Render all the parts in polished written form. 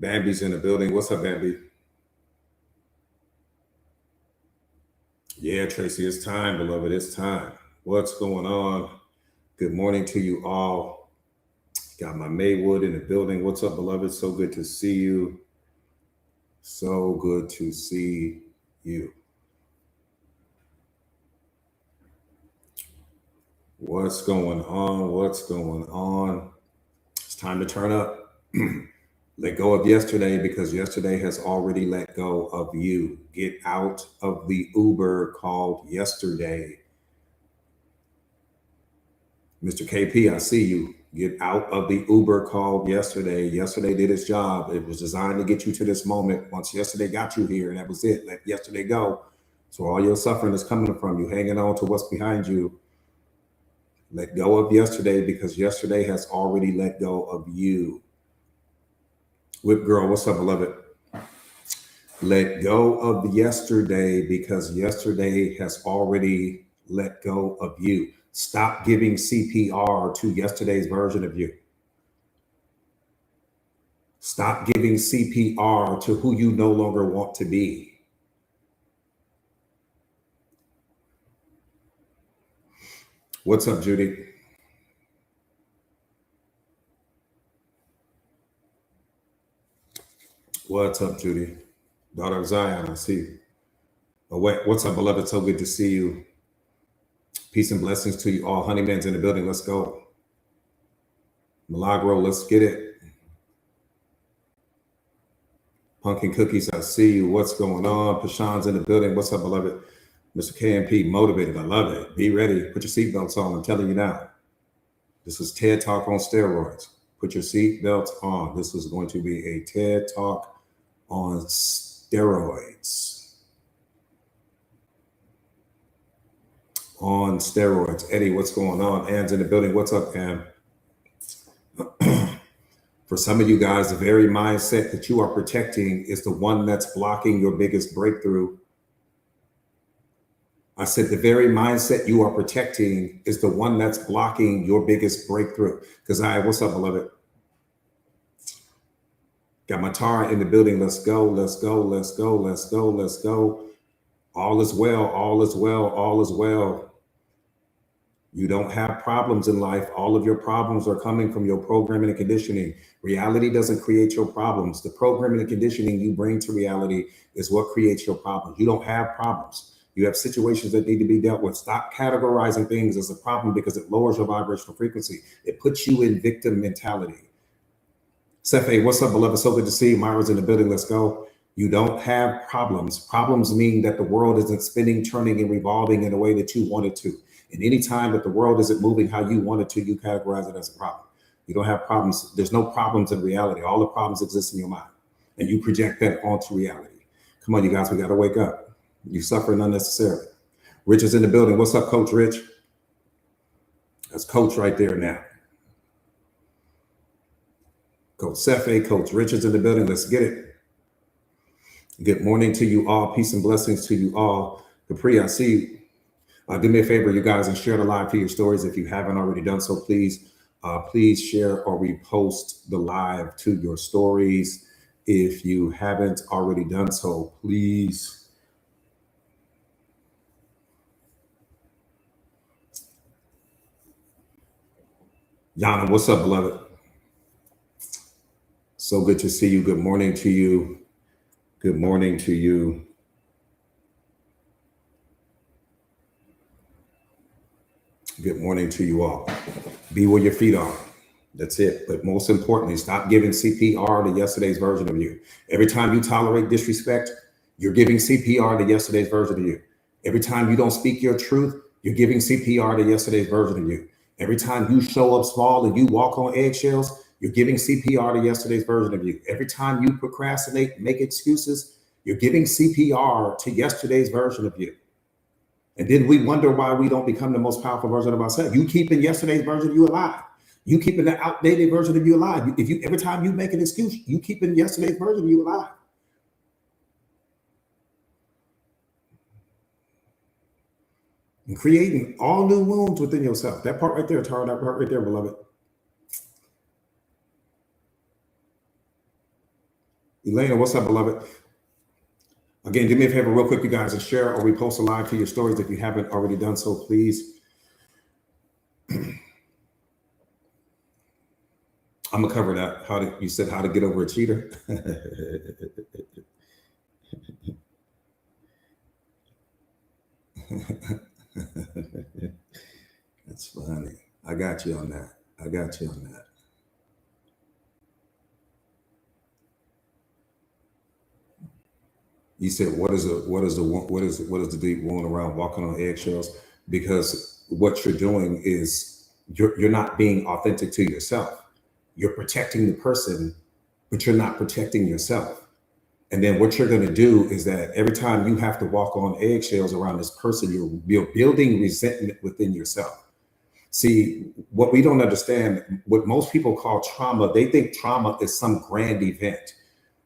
Bambi's in the building. What's up, Bambi? Yeah, Tracy, it's time, beloved. It's time. What's going on? Good morning to you all. Got my Maywood in the building. What's up, beloved? So good to see you. So good to see you. What's going on? What's going on? It's time to turn up. Let go of yesterday because yesterday has already let go of you. Get out of the Uber called yesterday. Mr. KP, I see you. Get out of the Uber called yesterday. Yesterday did its job. It was designed to get you to this moment. Once yesterday got you here, and that was it. Let yesterday go. So all your suffering is coming from you, hanging on to what's behind you. Let go of yesterday because yesterday has already let go of you. Whip girl, what's up, beloved? Let go of yesterday because yesterday has already let go of you. Stop giving CPR to yesterday's version of you. Stop giving CPR to who you no longer want to be. What's up, Judy? What's up, Judy? Daughter of Zion, I see you. Oh, wait, what's up, beloved? So good to see you. Peace and blessings to you all. Honeyman's in the building. Let's go. Milagro, let's get it. Pumpkin Cookies, I see you. What's going on? Pashan's in the building. What's up, beloved? Mr. KMP, motivated. I love it. Be ready. Put your seatbelts on. I'm telling you now. This is TED Talk on steroids. Put your seatbelts on. This is going to be a TED Talk on steroids. On steroids. Eddie, what's going on? Ann's in the building. What's up, Ann? For some of you guys, the very mindset that you are protecting is the one that's blocking your biggest breakthrough. I said the very mindset you are protecting is the one that's blocking your biggest breakthrough. Because what's up, beloved? Got my Tara in the building. Let's go, let's go, let's go, let's go, let's go. All is well, all is well, all is well. You don't have problems in life. All of your problems are coming from your programming and conditioning. Reality doesn't create your problems. The programming and conditioning you bring to reality is what creates your problems. You don't have problems. You have situations that need to be dealt with. Stop categorizing things as a problem because it lowers your vibrational frequency. It puts you in victim mentality. Sefe, what's up, beloved? So good to see you. Myra's in the building. Let's go. You don't have problems. Problems mean that the world isn't spinning, turning, and revolving in a way that you want it to. And any time that the world isn't moving how you want it to, you categorize it as a problem. You don't have problems. There's no problems in reality. All the problems exist in your mind. And you project that onto reality. Come on, you guys, we got to wake up. You're suffering unnecessarily. Rich is in the building. What's up, Coach Rich? That's Coach right there now. Coach Sefe, Coach Rich is in the building. Let's get it. Good morning to you all. Peace and blessings to you all. Capri, I see you. Do me a favor, you guys, and share the live to your stories. If you haven't already done so, please share or repost the live to your stories. If you haven't already done so, please. Yana, what's up, beloved? So good to see you. Good morning to you. Good morning to you. Good morning to you all. Be where your feet are. That's it. But most importantly, stop giving CPR to yesterday's version of you. Every time you tolerate disrespect, you're giving CPR to yesterday's version of you. Every time you don't speak your truth, you're giving CPR to yesterday's version of you. Every time you show up small and you walk on eggshells, you're giving CPR to yesterday's version of you. Every time you procrastinate, make excuses, you're giving CPR to yesterday's version of you. And then we wonder why we don't become the most powerful version of ourselves. You keeping yesterday's version of you alive. You keeping the outdated version of you alive. If you every time you make an excuse, you keeping yesterday's version of you alive. And creating all new wounds within yourself. That part right there, Tara, that part right there, beloved. Elena, what's up, beloved? Again, do me a favor real quick, you guys, and share or repost a live to your stories if you haven't already done so, please. I'm gonna cover that. You said how to get over a cheater? That's funny. I got you on that. I got you on that. You said, what is the deep wound around walking on eggshells? Because what you're doing is you're not being authentic to yourself. You're protecting the person, but you're not protecting yourself. And then what you're going to do is that every time you have to walk on eggshells around this person, you're building resentment within yourself. See, what we don't understand, what most people call trauma, they think trauma is some grand event,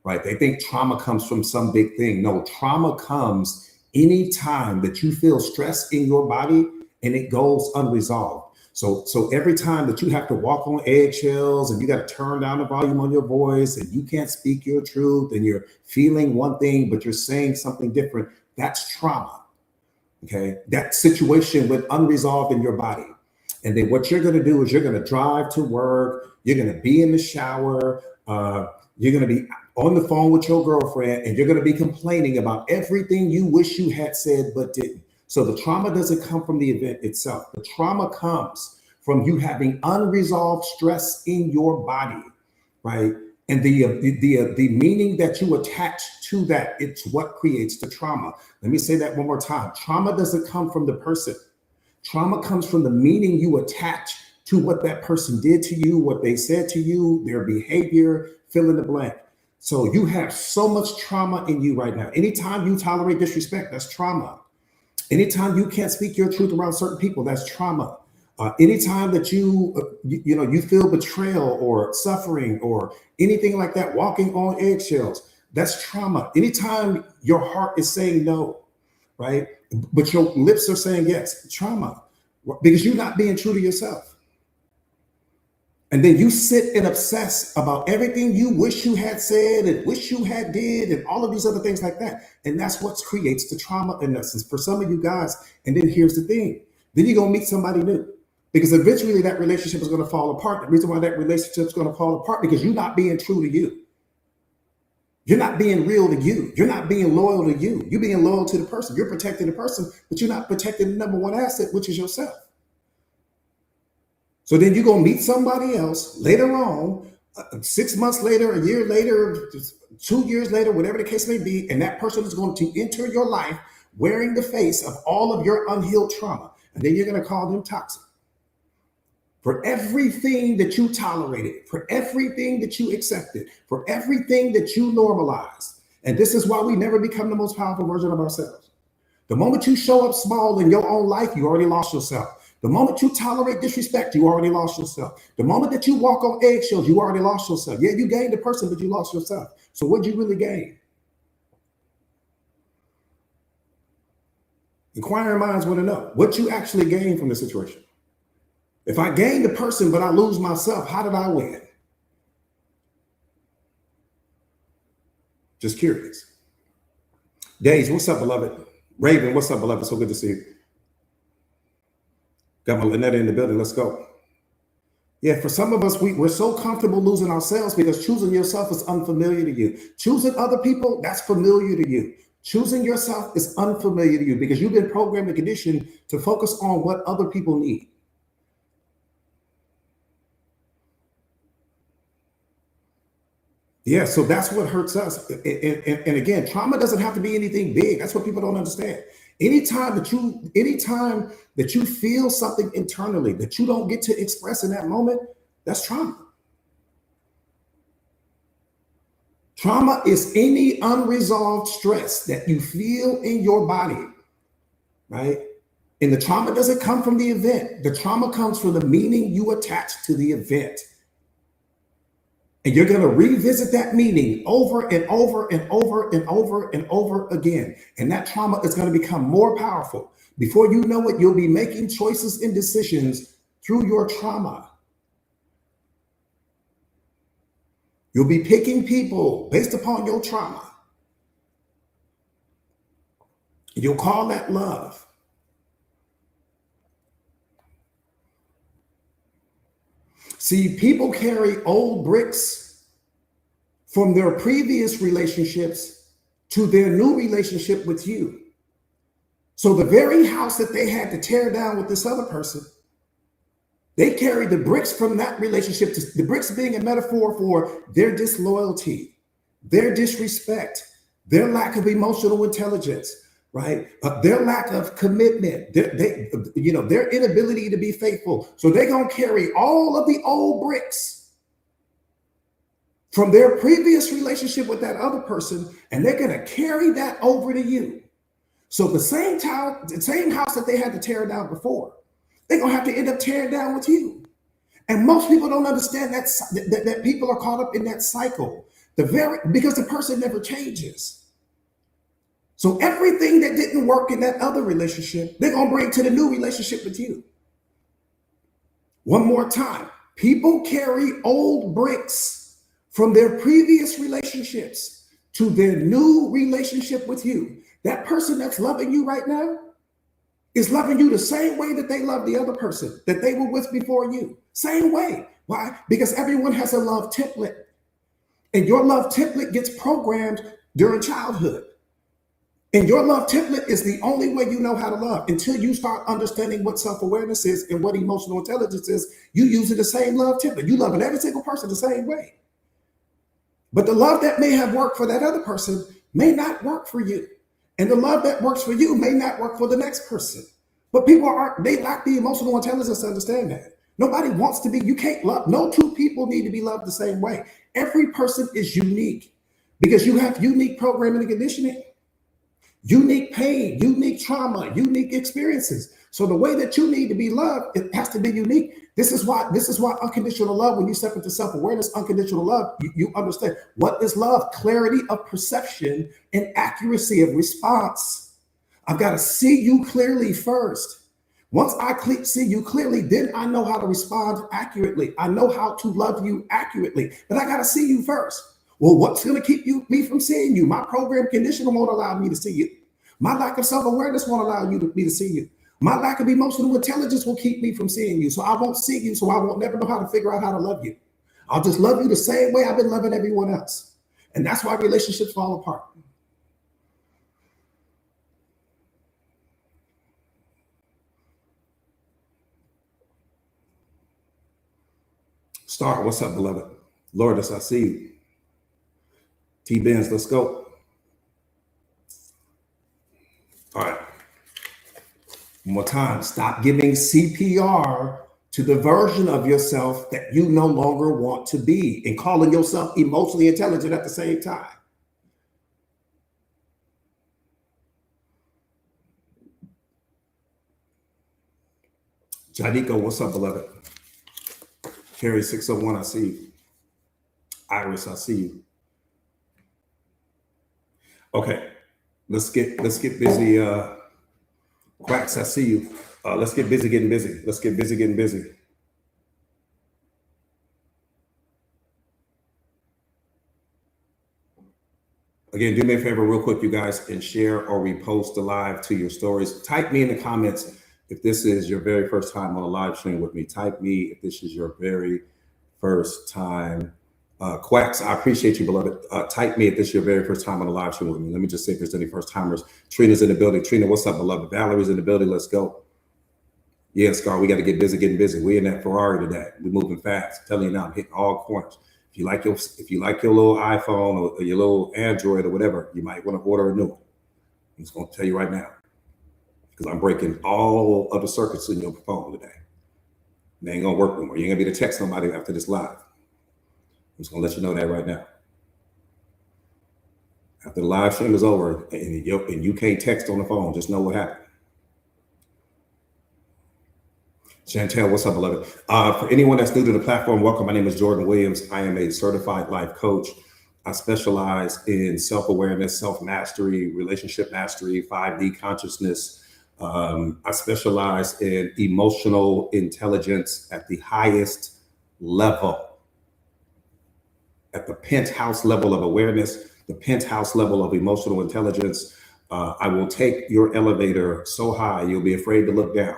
right? They think trauma comes from some big thing. No, trauma comes anytime that you feel stress in your body and it goes unresolved. So every time that you have to walk on eggshells and you got to turn down the volume on your voice and you can't speak your truth and you're feeling one thing, but you're saying something different, that's trauma. Okay. That situation went unresolved in your body. And then what you're going to do is you're going to drive to work. You're going to be in the shower. You're going to be on the phone with your girlfriend and you're going to be complaining about everything you wish you had said, but didn't. So the trauma doesn't come from the event itself. The trauma comes from you having unresolved stress in your body, right? And the meaning that you attach to that, it's what creates the trauma. Let me say that one more time. Trauma doesn't come from the person. Trauma comes from the meaning you attach to what that person did to you, what they said to you, their behavior, fill in the blank. So you have so much trauma in you right now. Anytime you tolerate disrespect, that's trauma. Anytime you can't speak your truth around certain people, that's trauma. Anytime that you feel betrayal or suffering or anything like that, walking on eggshells, that's trauma. Anytime your heart is saying no, right? But your lips are saying yes, trauma, because you're not being true to yourself. And then you sit and obsess about everything you wish you had said and wish you had did and all of these other things like that. And that's what creates the trauma in essence for some of you guys. And then here's the thing. Then you're going to meet somebody new because eventually that relationship is going to fall apart. The reason why that relationship is going to fall apart because you're not being true to you. You're not being real to you. You're not being loyal to you. You're being loyal to the person. You're protecting the person, but you're not protecting the number one asset, which is yourself. So then you're going to meet somebody else later on, 6 months later, a year later, 2 years later, whatever the case may be, and that person is going to enter your life wearing the face of all of your unhealed trauma. And then you're going to call them toxic. For everything that you tolerated, for everything that you accepted, for everything that you normalized. And this is why we never become the most powerful version of ourselves. The moment you show up small in your own life, you already lost yourself. The moment you tolerate disrespect, you already lost yourself. The moment that you walk on eggshells, you already lost yourself. Yeah, you gained a person, but you lost yourself. So what'd you really gain? Inquiring minds want to know what you actually gained from the situation. If I gain the person, but I lose myself, how did I win? Just curious. Days, what's up, beloved? Raven, what's up, beloved? So good to see you. Got my Lynette in the building. Let's go. Yeah, for some of us, we're so comfortable losing ourselves because choosing yourself is unfamiliar to you. Choosing other people, that's familiar to you. Choosing yourself is unfamiliar to you because you've been programmed and conditioned to focus on what other people need. Yeah, so that's what hurts us. And again, trauma doesn't have to be anything big. That's what people don't understand. Anytime that you feel something internally that you don't get to express in that moment, that's trauma. Trauma is any unresolved stress that you feel in your body, right? And the trauma doesn't come from the event. The trauma comes from the meaning you attach to the event. And you're going to revisit that meaning over and over and over and over and over again. And that trauma is going to become more powerful. Before you know it, you'll be making choices and decisions through your trauma. You'll be picking people based upon your trauma. You'll call that love. See, people carry old bricks from their previous relationships to their new relationship with you. So the very house that they had to tear down with this other person, they carry the bricks from that relationship, to the bricks being a metaphor for their disloyalty, their disrespect, their lack of emotional intelligence, right? Their lack of commitment, their inability to be faithful. So they're going to carry all of the old bricks from their previous relationship with that other person, and they're going to carry that over to you. So the same house that they had to tear down before, they're going to have to end up tearing down with you. And most people don't understand that people are caught up in that cycle, because the person never changes. So everything that didn't work in that other relationship, they're going to bring to the new relationship with you. One more time. People carry old bricks from their previous relationships to their new relationship with you. That person that's loving you right now is loving you the same way that they love the other person that they were with before you. Same way. Why? Because everyone has a love template. And your love template gets programmed during childhood. And your love template is the only way you know how to love. Until you start understanding what self-awareness is and what emotional intelligence is, you using the same love template. You loving every single person the same way. But the love that may have worked for that other person may not work for you. And the love that works for you may not work for the next person. But they lack the emotional intelligence to understand that. Nobody wants to be, you can't love, no two people need to be loved the same way. Every person is unique because you have unique programming and conditioning, unique pain, unique trauma, unique experiences. So the way that you need to be loved, it has to be unique. This is why unconditional love, when you step into self-awareness, unconditional love, you understand what is love: clarity of perception and accuracy of response. I've got to see you clearly first. Once I see you clearly, then I know how to respond accurately. I know how to love you accurately, but I got to see you first. Well, what's going to keep me from seeing you? My program conditioner won't allow me to see you. My lack of self-awareness won't allow me to see you. My lack of emotional intelligence will keep me from seeing you. So I won't see you. So I won't never know how to figure out how to love you. I'll just love you the same way I've been loving everyone else. And that's why relationships fall apart. Star, what's up, beloved? Lourdes, I see you. T-Benz, let's go. All right. One more time. Stop giving CPR to the version of yourself that you no longer want to be and calling yourself emotionally intelligent at the same time. Jadiko, what's up, beloved? Carrie 601, I see you. Iris, I see you. Okay, let's get busy. Quacks, I see you. Let's get busy getting busy. Let's get busy getting busy. Again, do me a favor real quick, you guys, and share or repost the live to your stories. Type me in the comments if this is your very first time on a live stream with me. Type me if this is your very first time. Quacks, I appreciate you, beloved. Type me if this is your very first time on a live stream with me. Let me just see if there's any first timers. Trina's in the building. Trina, what's up, beloved? Valerie's in the building. Let's go. Yeah, Scar, we got to get busy getting busy. We're in that Ferrari today. We're moving fast. I'm telling you now, I'm hitting all corners. If you like your little iPhone or your little Android or whatever, you might want to order a new one. I'm just going to tell you right now, because I'm breaking all of the circuits in your phone today. They ain't going to work anymore. You ain't going to be able to text somebody after this live. I'm just going to let you know that right now. After the live stream is over and you can't text on the phone, just know what happened. Chantel, what's up, beloved? For anyone that's new to the platform, welcome. My name is Jordan Williams. I am a certified life coach. I specialize in self-awareness, self-mastery, relationship mastery, 5D consciousness. I specialize in emotional intelligence at the highest level. at the penthouse level of awareness, the penthouse level of emotional intelligence. I will take your elevator so high you'll be afraid to look down.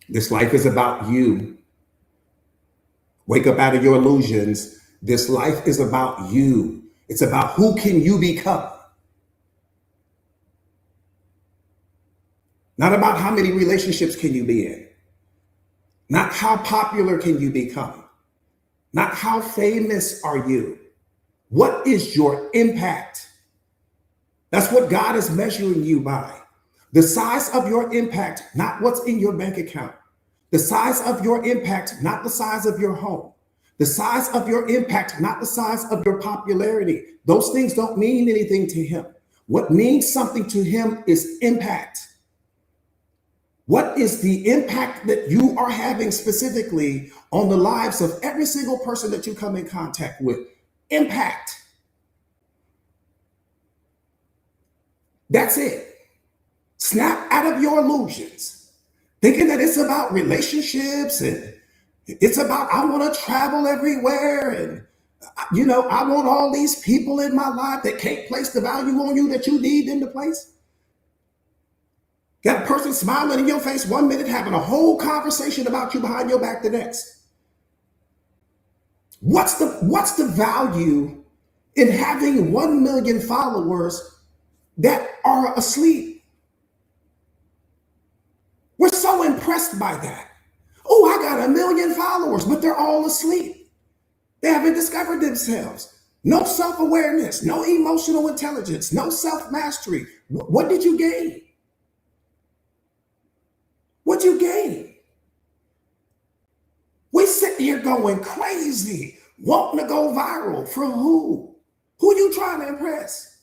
This life is about you. Wake up out of your illusions. This life is about you. It's about who can you become. Not about how many relationships can you be in. Not how popular can you become. Not how famous are you. What is your impact? That's what God is measuring you by. The size of your impact, not what's in your bank account. The size of your impact, not the size of your home. The size of your impact, not the size of your popularity. Those things don't mean anything to him. What means something to him is impact. What is the impact that you are having specifically on the lives of every single person that you come in contact with? Impact. That's it. Snap out of your illusions, thinking that it's about relationships and it's about, I want to travel everywhere. And, I want all these people in my life that can't place the value on you that you need them to place. Got a person smiling in your face 1 minute, having a whole conversation about you behind your back the next. What's the value in having 1 million followers that are asleep? We're so impressed by that. Oh, I got 1 million followers, but they're all asleep. They haven't discovered themselves. No self-awareness, no emotional intelligence, no self-mastery. What did you gain? What'd you gain? We sit here going crazy, wanting to go viral. For who? Who are you trying to impress?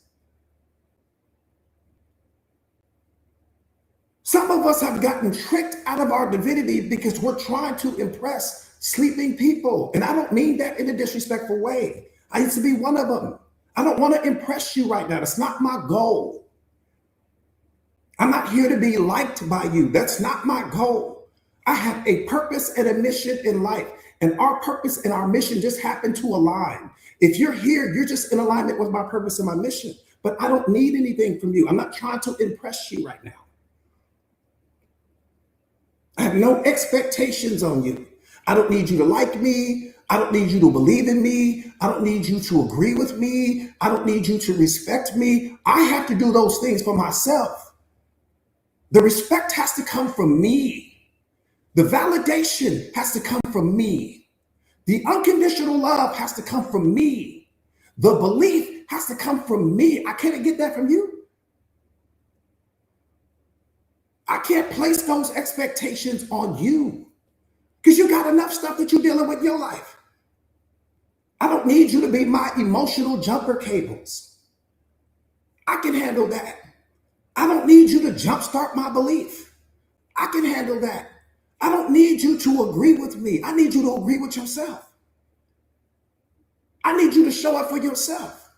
Some of us have gotten tricked out of our divinity because we're trying to impress sleeping people. And I don't mean that in a disrespectful way. I used to be one of them. I don't want to impress you right now. That's not my goal. I'm not here to be liked by you. That's not my goal. I have a purpose and a mission in life, and our purpose and our mission just happen to align. If you're here, you're just in alignment with my purpose and my mission, but I don't need anything from you. I'm not trying to impress you right now. I have no expectations on you. I don't need you to like me. I don't need you to believe in me. I don't need you to agree with me. I don't need you to respect me. I have to do those things for myself. The respect has to come from me. The validation has to come from me. The unconditional love has to come from me. The belief has to come from me. I can't get that from you. I can't place those expectations on you because you got enough stuff that you're dealing with in your life. I don't need you to be my emotional jumper cables. I can handle that. I don't need you to jumpstart my belief. I can handle that. I don't need you to agree with me. I need you to agree with yourself. I need you to show up for yourself.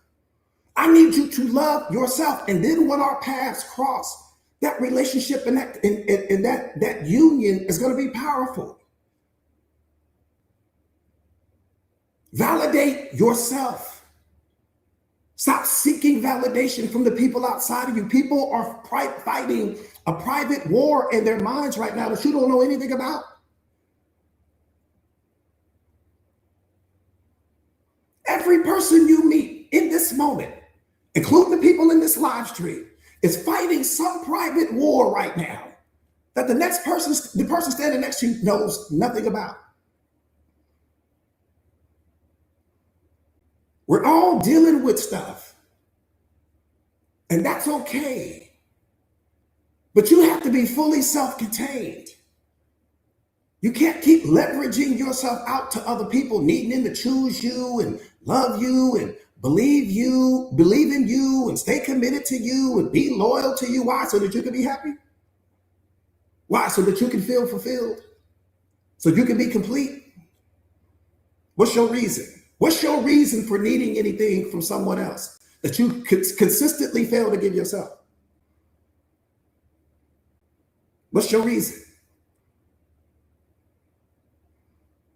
I need you to love yourself. And then when our paths cross, that relationship and that union is going to be powerful. Validate yourself. Stop seeking validation from the people outside of you. People are fighting a private war in their minds right now that you don't know anything about. Every person you meet in this moment, including the people in this live stream, is fighting some private war right now that the person standing next to you knows nothing about. We're all dealing with stuff, and that's okay. But you have to be fully self-contained. You can't keep leveraging yourself out to other people, needing them to choose you and love you and believe in you and stay committed to you and be loyal to you. Why? So that you can be happy? Why? So that you can feel fulfilled? So you can be complete? What's your reason? What's your reason for needing anything from someone else that you consistently fail to give yourself? What's your reason?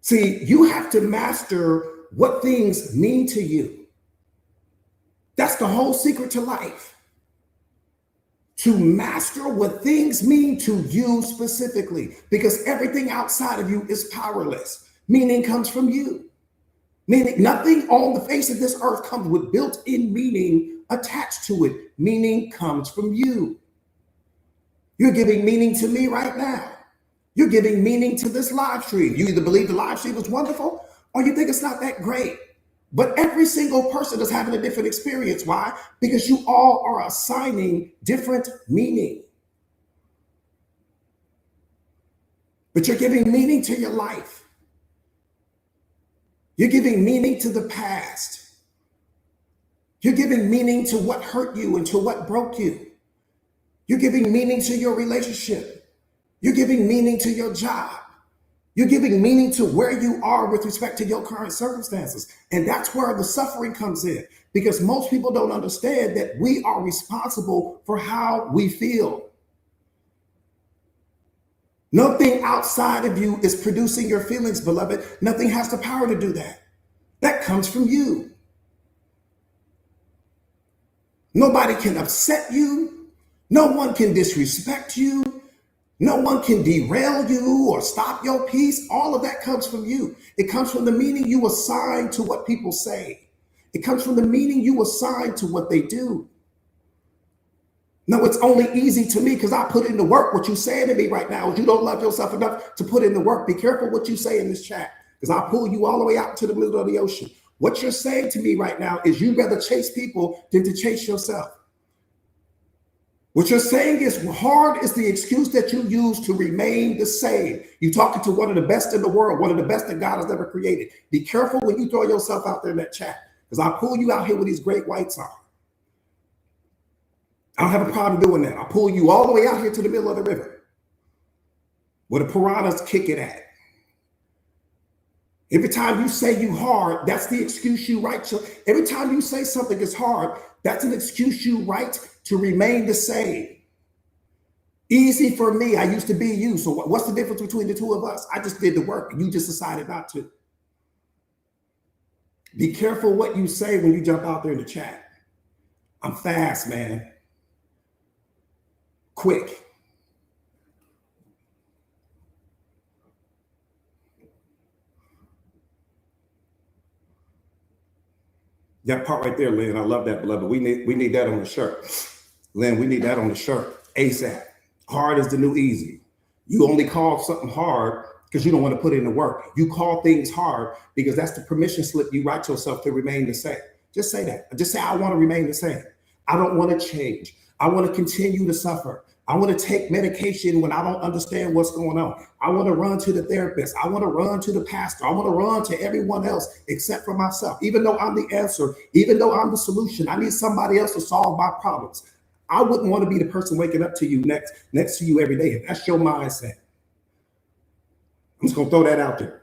See, you have to master what things mean to you. That's the whole secret to life. To master what things mean to you specifically, because everything outside of you is powerless. Meaning comes from you. Meaning nothing on the face of this earth comes with built-in meaning attached to it. Meaning comes from you. You're giving meaning to me right now. You're giving meaning to this live stream. You either believe the live stream is wonderful or you think it's not that great. But every single person is having a different experience. Why? Because you all are assigning different meaning. But you're giving meaning to your life. You're giving meaning to the past. You're giving meaning to what hurt you and to what broke you. You're giving meaning to your relationship. You're giving meaning to your job. You're giving meaning to where you are with respect to your current circumstances. And that's where the suffering comes in, because most people don't understand that we are responsible for how we feel. Nothing outside of you is producing your feelings, beloved. Nothing has the power to do that. That comes from you. Nobody can upset you. No one can disrespect you. No one can derail you or stop your peace. All of that comes from you. It comes from the meaning you assign to what people say. It comes from the meaning you assign to what they do. No, it's only easy to me because I put in the work. What you're saying to me right now is you don't love yourself enough to put in the work. Be careful what you say in this chat, because I'll pull you all the way out to the middle of the ocean. What you're saying to me right now is you'd rather chase people than to chase yourself. What you're saying is hard is the excuse that you use to remain the same. You're talking to one of the best in the world, one of the best that God has ever created. Be careful when you throw yourself out there in that chat, because I'll pull you out here with these great whites on. I don't have a problem doing that. I'll pull you all the way out here to the middle of the river where the piranhas kick it at. Every time you say you hard, that's the excuse you write. So every time you say something is hard, that's an excuse you write to remain the same. Easy for me. I used to be you. So what's the difference between the two of us? I just did the work. You just decided not to. Be careful what you say when you jump out there in the chat. I'm fast, man. Quick. That part right there, Lynn, I love that, beloved. We need that on the shirt. Lynn, we need that on the shirt ASAP. Hard is the new easy. You only call something hard because you don't want to put in the work. You call things hard because that's the permission slip you write yourself to remain the same. Just say that. Just say, I want to remain the same. I don't want to change. I want to continue to suffer. I want to take medication when I don't understand what's going on. I want to run to the therapist. I want to run to the pastor. I want to run to everyone else except for myself. Even though I'm the answer, even though I'm the solution, I need somebody else to solve my problems. I wouldn't want to be the person waking up to you next to you every day. If that's your mindset, I'm just going to throw that out there.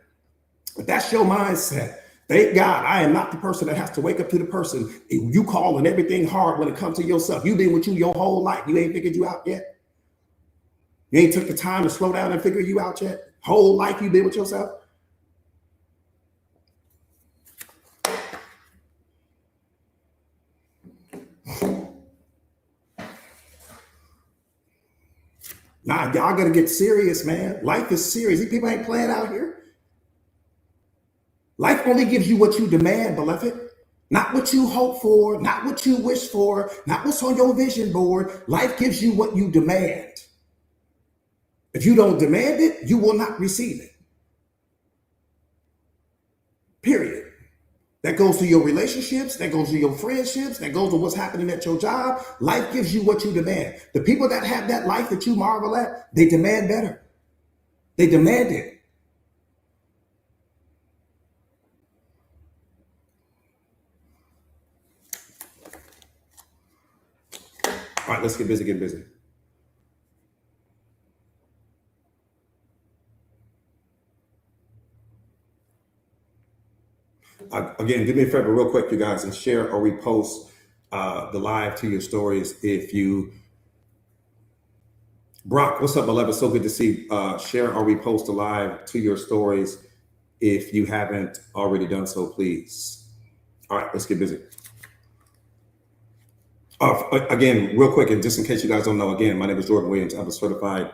If that's your mindset, thank God I am not the person that has to wake up to the person you calling everything hard when it comes to yourself. You've been with you your whole life. You ain't figured you out yet. You ain't took the time to slow down and figure you out yet. Whole life you've been with yourself. Nah, y'all gotta get serious, man. Life is serious. These people ain't playing out here. Life only gives you what you demand, beloved. Not what you hope for, not what you wish for, not what's on your vision board. Life gives you what you demand. If you don't demand it, you will not receive it. Period. That goes to your relationships, that goes to your friendships, that goes to what's happening at your job. Life gives you what you demand. The people that have that life that you marvel at, they demand better. They demand it. All right, let's get busy, get busy. Again, do me a favor real quick, you guys, and share or repost the live to your stories. If you, Brock, what's up, beloved? So good to see. Share or repost the live to your stories If you haven't already done so, please. All right, let's get busy. Again, real quick, and just in case you guys don't know, again, my name is Jordan Williams. I'm a certified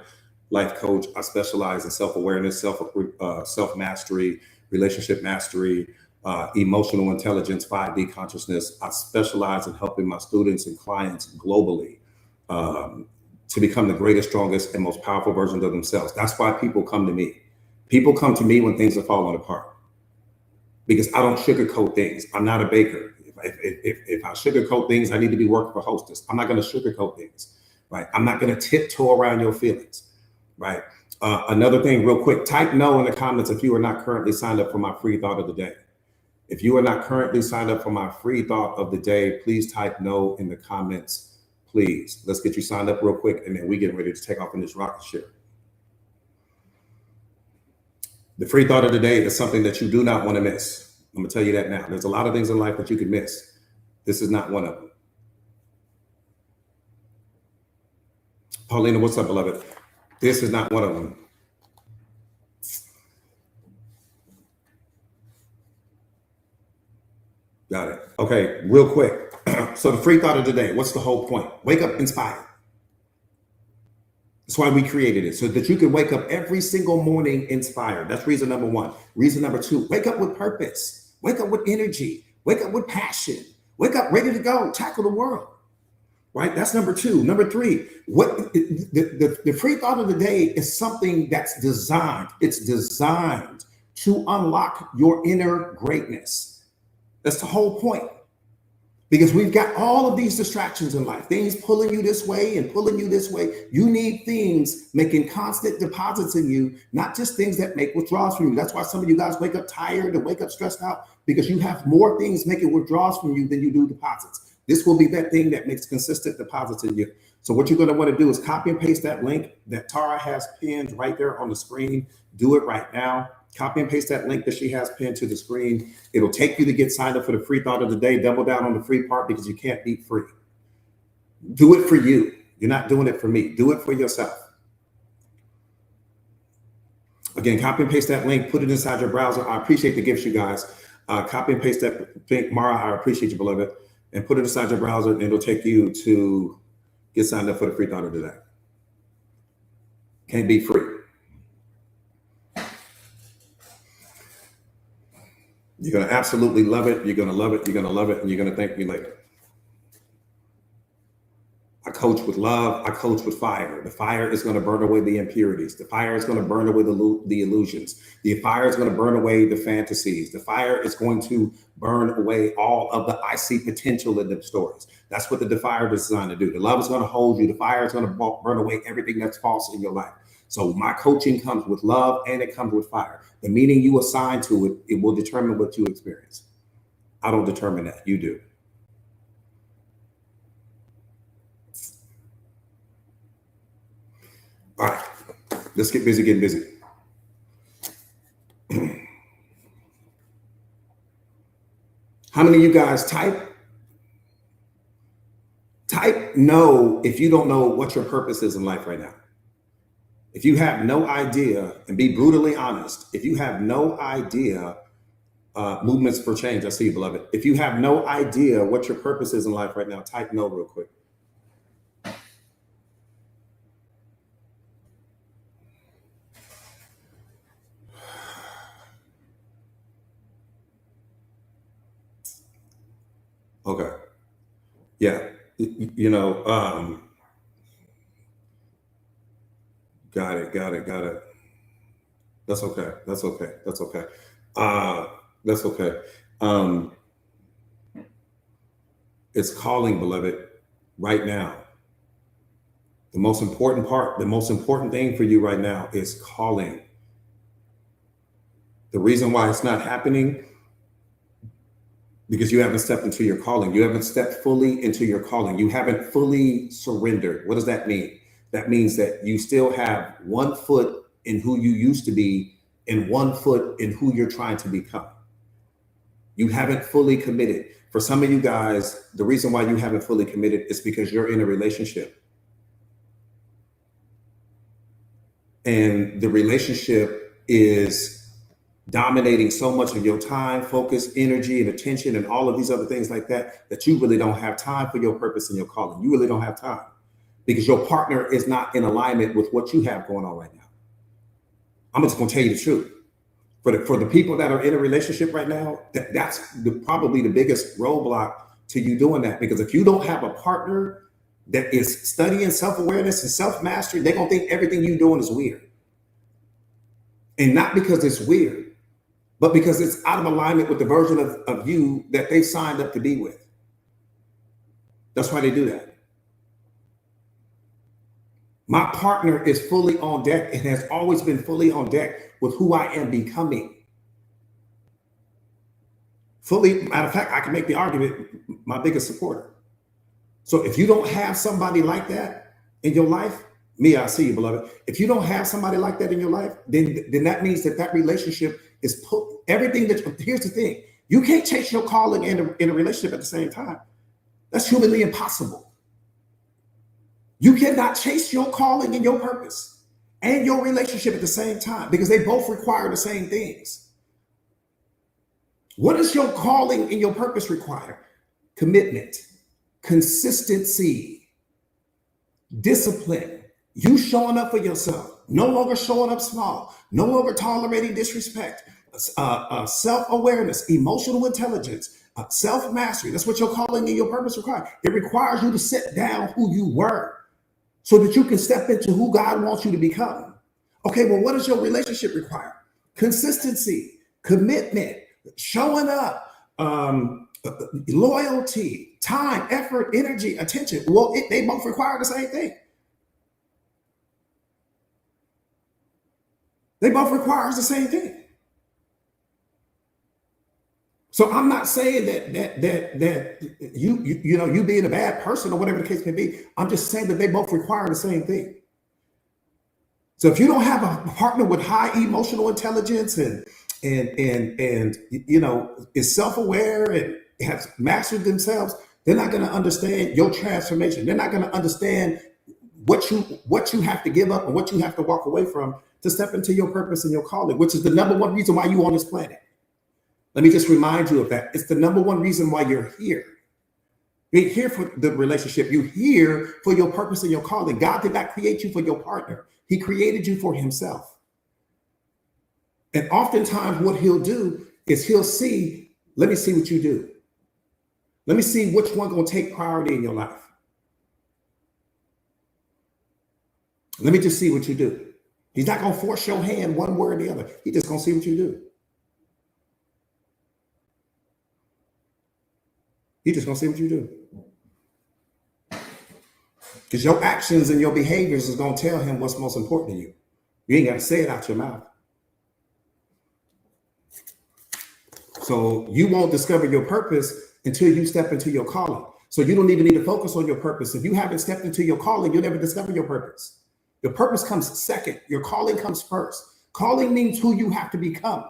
life coach. I specialize in self-awareness, self-mastery, relationship mastery, emotional intelligence, 5D consciousness. I specialize in helping my students and clients globally to become the greatest, strongest, and most powerful versions of themselves. That's why people come to me. People come to me when things are falling apart because I don't sugarcoat things. I'm not a baker. If I sugarcoat things, I need to be working for Hostess. I'm not going to sugarcoat things, right? I'm not going to tiptoe around your feelings, right? Another thing, real quick, type no in the comments if you are not currently signed up for my free thought of the day. If you are not currently signed up for my free thought of the day, please type no in the comments, please. Let's get you signed up real quick, and then we get ready to take off in this rocket ship. The free thought of the day is something that you do not want to miss. I'm gonna tell you that now. There's a lot of things in life that you could miss. This is not one of them. Paulina, what's up, beloved? This is not one of them. Got it. Okay, real quick. So the free thought of the day, what's the whole point? Wake up inspired. That's why we created it, so that you can wake up every single morning inspired. That's reason number one. Reason number two, wake up with purpose. Wake up with energy. Wake up with passion. Wake up ready to go. Tackle the world. Right? That's number two. Number three, what the free thought of the day is something that's designed. It's designed to unlock your inner greatness. That's the whole point. Because we've got all of these distractions in life, things pulling you this way and pulling you this way. You need things making constant deposits in you, not just things that make withdrawals from you. That's why some of you guys wake up tired and wake up stressed out, because you have more things making withdrawals from you than you do deposits. This will be that thing that makes consistent deposits in you. So what you're going to want to do is copy and paste that link that Tara has pinned right there on the screen. Do it right now. Copy and paste that link that she has pinned to the screen. It'll take you to get signed up for the free thought of the day. Double down on the free part, because you can't beat free. Do it for you. You're not doing it for me. Do it for yourself. Again, copy and paste that link. Put it inside your browser. I appreciate the gifts, you guys. Copy and paste that link. Mara, I appreciate you, beloved. And put it inside your browser, and it'll take you to get signed up for the free thought of the day. Can't be free. You're going to absolutely love it. You're going to love it. You're going to love it. And you're going to thank me later. I coach with love. I coach with fire. The fire is going to burn away the impurities. The fire is going to burn away the illusions. The fire is going to burn away the fantasies. The fire is going to burn away all of the I see potential in the stories. That's what the fire is designed to do. The love is going to hold you. The fire is going to burn away everything that's false in your life. So my coaching comes with love, and it comes with fire. The meaning you assign to it, it will determine what you experience. I don't determine that. You do. All right, let's get busy getting busy. How many of you guys type no if you don't know what your purpose is in life right now? If you have no idea, and be brutally honest, if you have no idea, movements for change, I see you, beloved. If you have no idea what your purpose is in life right now, type no real quick. Okay. Yeah. You know, got it. That's okay. That's okay. That's okay. It's calling, beloved, right now. The most important part, the most important thing for you right now is calling. The reason why it's not happening, because you haven't stepped into your calling. You haven't stepped fully into your calling. You haven't fully surrendered. What does that mean? That means that you still have 1 foot in who you used to be and 1 foot in who you're trying to become. You haven't fully committed. For some of you guys, the reason why you haven't fully committed is because you're in a relationship. And the relationship is dominating so much of your time, focus, energy, and attention, and all of these other things like that, that you really don't have time for your purpose and your calling. You really don't have time because your partner is not in alignment with what you have going on right now. I'm just going to tell you the truth. For the people that are in a relationship right now, that's probably the biggest roadblock to you doing that. Because if you don't have a partner that is studying self-awareness and self-mastery, they're going to think everything you're doing is weird. And not because it's weird, but because it's out of alignment with the version of you that they signed up to be with. That's why they do that. My partner is fully on deck and has always been fully on deck with who I am becoming. Fully, matter of fact, I can make the argument, my biggest supporter. So if you don't have somebody like that in your life, I see you, beloved. If you don't have somebody like that in your life, then that means that relationship is put everything that. Here's the thing: you can't chase your calling in a relationship at the same time. That's humanly impossible. You cannot chase your calling and your purpose and your relationship at the same time because they both require the same things. What does your calling and your purpose require? Commitment, consistency, discipline. You showing up for yourself, no longer showing up small, no longer tolerating disrespect, self-awareness, emotional intelligence, self-mastery. That's what your calling and your purpose require. It requires you to set down who you were so that you can step into who God wants you to become. Okay, well, what does your relationship require? Consistency, commitment, showing up, loyalty, time, effort, energy, attention. Well, they both require the same thing. They both require the same thing. So I'm not saying that you being a bad person or whatever the case may be. I'm just saying that they both require the same thing. So if you don't have a partner with high emotional intelligence and is self-aware and has mastered themselves, they're not going to understand your transformation. They're not going to understand what you have to give up and what you have to walk away from to step into your purpose and your calling, which is the number one reason why you're on this planet. Let me just remind you of that. It's the number one reason why you're here. You're here for the relationship. You're here for your purpose and your calling. God did not create you for your partner. He created you for himself. And oftentimes what he'll do is he'll see, let me see what you do. Let me see which one going to take priority in your life. Let me just see what you do. He's not going to force your hand one way or the other. He's just going to see what you do. He's just going to see what you do. Because your actions and your behaviors is going to tell him what's most important to you. You ain't got to say it out your mouth. So you won't discover your purpose until you step into your calling. So you don't even need to focus on your purpose. If you haven't stepped into your calling, you'll never discover your purpose. Your purpose comes second. Your calling comes first. Calling means who you have to become.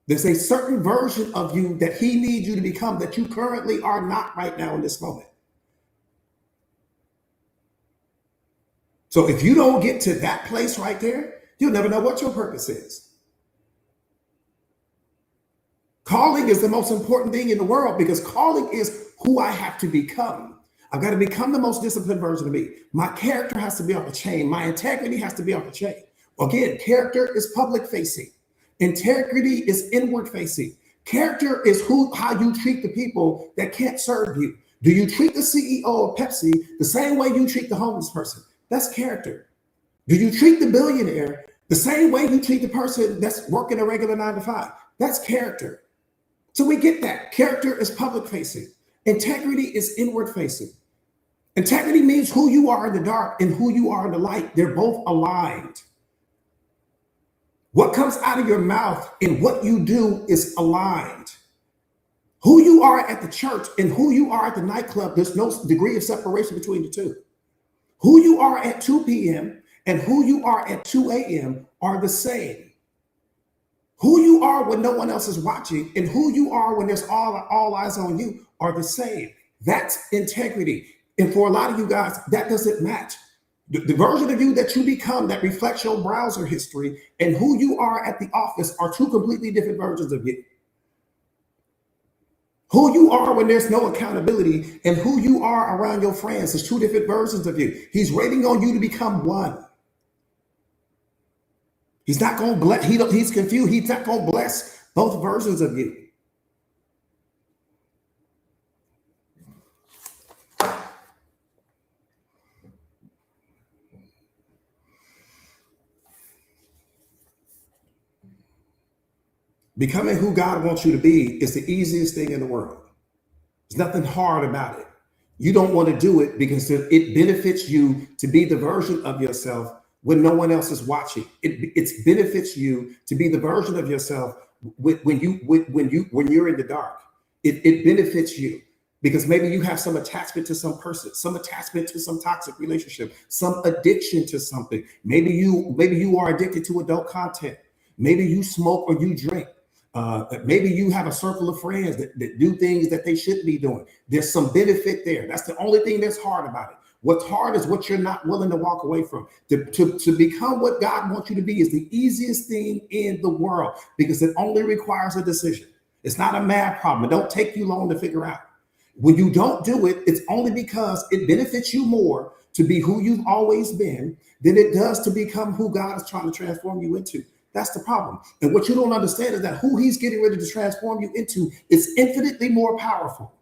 There's a certain version of you that he needs you to become that you currently are not right now in this moment. So if you don't get to that place right there, you'll never know what your purpose is. Calling is the most important thing in the world because calling is who I have to become. I've got to become the most disciplined version of me. My character has to be off the chain. My integrity has to be off the chain. Again, character is public facing. Integrity is inward facing. Character is how you treat the people that can't serve you. Do you treat the CEO of Pepsi the same way you treat the homeless person? That's character. Do you treat the billionaire the same way you treat the person that's working a regular 9 to 5? That's character. So we get that. Character is public facing. Integrity is inward facing. Integrity means who you are in the dark and who you are in the light. They're both aligned. What comes out of your mouth and what you do is aligned. Who you are at the church and who you are at the nightclub, there's no degree of separation between the two. Who you are at 2 p.m. and who you are at 2 a.m. are the same. Who you are when no one else is watching and who you are when there's all eyes on you are the same. That's integrity. And for a lot of you guys, that doesn't match. The version of you that you become that reflects your browser history and who you are at the office are two completely different versions of you. Who you are when there's no accountability and who you are around your friends is two different versions of you. He's waiting on you to become one. He's not going to bless. He's confused. He's not going to bless both versions of you. Becoming who God wants you to be is the easiest thing in the world. There's nothing hard about it. You don't want to do it because it benefits you to be the version of yourself when no one else is watching. It benefits you to be the version of yourself when you're in the dark. It benefits you because maybe you have some attachment to some person, some attachment to some toxic relationship, some addiction to something. Maybe you are addicted to adult content. Maybe you smoke or you drink. Maybe you have a circle of friends that do things that they shouldn't be doing. There's some benefit there. That's the only thing that's hard about it. What's hard is what you're not willing to walk away from. To become what God wants you to be is the easiest thing in the world because it only requires a decision. It's not a math problem. It don't take you long to figure out. When you don't do it, it's only because it benefits you more to be who you've always been than it does to become who God is trying to transform you into. That's the problem. And what you don't understand is that who he's getting ready to transform you into is infinitely more powerful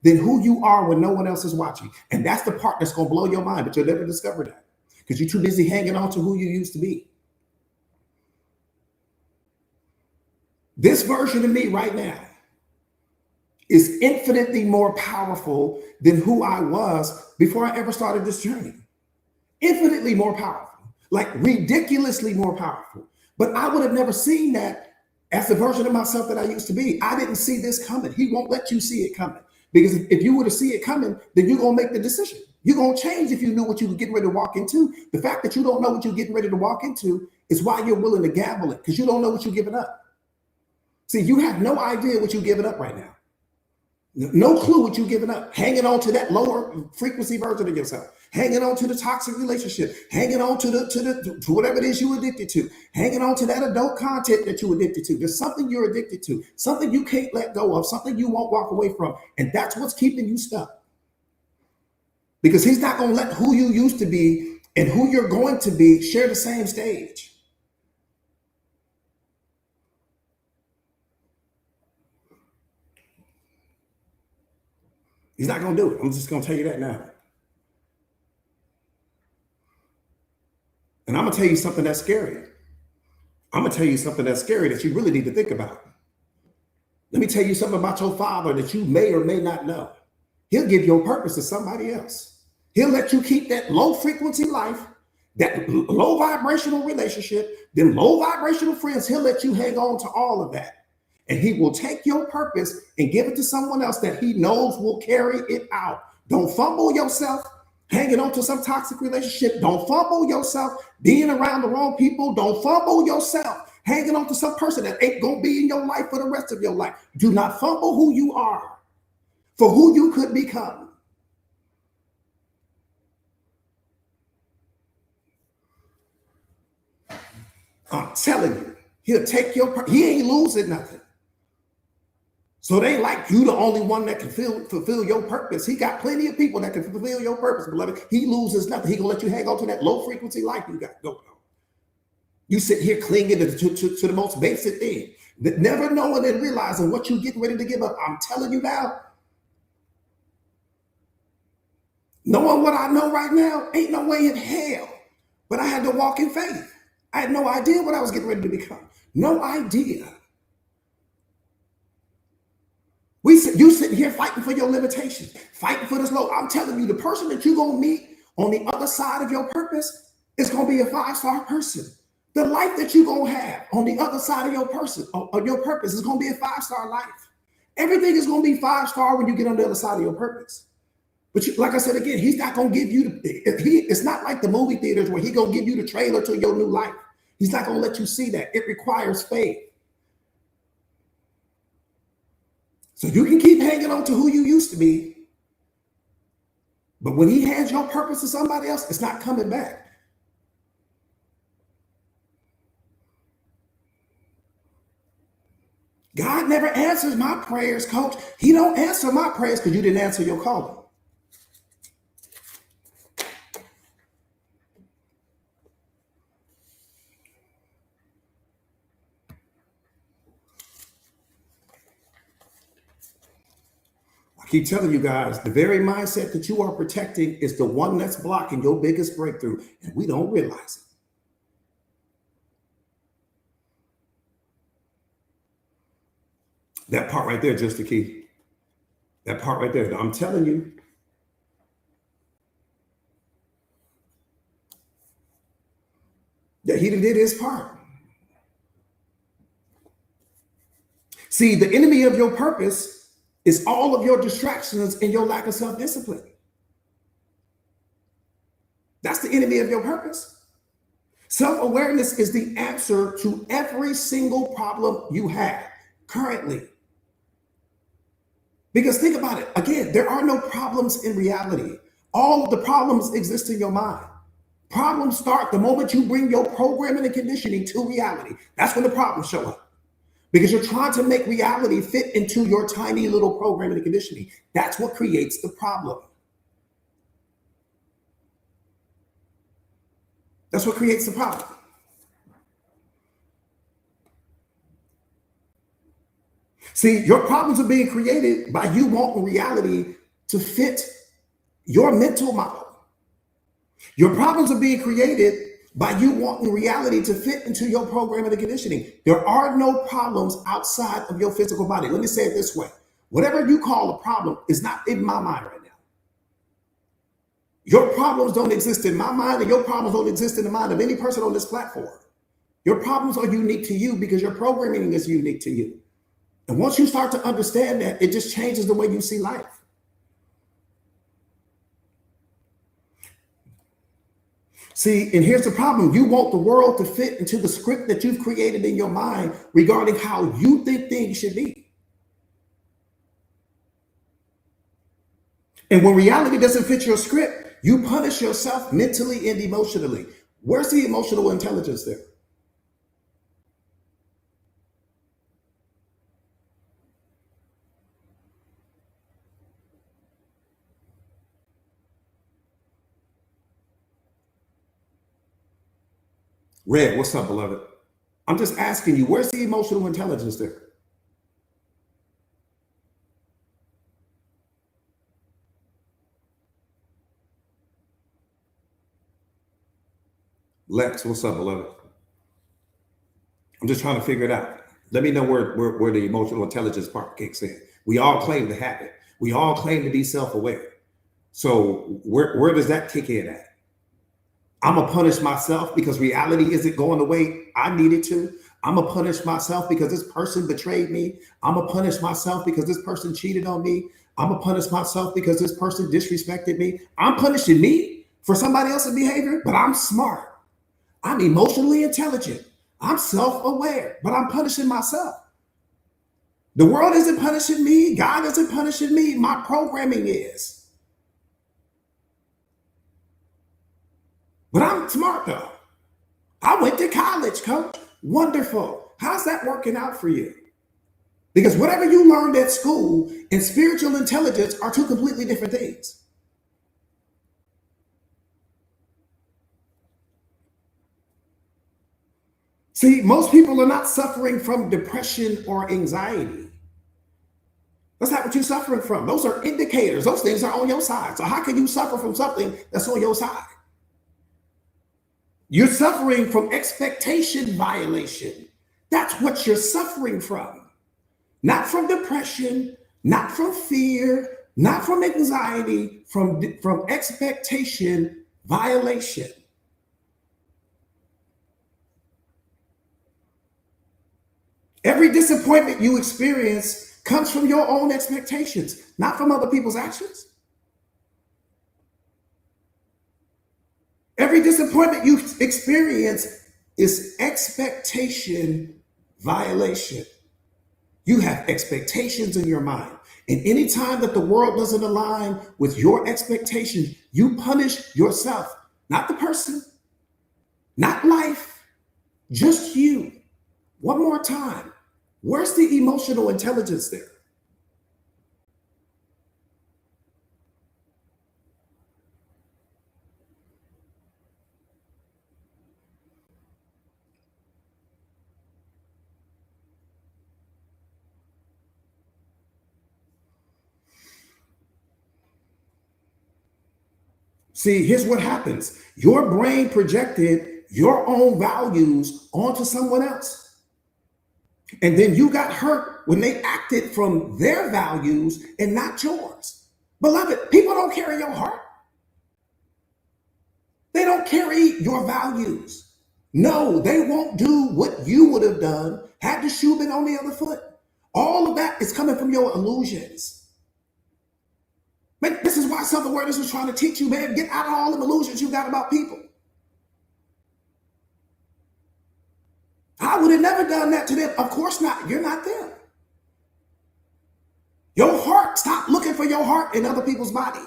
than who you are when no one else is watching. And that's the part that's going to blow your mind, but you'll never discover that because you're too busy hanging on to who you used to be. This version of me right now is infinitely more powerful than who I was before I ever started this journey. Infinitely more powerful, like ridiculously more powerful. But I would have never seen that as the version of myself that I used to be. I didn't see this coming. He won't let you see it coming. Because if you were to see it coming, then you're going to make the decision. You're going to change if you knew what you were getting ready to walk into. The fact that you don't know what you're getting ready to walk into is why you're willing to gamble it, because you don't know what you're giving up. See, you have no idea what you're giving up right now. No clue what you're giving up. Hanging on to that lower frequency version of yourself. Hanging on to the toxic relationship. Hanging on to whatever it is you're addicted to. Hanging on to that adult content that you're addicted to. There's something you're addicted to. Something you can't let go of. Something you won't walk away from. And that's what's keeping you stuck. Because he's not going to let who you used to be and who you're going to be share the same stage. He's not going to do it. I'm just going to tell you that now. And I'm going to tell you something that's scary. I'm going to tell you something that's scary that you really need to think about. Let me tell you something about your father that you may or may not know. He'll give your purpose to somebody else. He'll let you keep that low frequency life, that low vibrational relationship, them low vibrational friends. He'll let you hang on to all of that. And he will take your purpose and give it to someone else that he knows will carry it out. Don't fumble yourself hanging on to some toxic relationship. Don't fumble yourself being around the wrong people. Don't fumble yourself hanging on to some person that ain't going to be in your life for the rest of your life. Do not fumble who you are for who you could become. I'm telling you, he'll take he ain't losing nothing. So it ain't like you the only one that can fulfill your purpose. He got plenty of people that can fulfill your purpose, beloved. He loses nothing. He gonna let you hang on to that low frequency life you got going on. You sit here clinging to the most basic thing, never knowing and realizing what you're getting ready to give up. I'm telling you now, knowing what I know right now, ain't no way in hell. But I had to walk in faith. I had no idea what I was getting ready to become. No idea. You sitting here fighting for your limitations, fighting for this low. I'm telling you, the person that you're going to meet on the other side of your purpose is going to be a 5-star person. The life that you're going to have on the other side of your person, of your purpose, is going to be a 5-star life. Everything is going to be 5-star when you get on the other side of your purpose. But like I said again, he's not going to give you it's not like the movie theaters where he's going to give you the trailer to your new life. He's not going to let you see that. It requires faith. So you can keep hanging on to who you used to be. But when he hands your purpose to somebody else, it's not coming back. God never answers my prayers, coach. He don't answer my prayers because you didn't answer your calling. I keep telling you guys, the very mindset that you are protecting is the one that's blocking your biggest breakthrough, and we don't realize it. That part right there, just the key. That part right there, I'm telling you. That he did his part. See, the enemy of your purpose is all of your distractions and your lack of self-discipline. That's the enemy of your purpose. Self-awareness is the answer to every single problem you have currently. Because think about it. Again, there are no problems in reality. All of the problems exist in your mind. Problems start the moment you bring your programming and conditioning to reality. That's when the problems show up. Because you're trying to make reality fit into your tiny little programming and conditioning. That's what creates the problem. That's what creates the problem. See, your problems are being created by you wanting reality to fit your mental model. Your problems are being created by you wanting reality to fit into your programming and conditioning. There are no problems outside of your physical body. Let me say it this way. Whatever you call a problem is not in my mind right now. Your problems don't exist in my mind, and your problems don't exist in the mind of any person on this platform. Your problems are unique to you because your programming is unique to you. And once you start to understand that, it just changes the way you see life. See, and here's the problem. You want the world to fit into the script that you've created in your mind regarding how you think things should be. And when reality doesn't fit your script, you punish yourself mentally and emotionally. Where's the emotional intelligence there? Red, what's up, beloved? I'm just asking you, where's the emotional intelligence there? Lex, what's up, beloved? I'm just trying to figure it out. Let me know where the emotional intelligence part kicks in. We all claim to have it. We all claim to be self-aware. So where does that kick in at? I'm going to punish myself because reality isn't going the way I need it to. I'm going to punish myself because this person betrayed me. I'm going to punish myself because this person cheated on me. I'm going to punish myself because this person disrespected me. I'm punishing me for somebody else's behavior, but I'm smart. I'm emotionally intelligent. I'm self-aware, but I'm punishing myself. The world isn't punishing me. God isn't punishing me. My programming is. But I'm smart though. I went to college, coach. Wonderful. How's that working out for you? Because whatever you learned at school and spiritual intelligence are two completely different things. See, most people are not suffering from depression or anxiety. That's not what you're suffering from. Those are indicators. Those things are on your side. So how can you suffer from something that's on your side? You're suffering from expectation violation. That's what you're suffering from. Not from depression, not from fear, not from anxiety, from expectation violation. Every disappointment you experience comes from your own expectations, not from other people's actions. Every disappointment you experience is expectation violation. You have expectations in your mind. And anytime that the world doesn't align with your expectations, you punish yourself, not the person, not life, just you. One more time. Where's the emotional intelligence there? See, here's what happens. Your brain projected your own values onto someone else. And then you got hurt when they acted from their values and not yours. Beloved, people don't carry your heart. They don't carry your values. No, they won't do what you would have done had the shoe been on the other foot. All of that is coming from your illusions. Man, this is why Southern Word is trying to teach you, man, get out of all the illusions you got about people. I would have never done that to them. Of course not. You're not them. Your heart, stop looking for your heart in other people's body.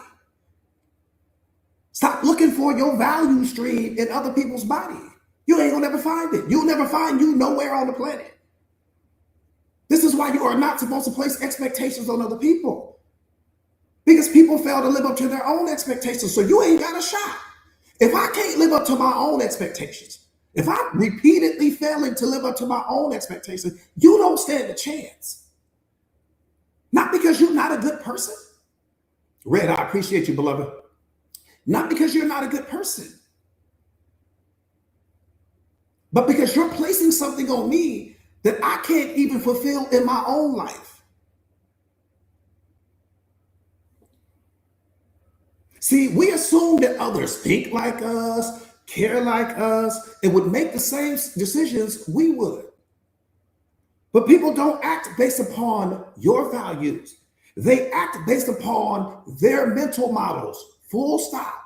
Stop looking for your value stream in other people's body. You ain't gonna never find it. You'll never find you nowhere on the planet. This is why you are not supposed to place expectations on other people. Because people fail to live up to their own expectations. So you ain't got a shot. If I can't live up to my own expectations, if I'm repeatedly failing to live up to my own expectations, you don't stand a chance. Not because you're not a good person. Red, I appreciate you, beloved. Not because you're not a good person, but because you're placing something on me that I can't even fulfill in my own life. See, we assume that others think like us, care like us, and would make the same decisions we would. But people don't act based upon your values. They act based upon their mental models. Full stop.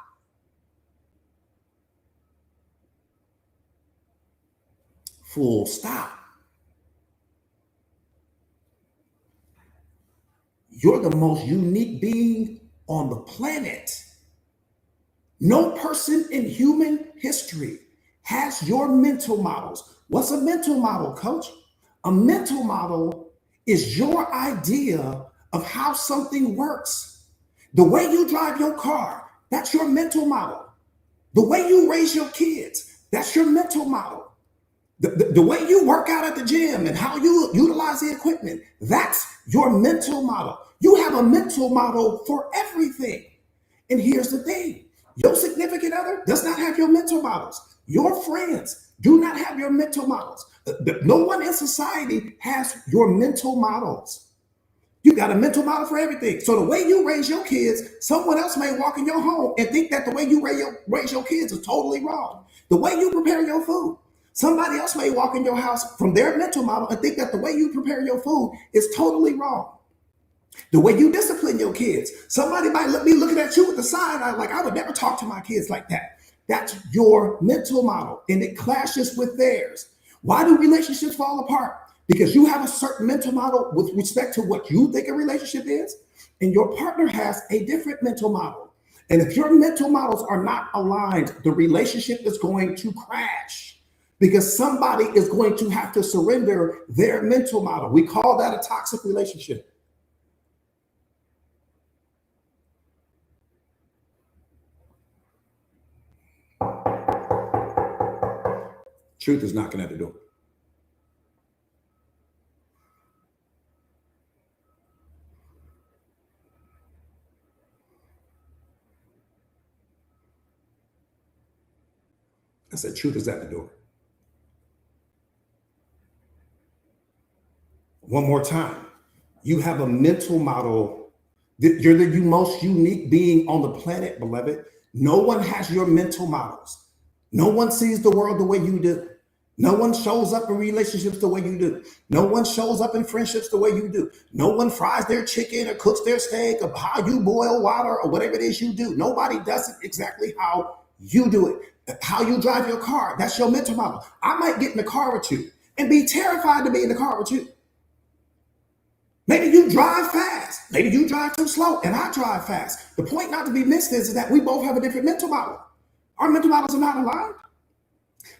Full stop. You're the most unique being on the planet. No person in human history has your mental models. What's a mental model, coach? A mental model is your idea of how something works. The way you drive your car, that's your mental model. The way you raise your kids, that's your mental model. The way you work out at the gym and how you utilize the equipment, that's your mental model. You have a mental model for everything. And here's the thing. Your significant other does not have your mental models. Your friends do not have your mental models. No one in society has your mental models. You got a mental model for everything. So the way you raise your kids, someone else may walk in your home and think that the way you raise your kids is totally wrong. The way you prepare your food, somebody else may walk in your house from their mental model and think that the way you prepare your food is totally wrong. The way you discipline your kids, somebody might be looking at you with the side eye like, I would never talk to my kids like that. That's your mental model, and it clashes with theirs. Why do relationships fall apart? Because you have a certain mental model with respect to what you think a relationship is, and your partner has a different mental model. And if your mental models are not aligned, the relationship is going to crash because somebody is going to have to surrender their mental model. We call that a toxic relationship. Truth is knocking at the door. I said, truth is at the door. One more time. You have a mental model. You're the most unique being on the planet, beloved. No one has your mental models. No one sees the world the way you do. No one shows up in relationships the way you do. No one shows up in friendships the way you do. No one fries their chicken or cooks their steak or how you boil water or whatever it is you do. Nobody does it exactly how you do it. How you drive your car, that's your mental model. I might get in the car with you and be terrified to be in the car with you. Maybe you drive fast. Maybe you drive too slow and I drive fast. The point not to be missed is that we both have a different mental model. Our mental models are not aligned.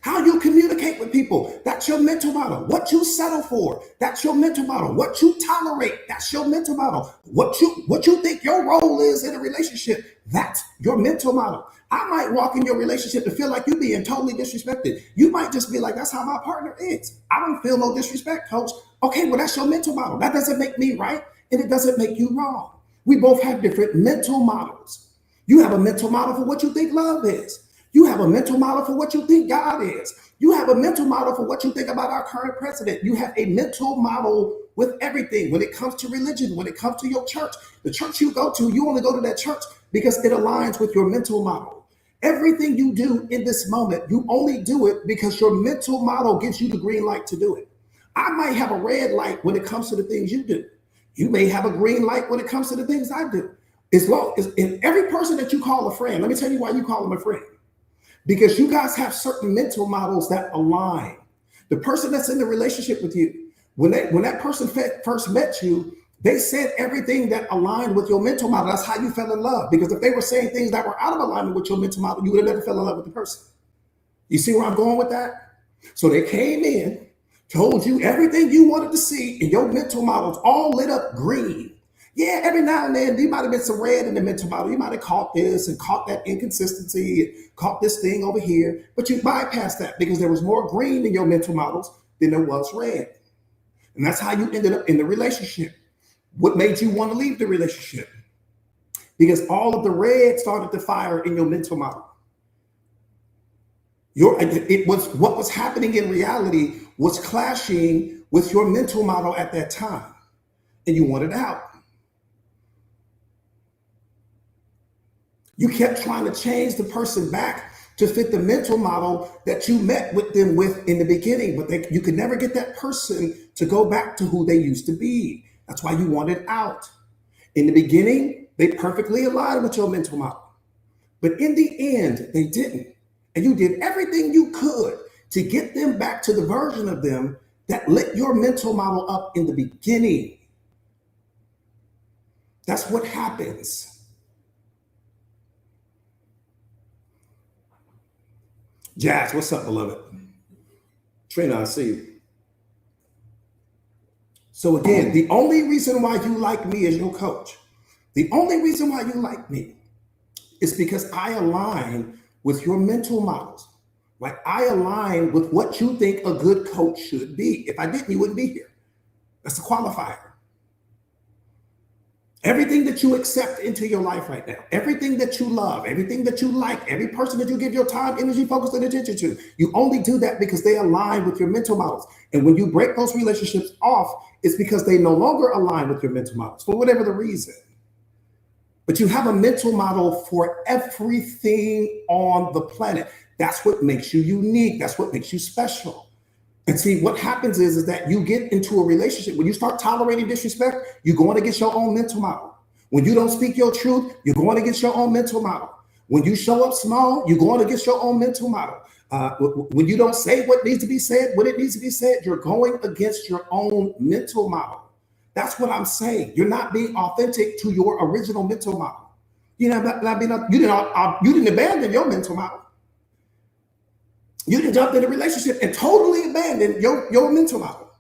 How you communicate with people, that's your mental model. What you settle for, that's your mental model. What you tolerate, that's your mental model. What you think your role is in a relationship, that's your mental model. I might walk in your relationship to feel like you being totally disrespected. You might just be like, that's how my partner is. I don't feel no disrespect, coach. Okay, well, that's your mental model. That doesn't make me right, and it doesn't make you wrong. We both have different mental models. You have a mental model for what you think love is. You have a mental model for what you think God is. You have a mental model for what you think about our current president. You have a mental model with everything when it comes to religion, when it comes to your church. The church you go to, you only go to that church because it aligns with your mental model. Everything you do in this moment, you only do it because your mental model gives you the green light to do it. I might have a red light when it comes to the things you do. You may have a green light when it comes to the things I do. As long as in every person that you call a friend, let me tell you why you call them a friend. Because you guys have certain mental models that align. The person that's in the relationship with you, when that person first met you, they said everything that aligned with your mental model. That's how you fell in love. Because if they were saying things that were out of alignment with your mental model, you would have never fell in love with the person. You see where I'm going with that? So they came in, told you everything you wanted to see, and your mental models all lit up green. Yeah, every now and then there might have been some red in the mental model. You might have caught this and caught that inconsistency, and caught this thing over here, but you bypassed that because there was more green in your mental models than there was red. And that's how you ended up in the relationship. What made you want to leave the relationship? Because all of the red started to fire in your mental model. It was what was happening in reality was clashing with your mental model at that time, and you wanted out. You kept trying to change the person back to fit the mental model that you met with them with in the beginning, but you could never get that person to go back to who they used to be. That's why you wanted out. In the beginning, they perfectly aligned with your mental model, but in the end, they didn't. And you did everything you could to get them back to the version of them that lit your mental model up in the beginning. That's what happens. Jazz, what's up, beloved? Trina, I see you. So again, the only reason why you like me as your coach, the only reason why you like me is because I align with your mental models. Like I align with what you think a good coach should be. If I didn't, you wouldn't be here. That's a qualifier. Everything that you accept into your life right now, everything that you love, everything that you like, every person that you give your time, energy, focus, and attention to, you only do that because they align with your mental models. And when you break those relationships off, it's because they no longer align with your mental models for whatever the reason. But you have a mental model for everything on the planet. That's what makes you unique. That's what makes you special. And see, what happens is that you get into a relationship. When you start tolerating disrespect, you're going against your own mental model. When you don't speak your truth, you're going against your own mental model. When you show up small, you're going against your own mental model. When you don't say what needs to be said, when it needs to be said, you're going against your own mental model. That's what I'm saying. You're not being authentic to your original mental model. You didn't abandon your mental model. You didn't jump in a relationship and totally abandon your mental model.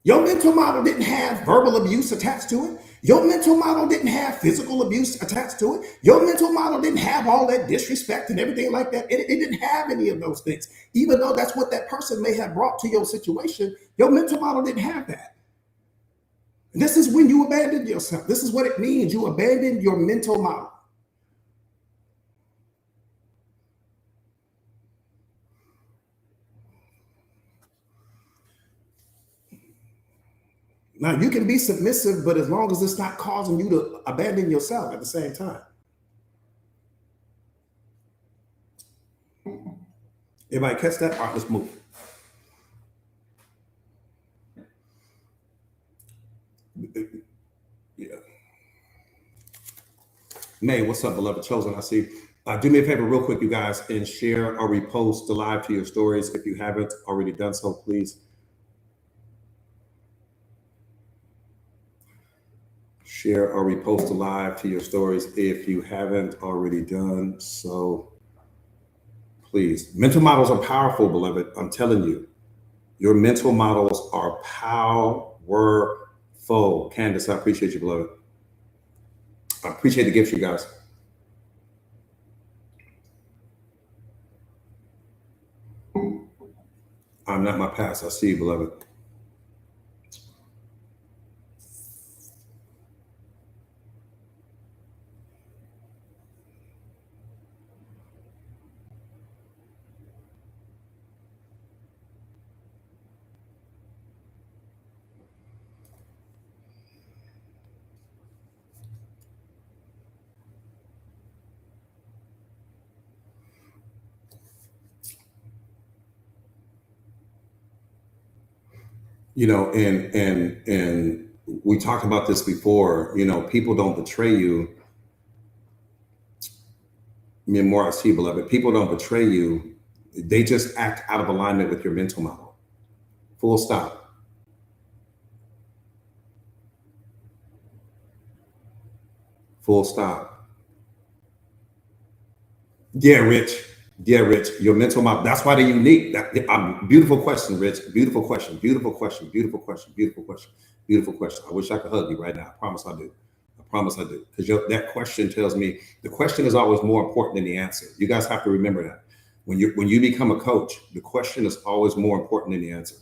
Your mental model didn't have verbal abuse attached to it. Your mental model didn't have physical abuse attached to it. Your mental model didn't have all that disrespect and everything like that. It didn't have any of those things. Even though that's what that person may have brought to your situation, your mental model didn't have that. And this is when you abandon yourself. This is what it means. You abandon your mental model. Now, you can be submissive, but as long as it's not causing you to abandon yourself at the same time. Everybody catch that? All right, let's move. Yeah. May, what's up, beloved chosen? I see. Do me a favor real quick, you guys, and share or repost the live to your stories. If you haven't already done so, please. Share or repost a live to your stories if you haven't already done so. Please. Mental models are powerful, beloved. I'm telling you, your mental models are powerful. Candace, I appreciate you, beloved. I appreciate the gifts, you guys. I'm not my past. I see you, beloved. And we talked about this before. People don't betray you. Me and more, I see, beloved. People don't betray you. They just act out of alignment with your mental model. Full stop. Full stop. Yeah, Rich. Yeah, Rich. Your mental model. That's why they're unique. Beautiful question, Rich. Beautiful question. Beautiful question. Beautiful question. Beautiful question. Beautiful question. I wish I could hug you right now. I promise I do. I promise I do. Because that question tells me the question is always more important than the answer. You guys have to remember that. When you become a coach, the question is always more important than the answer.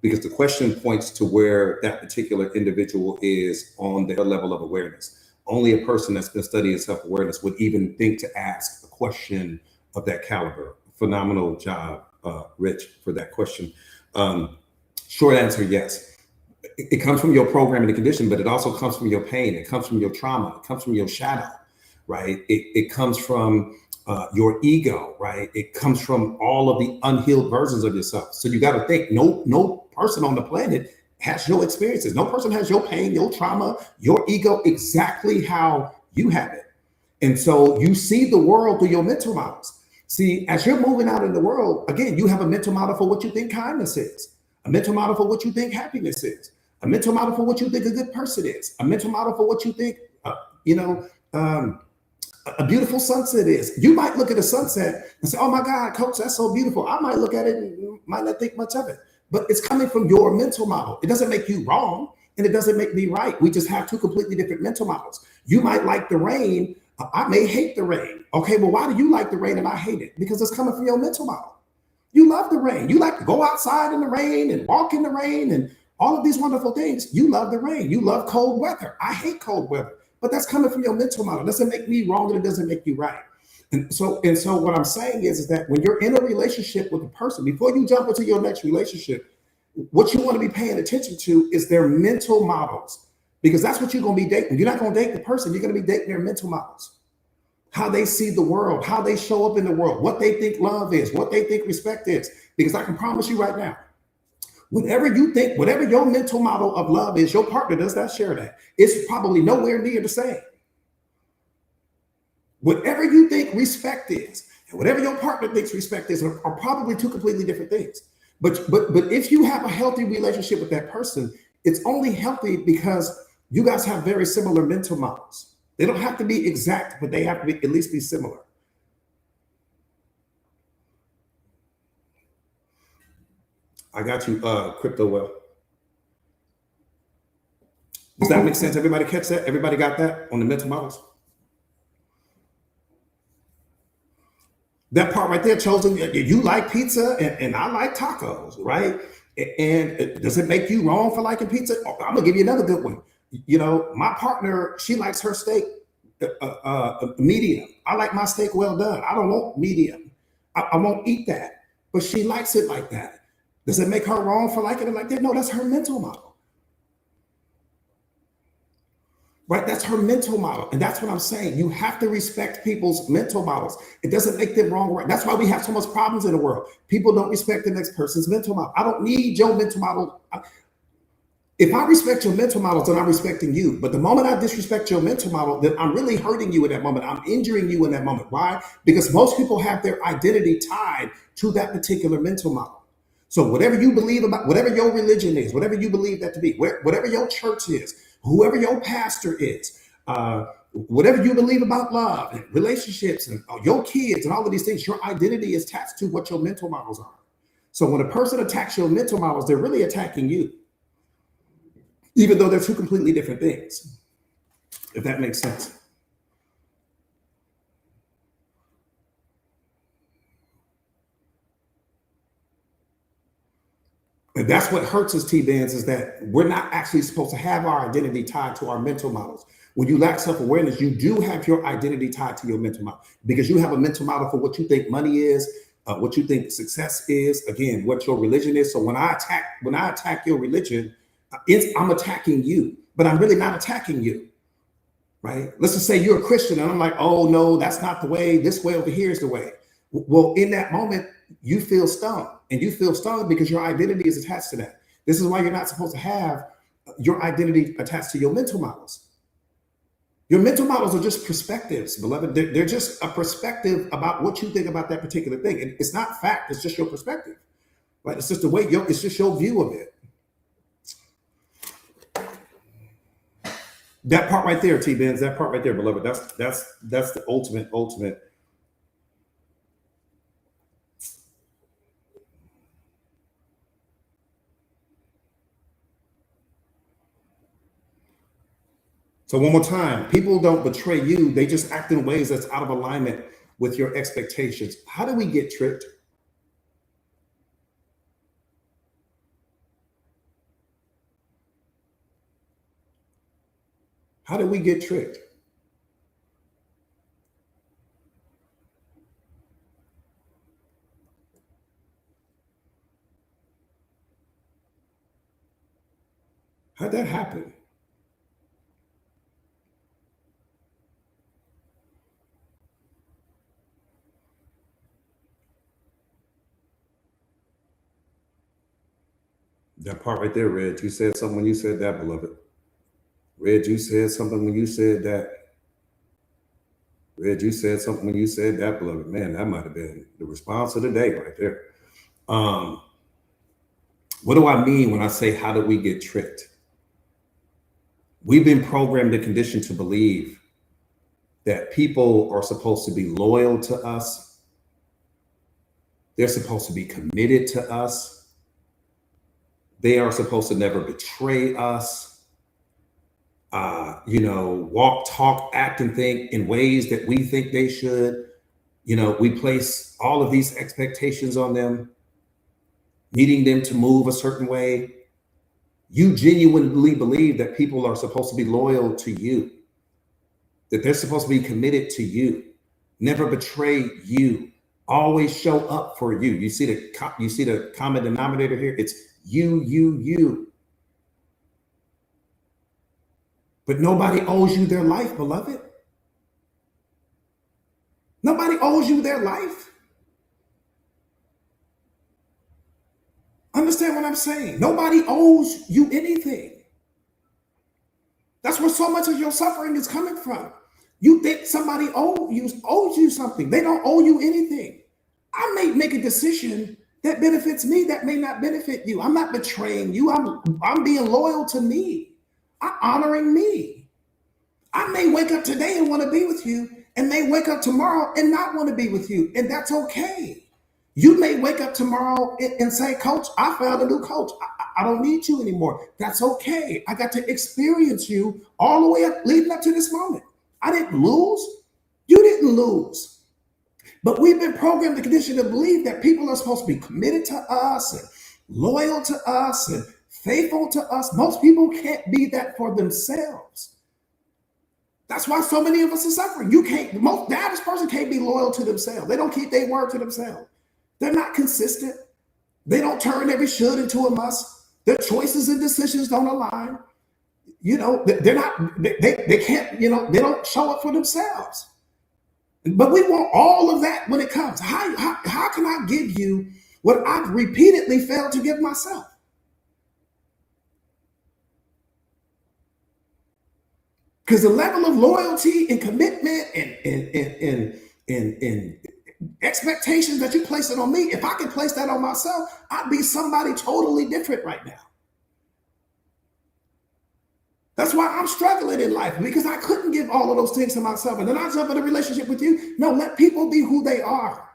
Because the question points to where that particular individual is on their level of awareness. Only a person that's been studying self-awareness would even think to ask a question of that caliber. Phenomenal job, Rich, for that question. Short answer, yes. It comes from your programming and condition, but it also comes from your pain. It comes from your trauma. It comes from your shadow, right? It comes from your ego, right? It comes from all of the unhealed versions of yourself. So you got to think, no person on the planet has your experiences. No person has your pain, your trauma, your ego exactly how you have it. And so you see the world through your mental models. See, as you're moving out in the world, again, you have a mental model for what you think kindness is, a mental model for what you think happiness is, a mental model for what you think a good person is, a mental model for what you think, a beautiful sunset is. You might look at a sunset and say, oh my God, coach, that's so beautiful. I might look at it and might not think much of it, but it's coming from your mental model. It doesn't make you wrong and it doesn't make me right. We just have two completely different mental models. You might like the rain. I may hate the rain. Okay, well, why do you like the rain and I hate it? Because it's coming from your mental model. You love the rain. You like to go outside in the rain and walk in the rain and all of these wonderful things. You love the rain. You love cold weather. I hate cold weather. But that's coming from your mental model. It doesn't make me wrong and it doesn't make you right. And so what I'm saying is that when you're in a relationship with a person, before you jump into your next relationship, what you want to be paying attention to is their mental models, because that's what you're going to be dating. You're not going to date the person. You're going to be dating their mental models, how they see the world, how they show up in the world, what they think love is, what they think respect is. Because I can promise you right now, whatever you think, whatever your mental model of love is, your partner does not share that. It's probably nowhere near the same. Whatever you think respect is, and whatever your partner thinks respect is, are probably two completely different things. But if you have a healthy relationship with that person, it's only healthy because you guys have very similar mental models. They don't have to be exact, but they have to be at least be similar. I got you, Crypto Well. Does that make sense? Everybody catch that? Everybody got that on the mental models? That part right there, chosen. You like pizza and I like tacos, right? And does it make you wrong for liking pizza? I'm gonna give you another good one. My partner, she likes her steak medium. I like my steak well done. I don't want medium. I won't eat that, but she likes it like that. Does it make her wrong for liking it like that? No, that's her mental model. Right? That's her mental model. And that's what I'm saying. You have to respect people's mental models. It doesn't make them wrong or right. That's why we have so much problems in the world. People don't respect the next person's mental model. I don't need your mental model. If I respect your mental models, then I'm respecting you. But the moment I disrespect your mental model, then I'm really hurting you in that moment. I'm injuring you in that moment. Why? Because most people have their identity tied to that particular mental model. So whatever you believe about, whatever your religion is, whatever you believe that to be, whatever your church is, whoever your pastor is, whatever you believe about love and relationships and your kids and all of these things, your identity is attached to what your mental models are. So when a person attacks your mental models, they're really attacking you, even though they're two completely different things, if that makes sense. And that's what hurts us, T-Bands, is that we're not actually supposed to have our identity tied to our mental models. When you lack self-awareness, you do have your identity tied to your mental model, because you have a mental model for what you think money is, what you think success is, again, what your religion is. So when I attack your religion, I'm attacking you, but I'm really not attacking you, right? Let's just say you're a Christian and I'm like, oh no, that's not the way. This way over here is the way. Well, in that moment, you feel stung, and you feel stung because your identity is attached to that. This is why you're not supposed to have your identity attached to your mental models. Your mental models are just perspectives, beloved. They're just a perspective about what you think about that particular thing. And it's not fact, it's just your perspective. Right? It's just the way it's just your view of it. That part right there, T-Benz, that part right there, beloved. That's the ultimate. So one more time, people don't betray you. They just act in ways that's out of alignment with your expectations. How do we get tricked? How do we get tricked? How'd that happen? That part right there, Reg. You said something when you said that, beloved. Reg, you said something when you said that. Reg, you said something when you said that, beloved. Man, that might have been the response of the day right there. What do I mean when I say, how do we get tricked? We've been programmed and conditioned to believe that people are supposed to be loyal to us. They're supposed to be committed to us. They are supposed to never betray us. Walk, talk, act, and think in ways that we think they should. We place all of these expectations on them, needing them to move a certain way. You genuinely believe that people are supposed to be loyal to you, that they're supposed to be committed to you, never betray you, always show up for you. You see the common denominator here? It's you. But nobody owes you their life, beloved. Nobody owes you their life. Understand what I'm saying? Nobody owes you anything. That's where so much of your suffering is coming from. You think somebody owes you something. They don't owe you anything. I may make a decision that benefits me that may not benefit you. I'm not betraying you. I'm being loyal to me. I'm honoring me. I may wake up today and want to be with you, and may wake up tomorrow and not want to be with you, and that's okay. You may wake up tomorrow and say, Coach, I found a new coach. I don't need you anymore. That's okay. I got to experience you all the way up, leading up to this moment. I didn't lose. You didn't lose. But we've been programmed and conditioned to believe that people are supposed to be committed to us and loyal to us and faithful to us. Most people can't be that for themselves. That's why so many of us are suffering. The average person can't be loyal to themselves. They don't keep their word to themselves. They're not consistent. They don't turn every should into a must. Their choices and decisions don't align. They're not, they can't, they don't show up for themselves. But we want all of that when it comes. How can I give you what I've repeatedly failed to give myself? Because the level of loyalty and commitment and expectations that you place it on me, if I could place that on myself, I'd be somebody totally different right now. That's why I'm struggling in life, because I couldn't give all of those things to myself. And then I jump in a relationship with you. No, let people be who they are.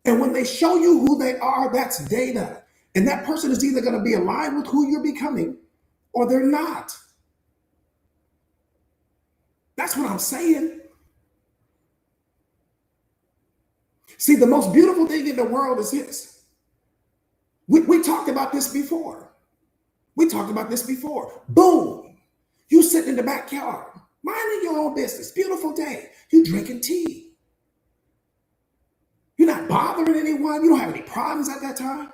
And when they show you who they are, that's data. And that person is either going to be aligned with who you're becoming or they're not. That's what I'm saying. See, the most beautiful thing in the world is this. We talked about this before. We talked about this before. Boom. You sitting in the backyard, minding your own business. Beautiful day. You drinking tea. You're not bothering anyone. You don't have any problems at that time.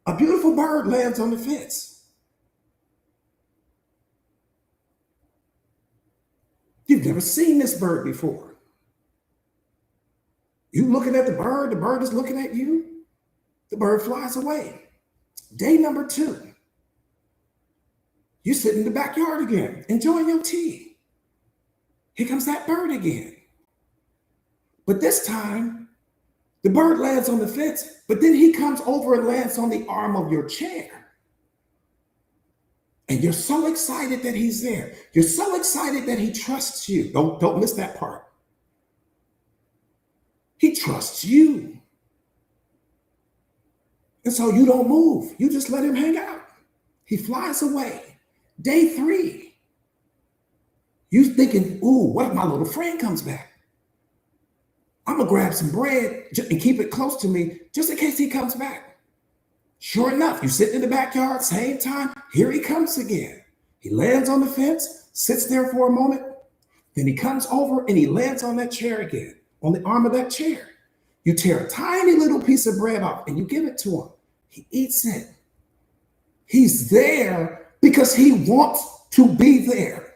A beautiful bird lands on the fence. You've never seen this bird before. You looking at the bird is looking at you. The bird flies away. Day number 2. You sit in the backyard again, enjoying your tea. Here comes that bird again. But this time, the bird lands on the fence, but then he comes over and lands on the arm of your chair. And you're so excited that he's there. You're so excited that he trusts you. Don't miss that part. He trusts you. And so you don't move. You just let him hang out. He flies away. Day 3. You thinking, ooh, what if my little friend comes back? I'm going to grab some bread and keep it close to me just in case he comes back. Sure enough, you sit in the backyard, same time, here he comes again. He lands on the fence, sits there for a moment, then he comes over and he lands on that chair again, on the arm of that chair. You tear a tiny little piece of bread off and you give it to him. He eats it. He's there because he wants to be there.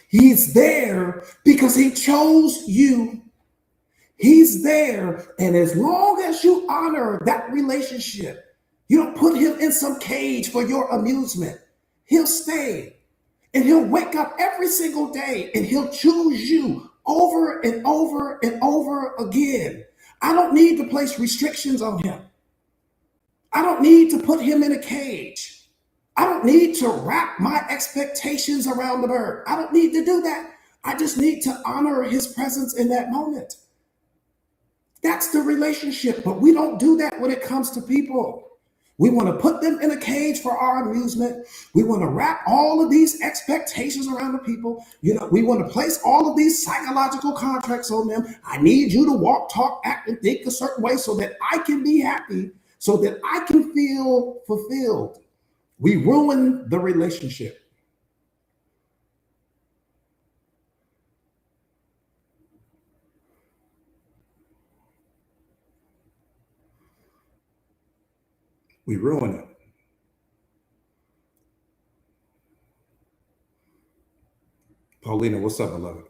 He's there because he chose you. He's there. And as long as you honor that relationship, you don't put him in some cage for your amusement. He'll stay and he'll wake up every single day and he'll choose you over and over and over again. I don't need to place restrictions on him. I don't need to put him in a cage. I don't need to wrap my expectations around the bird. I don't need to do that. I just need to honor his presence in that moment. That's the relationship, but we don't do that when it comes to people. We want to put them in a cage for our amusement. We want to wrap all of these expectations around the people. We want to place all of these psychological contracts on them. I need you to walk, talk, act, and think a certain way so that I can be happy, so that I can feel fulfilled. We ruin the relationship. We ruin it. Paulina, what's up, beloved?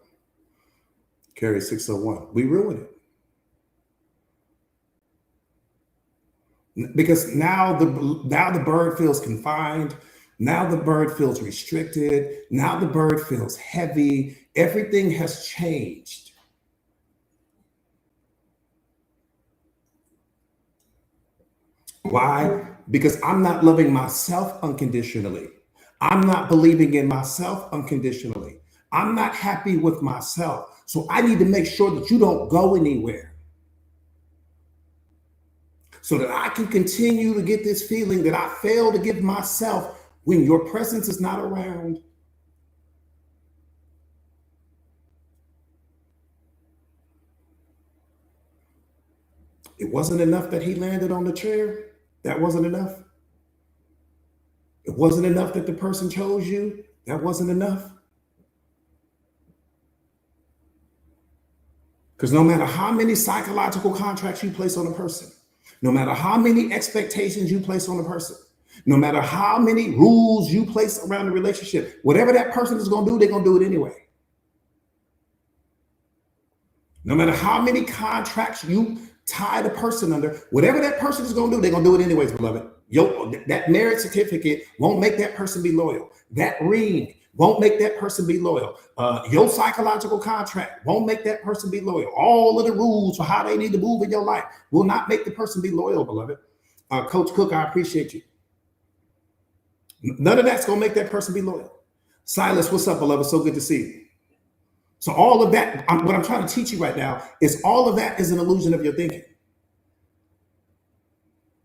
Carrie 601. We ruin it. Because now the bird feels confined. Now the bird feels restricted. Now the bird feels heavy. Everything has changed. Why? Because I'm not loving myself unconditionally. I'm not believing in myself unconditionally. I'm not happy with myself. So I need to make sure that you don't go anywhere, so that I can continue to get this feeling that I fail to give myself when your presence is not around. It wasn't enough that he landed on the chair. That wasn't enough. It wasn't enough that the person chose you. That wasn't enough. Because no matter how many psychological contracts you place on a person, no matter how many expectations you place on a person, no matter how many rules you place around the relationship, whatever that person is going to do, they're going to do it anyway. No matter how many contracts you tie the person under, whatever that person is going to do, they're going to do it anyways, beloved. That marriage certificate won't make that person be loyal. That ring won't make that person be loyal. Your psychological contract won't make that person be loyal. All of the rules for how they need to move in your life will not make the person be loyal, beloved. Coach Cook, I appreciate you. None of that's going to make that person be loyal. Silas, what's up, beloved? So good to see you. So all of that, what I'm trying to teach you right now is all of that is an illusion of your thinking.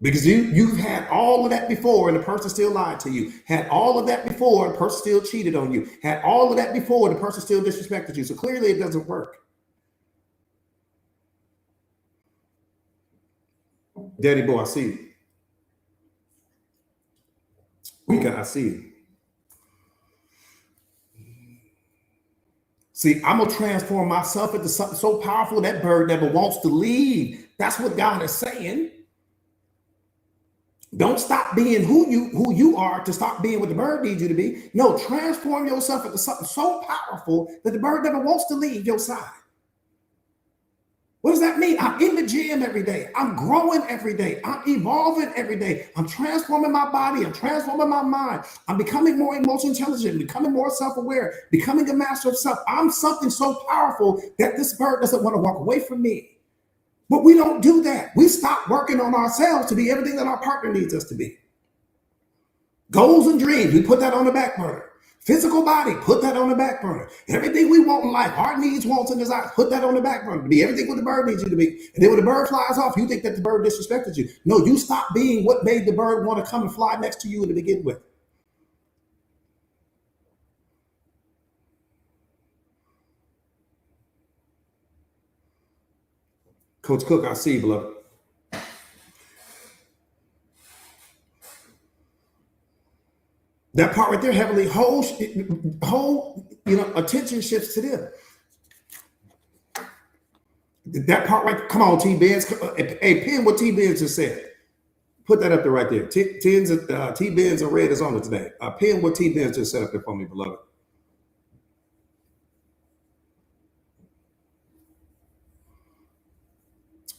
Because you've had all of that before and the person still lied to you. Had all of that before, the person still cheated on you. Had all of that before, the person still disrespected you. So clearly it doesn't work. Daddy boy, I see you. Rika, I see you. See, I'm going to transform myself into something so powerful that bird never wants to leave. That's what God is saying. Don't stop being who you are to stop being what the bird needs you to be. No, transform yourself into something so powerful that the bird never wants to leave your side. What does that mean? I'm in the gym every day. I'm growing every day. I'm evolving every day. I'm transforming my body. I'm transforming my mind. I'm becoming more emotionally intelligent, becoming more self-aware, becoming a master of self. I'm something so powerful that this bird doesn't want to walk away from me. But we don't do that. We stop working on ourselves to be everything that our partner needs us to be. Goals and dreams, we put that on the back burner. Physical body, put that on the back burner. Everything we want in life, our needs, wants, and desires, put that on the back burner. Be everything what the bird needs you to be. And then when the bird flies off, you think that the bird disrespected you. No, you stop being what made the bird want to come and fly next to you to begin with. Coach Cook, I see you, beloved. That part right there, heavenly, whole attention shifts to them. That part right, come on, T Benz. Hey, pin what T Benz just said. Put that up there right there. T Benz and Red is on it today. Pin what T Benz just set up there for me, beloved.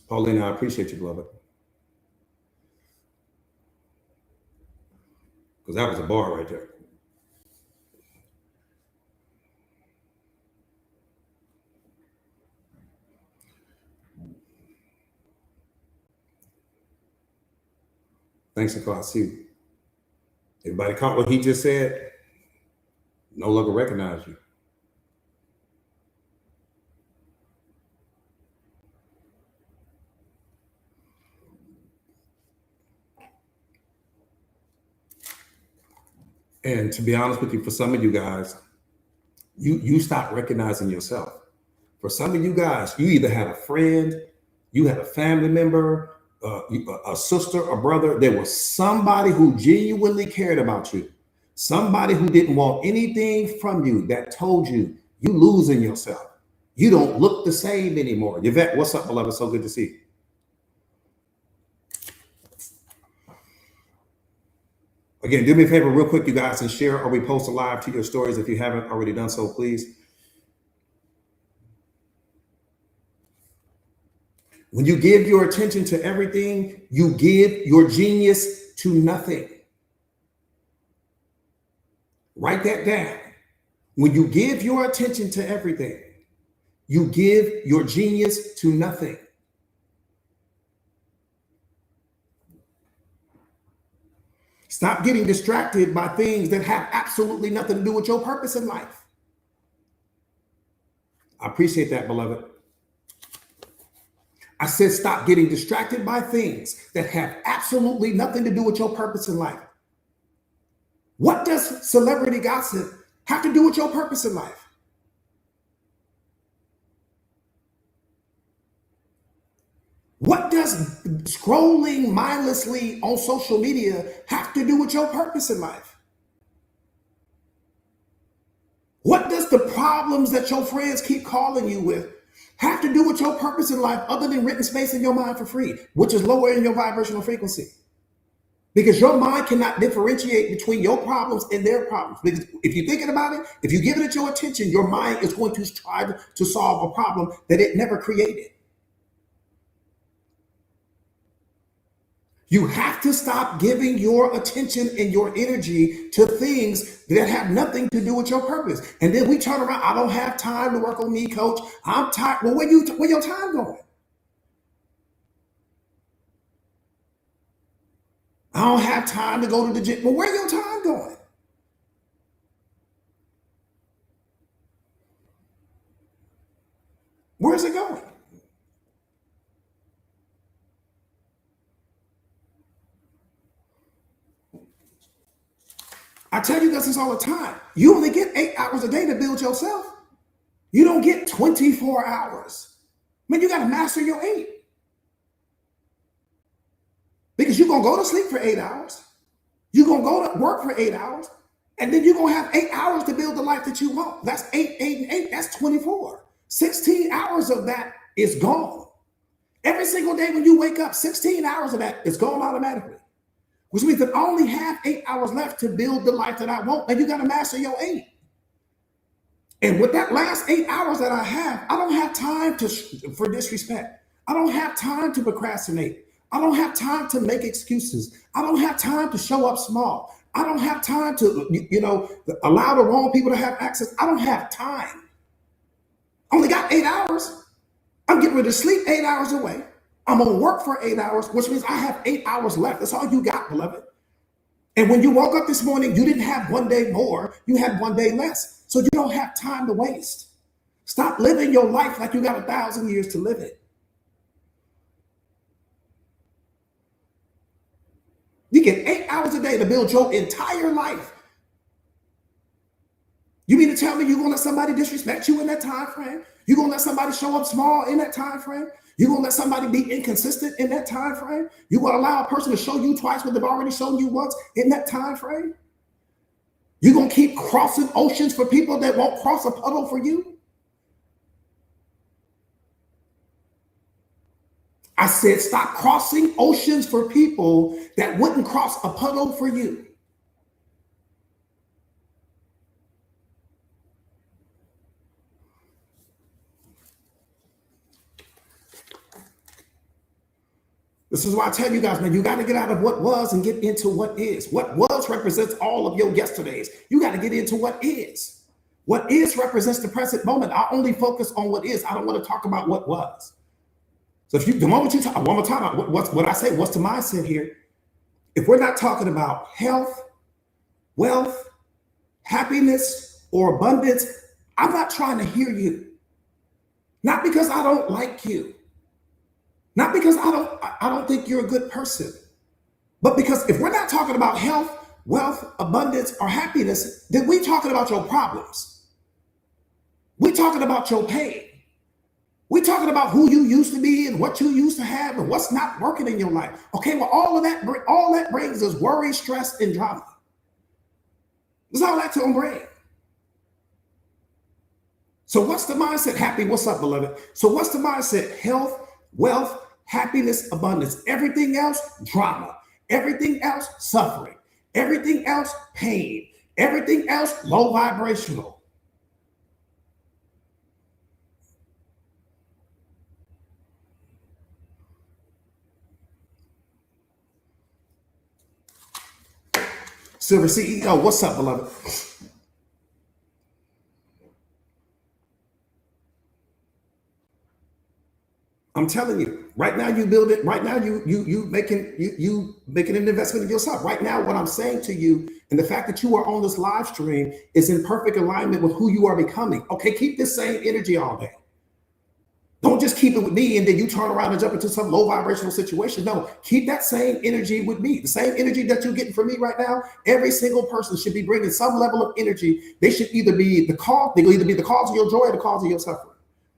Paulina, I appreciate you, beloved. Because that was a bar right there. Thanks, Nicole. I see you. Everybody caught what he just said? No longer recognize you. And to be honest with you, for some of you guys, you stop recognizing yourself. For some of you guys, you either had a friend, you had a family member, a sister, a brother. There was somebody who genuinely cared about you, somebody who didn't want anything from you that told you you losing yourself. You don't look the same anymore. Yvette, what's up, beloved? So good to see you. Again, do me a favor real quick, you guys, and share or repost a live to your stories if you haven't already done so, please. When you give your attention to everything, you give your genius to nothing. Write that down. When you give your attention to everything, you give your genius to nothing. Stop getting distracted by things that have absolutely nothing to do with your purpose in life. I appreciate that, beloved. I said, stop getting distracted by things that have absolutely nothing to do with your purpose in life. What does celebrity gossip have to do with your purpose in life? What does scrolling mindlessly on social media have to do with your purpose in life? What does the problems that your friends keep calling you with have to do with your purpose in life other than renting space in your mind for free, which is lowering your vibrational frequency? Because your mind cannot differentiate between your problems and their problems. Because if you're thinking about it, if you give it your attention, your mind is going to try to solve a problem that it never created. You have to stop giving your attention and your energy to things that have nothing to do with your purpose. And then we turn around, I don't have time to work on me, coach. I'm tired. Well, where your time going? I don't have time to go to the gym. Well, where your time going? Where's it going? I tell you this all the time. You only get 8 hours a day to build yourself. You don't get 24 hours. Man, you got to master your 8. Because you're going to go to sleep for 8 hours. You're going to go to work for 8 hours. And then you're going to have 8 hours to build the life that you want. That's 8, 8, and 8. That's 24. 16 hours of that is gone. Every single day when you wake up, 16 hours of that is gone automatically. Which means that I only have 8 hours left to build the life that I want. And you got to master your 8. And with that last 8 hours that I have, I don't have time for disrespect. I don't have time to procrastinate. I don't have time to make excuses. I don't have time to show up small. I don't have time to, allow the wrong people to have access. I don't have time. I only got 8 hours. I'm getting ready to sleep 8 hours away. I'm going to work for 8 hours, which means I have 8 hours left. That's all you got, beloved. And when you woke up this morning, you didn't have one day more. You had one day less. So you don't have time to waste. Stop living your life like you got 1,000 years to live it. You get 8 hours a day to build your entire life. You mean to tell me you're going to let somebody disrespect you in that time frame? You're going to let somebody show up small in that time frame? You're going to let somebody be inconsistent in that time frame? You're going to allow a person to show you twice what they've already shown you once in that time frame? You're going to keep crossing oceans for people that won't cross a puddle for you? I said, stop crossing oceans for people that wouldn't cross a puddle for you. This is why I tell you guys, man, you got to get out of what was and get into what is. What was represents all of your yesterdays. You got to get into what is. What is represents the present moment. I only focus on what is. I don't want to talk about what was. So if you, the moment you talk, one more time, what I say, what's the mindset here? If we're not talking about health, wealth, happiness, or abundance, I'm not trying to hear you. Not because I don't like you. Not because I don't think you're a good person, but because if we're not talking about health, wealth, abundance, or happiness, then we're talking about your problems. We're talking about your pain. We're talking about who you used to be and what you used to have and what's not working in your life. Okay, well, all that brings is worry, stress, and drama. That's all that's gonna bring. So what's the mindset? Happy, what's up, beloved? So what's the mindset? Health, wealth, happiness, abundance. Everything else, drama. Everything else, suffering. Everything else, pain. Everything else, low vibrational. Silver CEO, what's up, beloved? I'm telling you, right now you build it. Right now you making an investment in yourself. Right now, what I'm saying to you, and the fact that you are on this live stream is in perfect alignment with who you are becoming. Okay, keep this same energy all day. Don't just keep it with me and then you turn around and jump into some low vibrational situation. No, keep that same energy with me. The same energy that you're getting from me right now. Every single person should be bringing some level of energy. They should either be the cause. They will either be the cause of your joy or the cause of your suffering.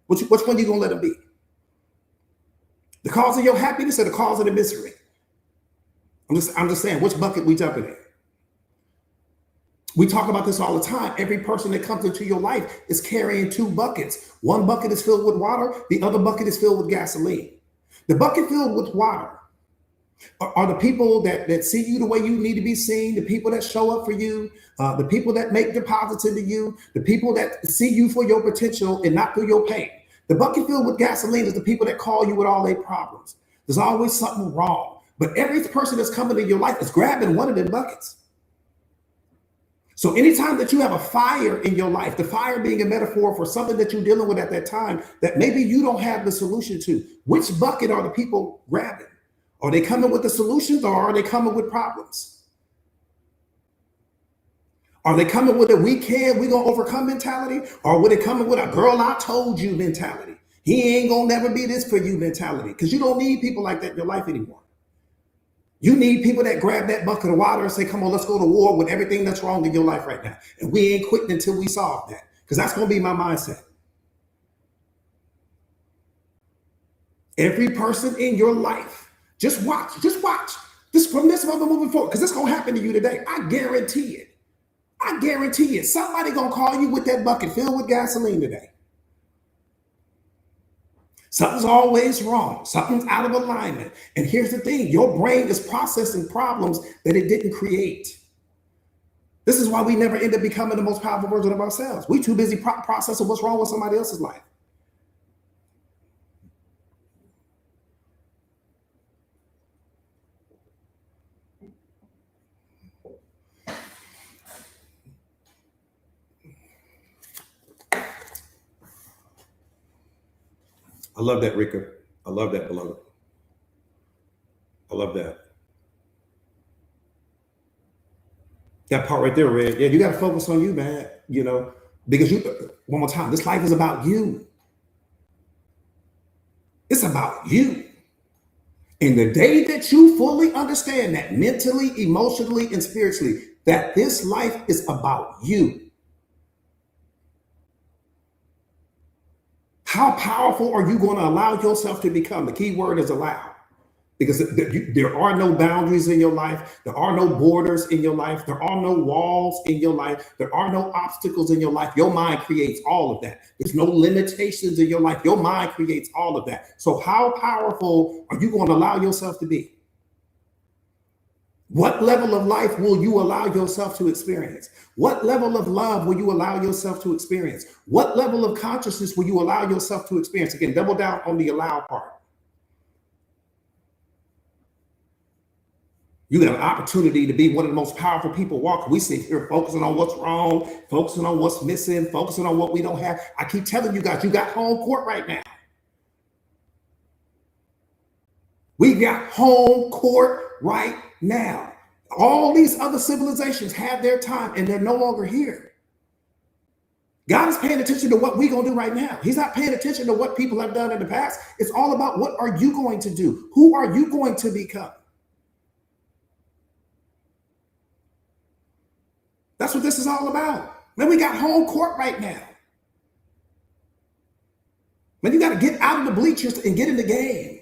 Which one are you gonna let them be? The cause of your happiness or the cause of the misery? I'm just saying, which bucket we jumping in? We talk about this all the time. Every person that comes into your life is carrying two buckets. One bucket is filled with water. The other bucket is filled with gasoline. The bucket filled with water are the people that see you the way you need to be seen, the people that show up for you, the people that make deposits into you, the people that see you for your potential and not through your pain. The bucket filled with gasoline is the people that call you with all their problems. There's always something wrong. But every person that's coming in your life is grabbing one of them buckets. So anytime that you have a fire in your life, the fire being a metaphor for something that you're dealing with at that time that maybe you don't have the solution to, which bucket are the people grabbing? Are they coming with the solutions or are they coming with problems? Are they coming with a we're going to overcome mentality? Or are they coming with a girl, I told you mentality? He ain't gonna never be this for you mentality, because you don't need people like that in your life anymore. You need people that grab that bucket of water and say, come on, let's go to war with everything that's wrong in your life right now. And we ain't quitting until we solve that, because that's going to be my mindset. Every person in your life, just watch. This from this moment moving forward, because it's going to happen to you today. I guarantee it. I guarantee it. Somebody going to call you with that bucket filled with gasoline today. Something's always wrong. Something's out of alignment. And here's the thing, your brain is processing problems that it didn't create. This is why we never end up becoming the most powerful version of ourselves. We're too busy processing what's wrong with somebody else's life. I love that, Rika. I love that, beloved. I love that. That part right there, Red. Yeah, you got to focus on you, man. Because one more time, this life is about you. It's about you. And the day that you fully understand that mentally, emotionally, and spiritually, that this life is about you. How powerful are you going to allow yourself to become? The key word is allow. Because there are no boundaries in your life. There are no borders in your life. There are no walls in your life. There are no obstacles in your life. Your mind creates all of that. There's no limitations in your life. Your mind creates all of that. So how powerful are you going to allow yourself to be? What level of life will you allow yourself to experience? What level of love will you allow yourself to experience? What level of consciousness will you allow yourself to experience? Again, double down on the allow part. You have an opportunity to be one of the most powerful people walking. We sit here focusing on what's wrong, focusing on what's missing, focusing on what we don't have. I keep telling you guys, you got home court right now. We got home court right now. All these other civilizations had their time and they're no longer here. God is paying attention to what we're going to do right now. He's not paying attention to what people have done in the past. It's all about what are you going to do? Who are you going to become? That's what this is all about. Man, we got home court right now. Man, you got to get out of the bleachers and get in the game.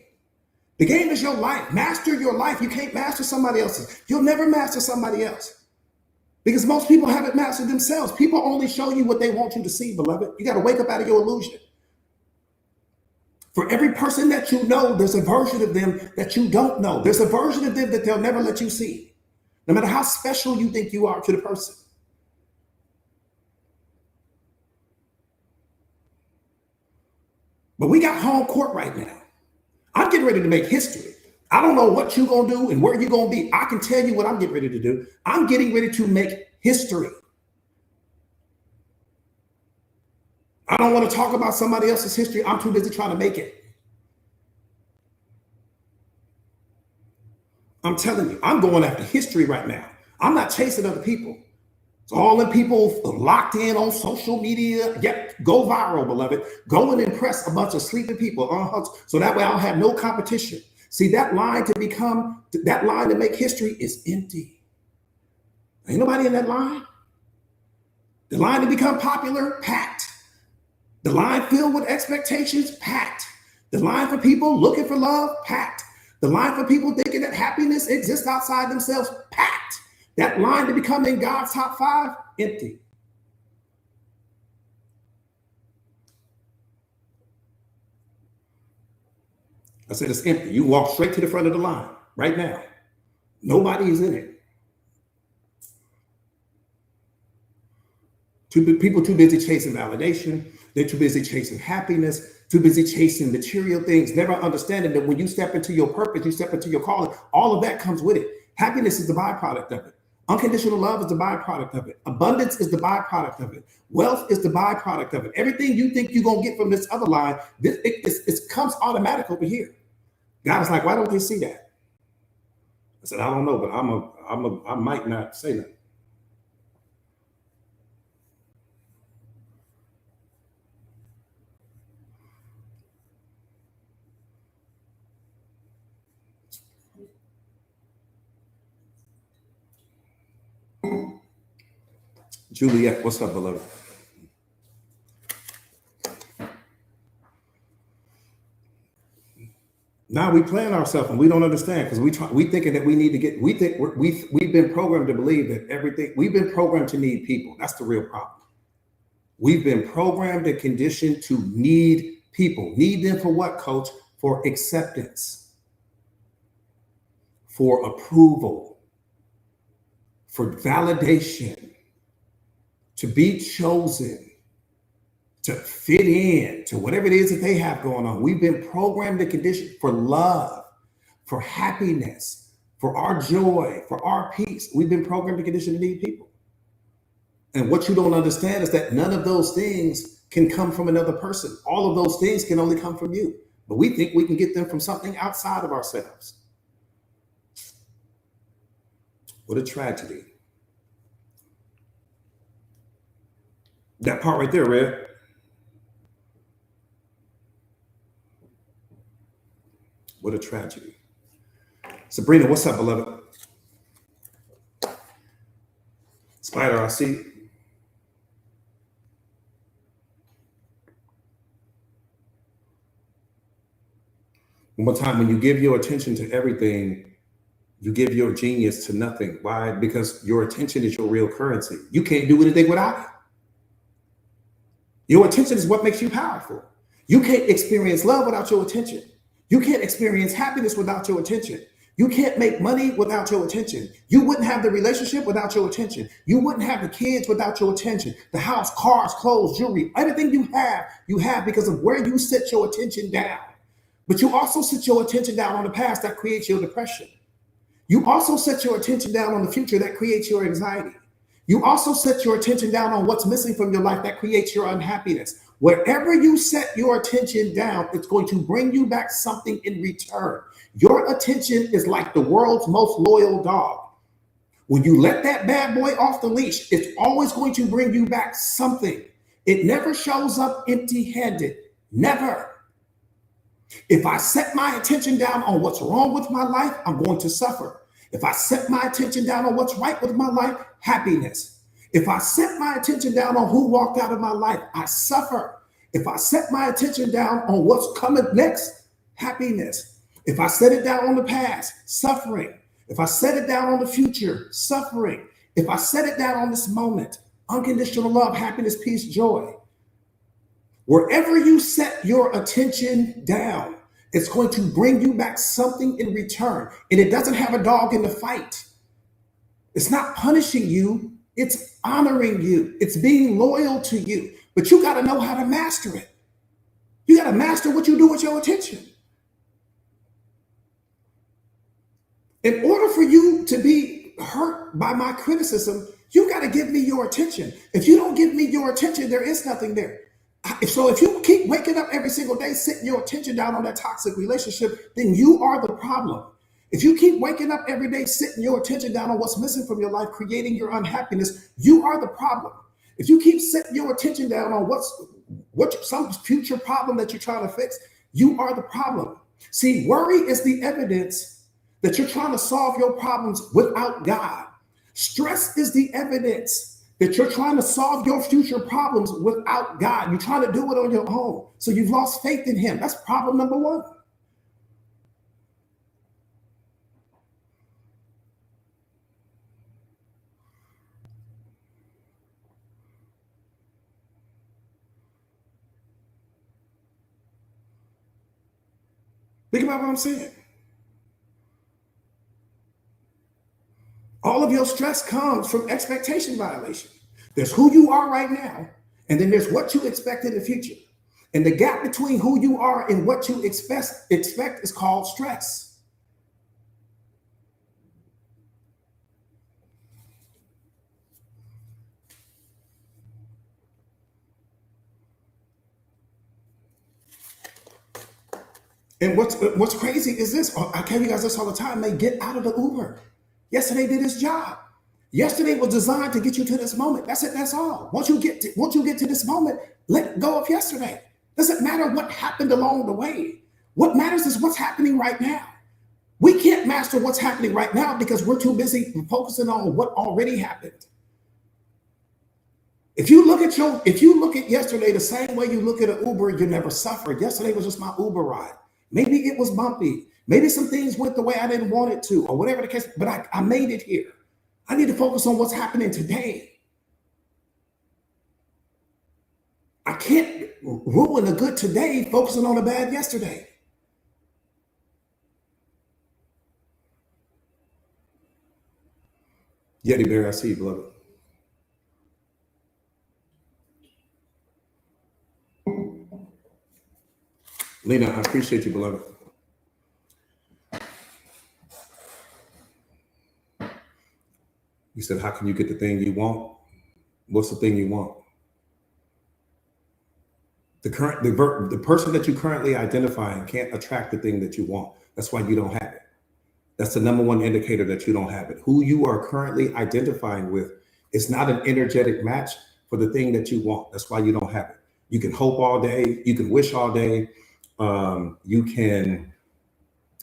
The game is your life. Master your life. You can't master somebody else's. You'll never master somebody else. Because most people haven't mastered themselves. People only show you what they want you to see, beloved. You got to wake up out of your illusion. For every person that you know, there's a version of them that you don't know. There's a version of them that they'll never let you see. No matter how special you think you are to the person. But we got home court right now. I'm getting ready to make history. I don't know what you're going to do and where you're going to be. I can tell you what I'm getting ready to do. I'm getting ready to make history. I don't want to talk about somebody else's history. I'm too busy trying to make it. I'm telling you, I'm going after history right now. I'm not chasing other people. It's all the people locked in on social media. Yep, go viral, beloved. Go and impress a bunch of sleeping people. So that way I'll have no competition. See, that line to make history is empty. Ain't nobody in that line. The line to become popular, packed. The line filled with expectations, packed. The line for people looking for love, packed. The line for people thinking that happiness exists outside themselves, packed. That line to become in God's top 5, empty. I said it's empty. You walk straight to the front of the line right now. Nobody is in it. People too busy chasing validation. They're too busy chasing happiness, too busy chasing material things, never understanding that when you step into your purpose, you step into your calling, all of that comes with it. Happiness is the byproduct of it. Unconditional love is the byproduct of it. Abundance is the byproduct of it. Wealth is the byproduct of it. Everything you think you're going to get from this other line, it comes automatic over here. God is like, why don't they see that? I said, I don't know, but I might not say that. Juliet, what's up, beloved? Now we plan ourselves and we don't understand because we thinking that we need to get, we think we've been programmed to believe that everything, we've been programmed to need people. That's the real problem. We've been programmed and conditioned to need people. Need them for what, coach? For acceptance, for approval, for validation, to be chosen, to fit in to whatever it is that they have going on. We've been programmed and conditioned for love, for happiness, for our joy, for our peace. We've been programmed and conditioned to need people. And what you don't understand is that none of those things can come from another person. All of those things can only come from you. But we think we can get them from something outside of ourselves. What a tragedy. That part right there, Red. What a tragedy. Sabrina, what's up, beloved? Spider, I see. One more time, when you give your attention to everything, you give your genius to nothing. Why? Because your attention is your real currency. You can't do anything without it. Your attention is what makes you powerful. You can't experience love without your attention. You can't experience happiness without your attention. You can't make money without your attention. You wouldn't have the relationship without your attention. You wouldn't have the kids without your attention. The house, cars, clothes, jewelry, everything you have because of where you set your attention down. But you also set your attention down on the past, that creates your depression. You also set your attention down on the future, that creates your anxiety. You also set your attention down on what's missing from your life, that creates your unhappiness. Wherever you set your attention down, it's going to bring you back something in return. Your attention is like the world's most loyal dog. When you let that bad boy off the leash, it's always going to bring you back something. It never shows up empty-handed. Never. If I set my attention down on what's wrong with my life, I'm going to suffer. If I set my attention down on what's right with my life, happiness. If I set my attention down on who walked out of my life, I suffer. If I set my attention down on what's coming next, happiness. If I set it down on the past, suffering. If I set it down on the future, suffering. If I set it down on this moment, unconditional love, happiness, peace, joy. Wherever you set your attention down, it's going to bring you back something in return. And it doesn't have a dog in the fight. It's not punishing you. It's honoring you. It's being loyal to you. But you got to know how to master it. You got to master what you do with your attention. In order for you to be hurt by my criticism, you got to give me your attention. If you don't give me your attention, there is nothing there. So if you keep waking up every single day, sitting your attention down on that toxic relationship, then you are the problem. If you keep waking up every day, sitting your attention down on what's missing from your life, creating your unhappiness, you are the problem. If you keep setting your attention down on what's some future problem that you're trying to fix, you are the problem. See, worry is the evidence that you're trying to solve your problems without God. Stress is the evidence that you're trying to solve your future problems without God. You're trying to do it on your own. So you've lost faith in him. That's problem number one. Think about what I'm saying. All of your stress comes from expectation violation. There's who you are right now, and then there's what you expect in the future. And the gap between who you are and what you expect is called stress. And what's crazy is this. I tell you guys this all the time. They get out of the Uber. Yesterday did his job. Yesterday was designed to get you to this moment. That's it. That's all. Once you get to this moment, let go of yesterday. Doesn't matter what happened along the way. What matters is what's happening right now. We can't master what's happening right now because we're too busy focusing on what already happened. If you look at yesterday the same way you look at an Uber, you never suffered. Yesterday was just my Uber ride. Maybe it was bumpy. Maybe some things went the way I didn't want it to, or whatever the case, but I made it here. I need to focus on what's happening today. I can't ruin a good today focusing on a bad yesterday. Yeti Bear, I see you, beloved. Lena, I appreciate you, beloved. You said, how can you get the thing you want? What's the thing you want? The person that you currently identifying can't attract the thing that you want. That's why you don't have it. That's the number one indicator that you don't have it. Who you are currently identifying with is not an energetic match for the thing that you want. That's why you don't have it. You can hope all day. You can wish all day. You can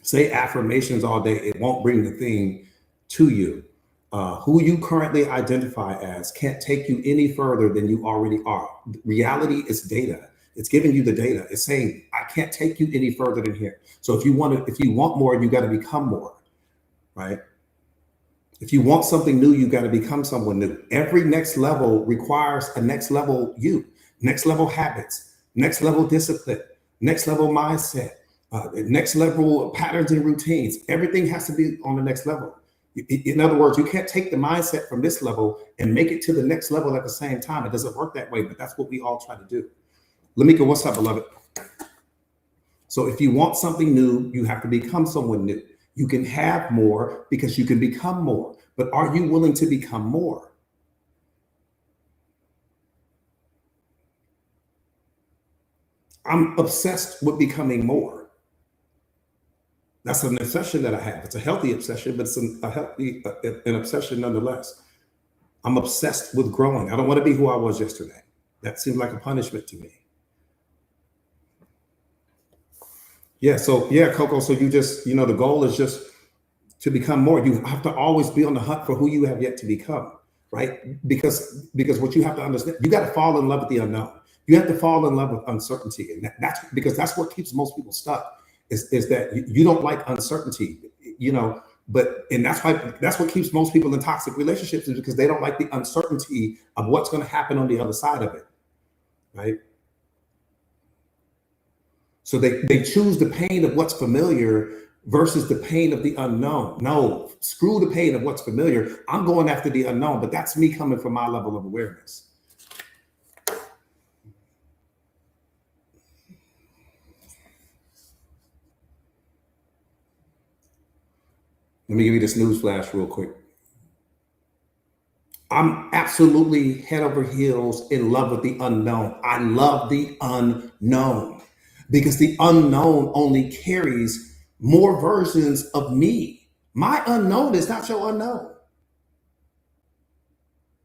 say affirmations all day. It won't bring the thing to you. Who you currently identify as can't take you any further than you already are. Reality is data. It's giving you the data. It's saying, I can't take you any further than here. So if you want more, you got to become more, right? If you want something new, you got to become someone new. Every next level requires a next level you, next level habits, next level discipline, next level mindset, next level patterns and routines. Everything has to be on the next level. In other words, you can't take the mindset from this level and make it to the next level at the same time. It doesn't work that way, but that's what we all try to do. Lamika, what's up, beloved? So if you want something new, you have to become someone new. You can have more because you can become more, but are you willing to become more? I'm obsessed with becoming more. That's an obsession that I have. It's a healthy obsession, but it's an obsession nonetheless. I'm obsessed with growing. I don't want to be who I was yesterday. That seems like a punishment to me. Yeah. So yeah, Coco. So you just, the goal is just to become more. You have to always be on the hunt for who you have yet to become, right? Because what you have to understand, you got to fall in love with the unknown. You have to fall in love with uncertainty, and that's because that's what keeps most people stuck. Is that you don't like uncertainty, but that's what keeps most people in toxic relationships, is because they don't like the uncertainty of what's going to happen on the other side of it, right? So they choose the pain of what's familiar versus the pain of the unknown. No, screw the pain of what's familiar. I'm going after the unknown, but that's me coming from my level of awareness. Let me give you this news flash real quick. I'm absolutely head over heels in love with the unknown. I love the unknown because the unknown only carries more versions of me. My unknown is not your unknown.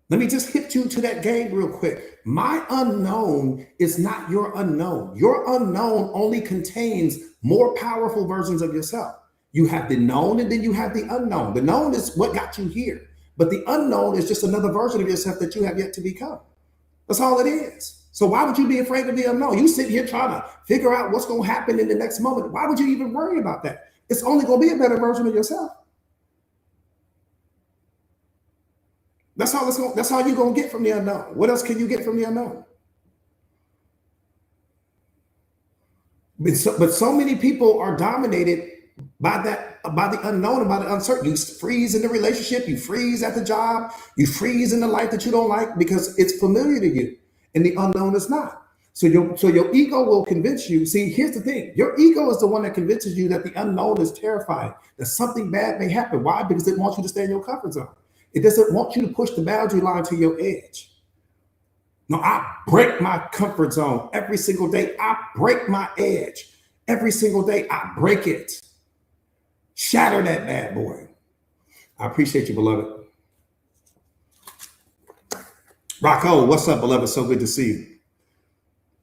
Let me just hit you to that game real quick. My unknown is not your unknown. Your unknown only contains more powerful versions of yourself. You have the known and then you have the unknown. The known is what got you here, but the unknown is just another version of yourself that you have yet to become. That's all it is. So why would you be afraid of the unknown? You sit here trying to figure out what's going to happen in the next moment. Why would you even worry about that? It's only going to be a better version of yourself. That's all you're going to get from the unknown. What else can you get from the unknown? But so many people are dominated by the unknown and by the uncertain. You freeze in the relationship, you freeze at the job, you freeze in the life that you don't like because it's familiar to you, and the unknown is not. So your ego will convince you. See, here's the thing: your ego is the one that convinces you that the unknown is terrifying, that something bad may happen. Why? Because it wants you to stay in your comfort zone. It doesn't want you to push the boundary line to your edge. No, I break my comfort zone every single day. I break my edge every single day. I break it. Shatter that bad boy. I appreciate you, beloved. Rocco, what's up, beloved? So good to see you.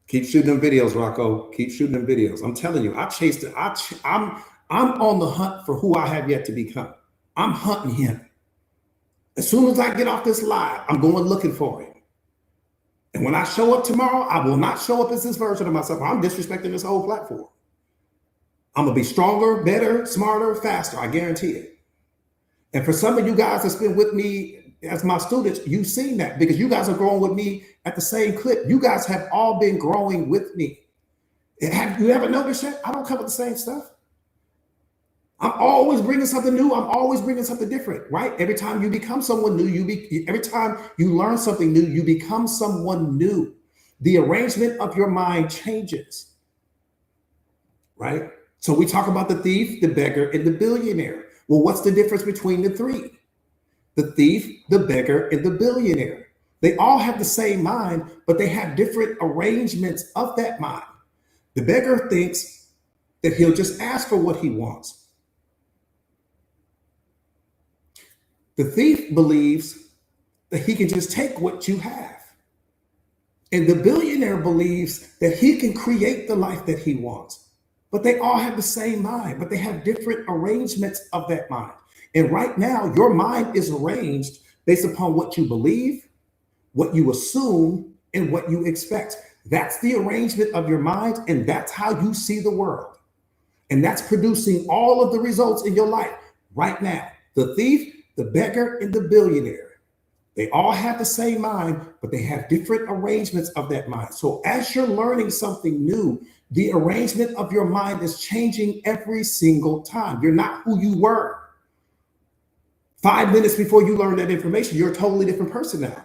Keep shooting them videos, Rocco. Keep shooting them videos. I'm telling you, I'm on the hunt for who I have yet to become. I'm hunting him. As soon as I get off this live, I'm going looking for him. And when I show up tomorrow, I will not show up as this version of myself. I'm disrespecting this whole platform. I'm going to be stronger, better, smarter, faster. I guarantee it. And for some of you guys that's been with me as my students, you've seen that because you guys are growing with me at the same clip. You guys have all been growing with me. Have you ever noticed that? I don't cover the same stuff. I'm always bringing something new. I'm always bringing something different, right? Every time you become someone new, every time you learn something new, you become someone new. The arrangement of your mind changes, right? So we talk about the thief, the beggar, and the billionaire. Well, what's the difference between the three? The thief, the beggar, and the billionaire. They all have the same mind, but they have different arrangements of that mind. The beggar thinks that he'll just ask for what he wants. The thief believes that he can just take what you have. And the billionaire believes that he can create the life that he wants. But they all have the same mind, but they have different arrangements of that mind. And right now, your mind is arranged based upon what you believe, what you assume, and what you expect. That's the arrangement of your mind, and that's how you see the world. And that's producing all of the results in your life right now. The thief, the beggar, and the billionaire. They all have the same mind, but they have different arrangements of that mind. So as you're learning something new, the arrangement of your mind is changing every single time. You're not who you were 5 minutes before you learn that information. You're a totally different person now.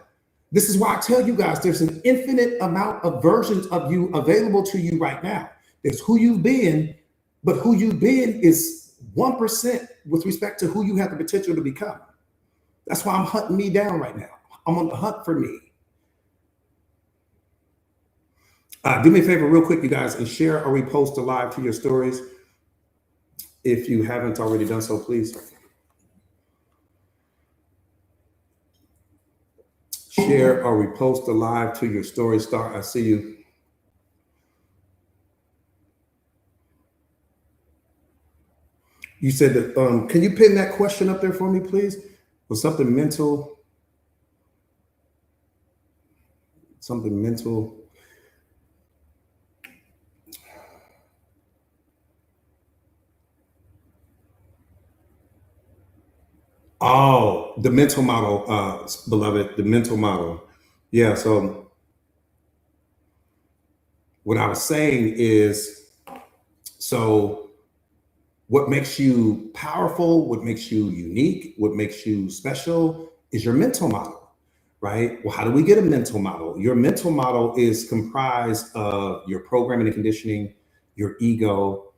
This is why I tell you guys, there's an infinite amount of versions of you available to you right now. There's who you've been, but who you've been is 1% with respect to who you have the potential to become. That's why I'm hunting me down right now. I'm on the hunt for me. Do me a favor real quick, you guys, and share or repost a live to your stories. If you haven't already done so, please. Share or repost a live to your story. Star, I see you. You said that, can you pin that question up there for me, please? Was something mental? Something mental. Oh, the mental model, beloved, the mental model. Yeah, so what I was saying is, so what makes you powerful, what makes you unique, what makes you special is your mental model, right? Well, how do we get a mental model? Your mental model is comprised of your programming and conditioning, your ego,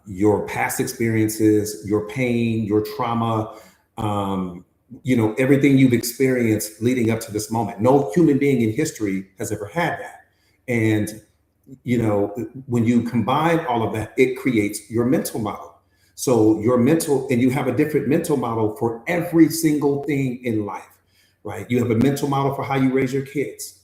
your past experiences, your pain, your trauma, everything you've experienced leading up to this moment. No human being in history has ever had that. And when you combine all of that, it creates your mental model. So and you have a different mental model for every single thing in life, right? You have a mental model for how you raise your kids,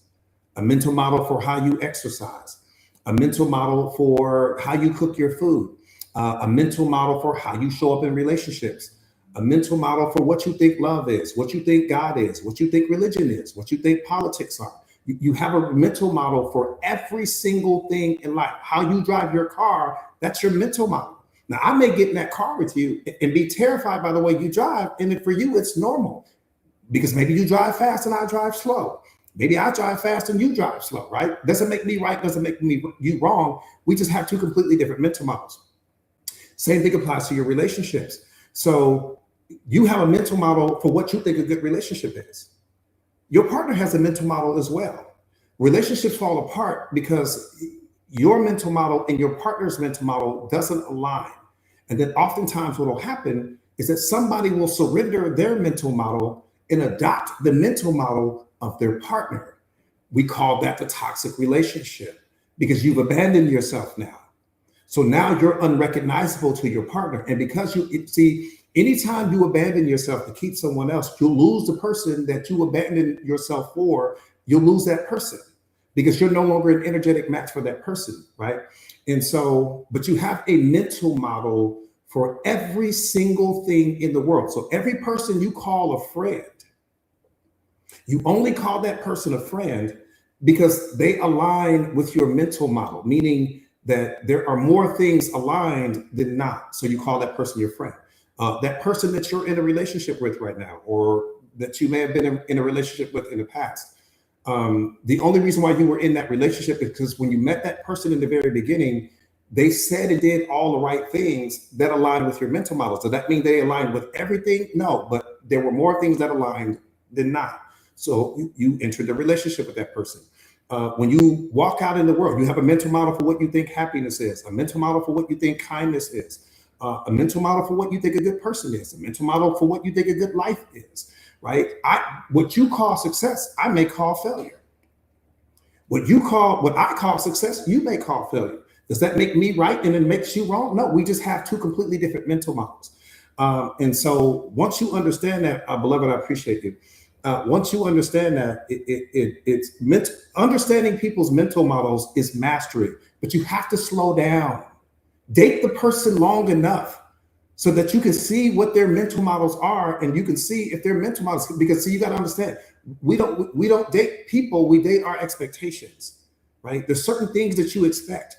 a mental model for how you exercise, a mental model for how you cook your food, a mental model for how you show up in relationships, a mental model for what you think love is, what you think God is, what you think religion is, what you think politics are. You have a mental model for every single thing in life. How you drive your car, that's your mental model. Now, I may get in that car with you and be terrified by the way you drive. And for you, it's normal because maybe you drive fast and I drive slow. Maybe I drive fast and you drive slow, right? Doesn't make me right, doesn't make you wrong. We just have two completely different mental models. Same thing applies to your relationships. So you have a mental model for what you think a good relationship is. Your partner has a mental model as well. Relationships fall apart because your mental model and your partner's mental model doesn't align. And then oftentimes what will happen is that somebody will surrender their mental model and adopt the mental model of their partner. We call that the toxic relationship because you've abandoned yourself now. So now you're unrecognizable to your partner. And because anytime you abandon yourself to keep someone else, you'll lose the person that you abandoned yourself for. You'll lose that person because you're no longer an energetic match for that person, right? And so, but you have a mental model for every single thing in the world. So every person you call a friend, you only call that person a friend because they align with your mental model, meaning that there are more things aligned than not. So you call that person your friend. That person that you're in a relationship with right now, or that you may have been in a relationship with in the past. The only reason why you were in that relationship is because when you met that person in the very beginning, they said and did all the right things that aligned with your mental model. So that means they aligned with everything? No, but there were more things that aligned than not. So you entered the relationship with that person. When you walk out in the world, you have a mental model for what you think happiness is, a mental model for what you think kindness is, a mental model for what you think a good person is, a mental model for what you think a good life is, right? What you call success, I may call failure. What I call success, you may call failure. Does that make me right and it makes you wrong? No, we just have two completely different mental models. And so once you understand that, beloved, I appreciate you. Once you understand that, understanding people's mental models is mastery, but you have to slow down. Date the person long enough so that you can see what their mental models are, and you can see if their mental models. Because see, you got to understand, we don't date people, we date our expectations, right? There's certain things that you expect,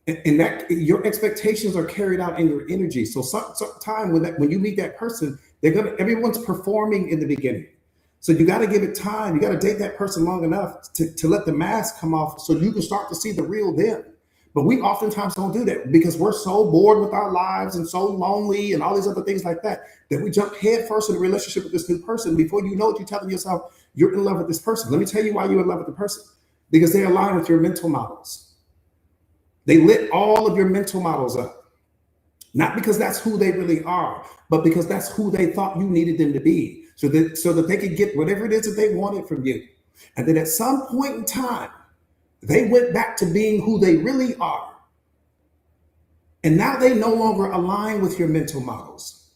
and that your expectations are carried out in your energy. So some time when you meet that person, everyone's performing in the beginning. So you got to give it time. You got to date that person long enough to let the mask come off so you can start to see the real them. But we oftentimes don't do that because we're so bored with our lives and so lonely and all these other things like that we jump head first in a relationship with this new person. Before you know it, you're telling yourself you're in love with this person. Let me tell you why you're in love with the person. Because they align with your mental models. They lit all of your mental models up. Not because that's who they really are, but because that's who they thought you needed them to be. So that they could get whatever it is that they wanted from you. And then at some point in time, they went back to being who they really are. And now they no longer align with your mental models.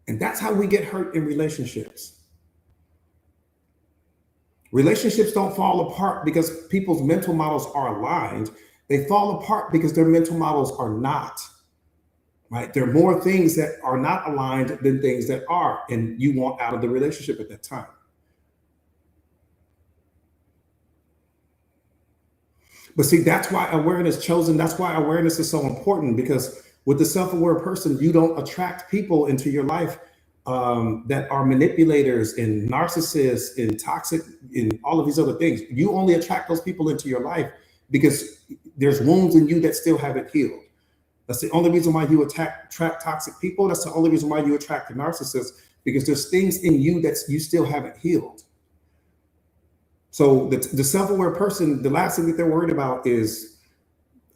And that's how we get hurt in relationships. Relationships don't fall apart because people's mental models are aligned. They fall apart because their mental models are not. Right? There are more things that are not aligned than things that are, and you want out of the relationship at that time. But see, that's why awareness is so important, because with the self-aware person, you don't attract people into your life that are manipulators and narcissists and toxic and all of these other things. You only attract those people into your life because there's wounds in you that still haven't healed. That's the only reason why you attract toxic people. That's the only reason why you attract the narcissist, because there's things in you that you still haven't healed. So the self-aware person, the last thing that they're worried about is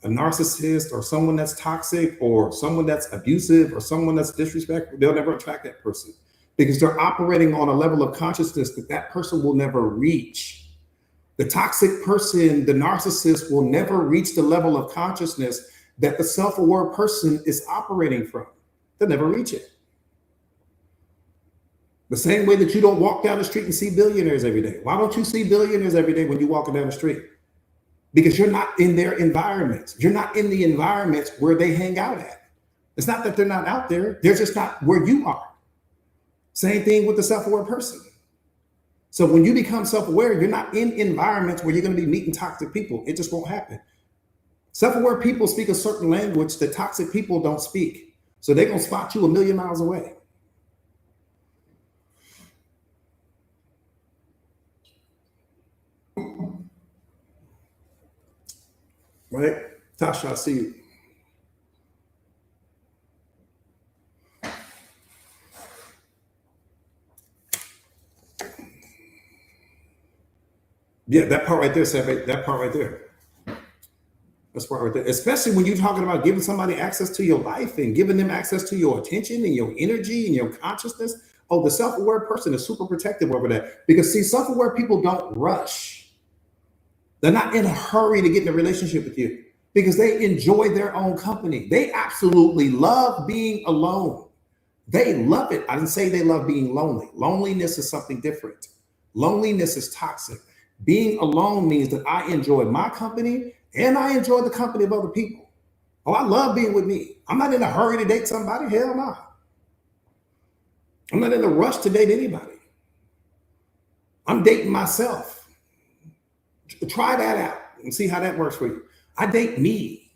a narcissist or someone that's toxic or someone that's abusive or someone that's disrespectful. They'll never attract that person because they're operating on a level of consciousness that person will never reach. The toxic person, the narcissist, will never reach the level of consciousness that the self-aware person is operating from. They'll never reach it. The same way that you don't walk down the street and see billionaires every day. Why don't you see billionaires every day when you're walking down the street? Because you're not in their environments. You're not in the environments where they hang out at. It's not that they're not out there. They're just not where you are. Same thing with the self-aware person. So when you become self-aware, you're not in environments where you're going to be meeting toxic people. It just won't happen. Self-aware people speak a certain language that toxic people don't speak. So they're going to spot you a million miles away. Right? Tasha, I see you. Yeah, that part right there, Seth, that part right there. That's part right there. Especially when you're talking about giving somebody access to your life and giving them access to your attention and your energy and your consciousness. Oh, the self-aware person is super protective over that. Because see, self-aware people don't rush. They're not in a hurry to get in a relationship with you because they enjoy their own company. They absolutely love being alone. They love it. I didn't say they love being lonely. Loneliness is something different. Loneliness is toxic. Being alone means that I enjoy my company and I enjoy the company of other people. Oh, I love being with me. I'm not in a hurry to date somebody. Hell no. I'm not in a rush to date anybody. I'm dating myself. Try that out and see how that works for you. I date me.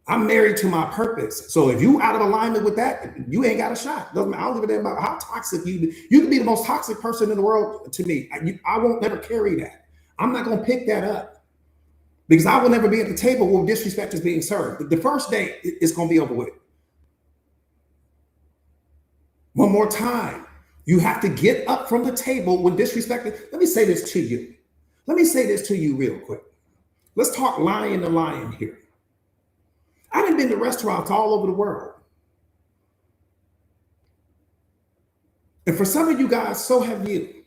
I'm married to my purpose. So if you out of alignment with that, you ain't got a shot. Doesn't matter. I don't give a damn about how toxic you. You can be the most toxic person in the world to me. I won't never carry that. I'm not gonna pick that up because I will never be at the table where disrespect is being served. The first day is gonna be over with. One more time. You have to get up from the table when disrespected. Let me say this to you. Let me say this to you real quick. Let's talk lion to lion here. I've been to restaurants all over the world. And for some of you guys, so have you.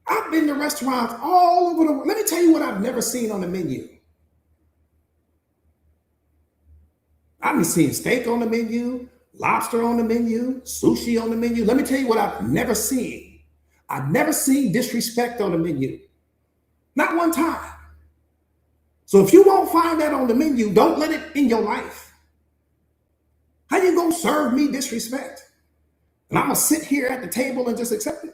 I've been to restaurants all over the world. Let me tell you what I've never seen on the menu. I've seen steak on the menu, lobster on the menu, sushi on the menu. Let me tell you what I've never seen. I've never seen disrespect on the menu. Not one time. So if you won't find that on the menu, don't let it in your life. How you gonna serve me disrespect? And I'm gonna sit here at the table and just accept it?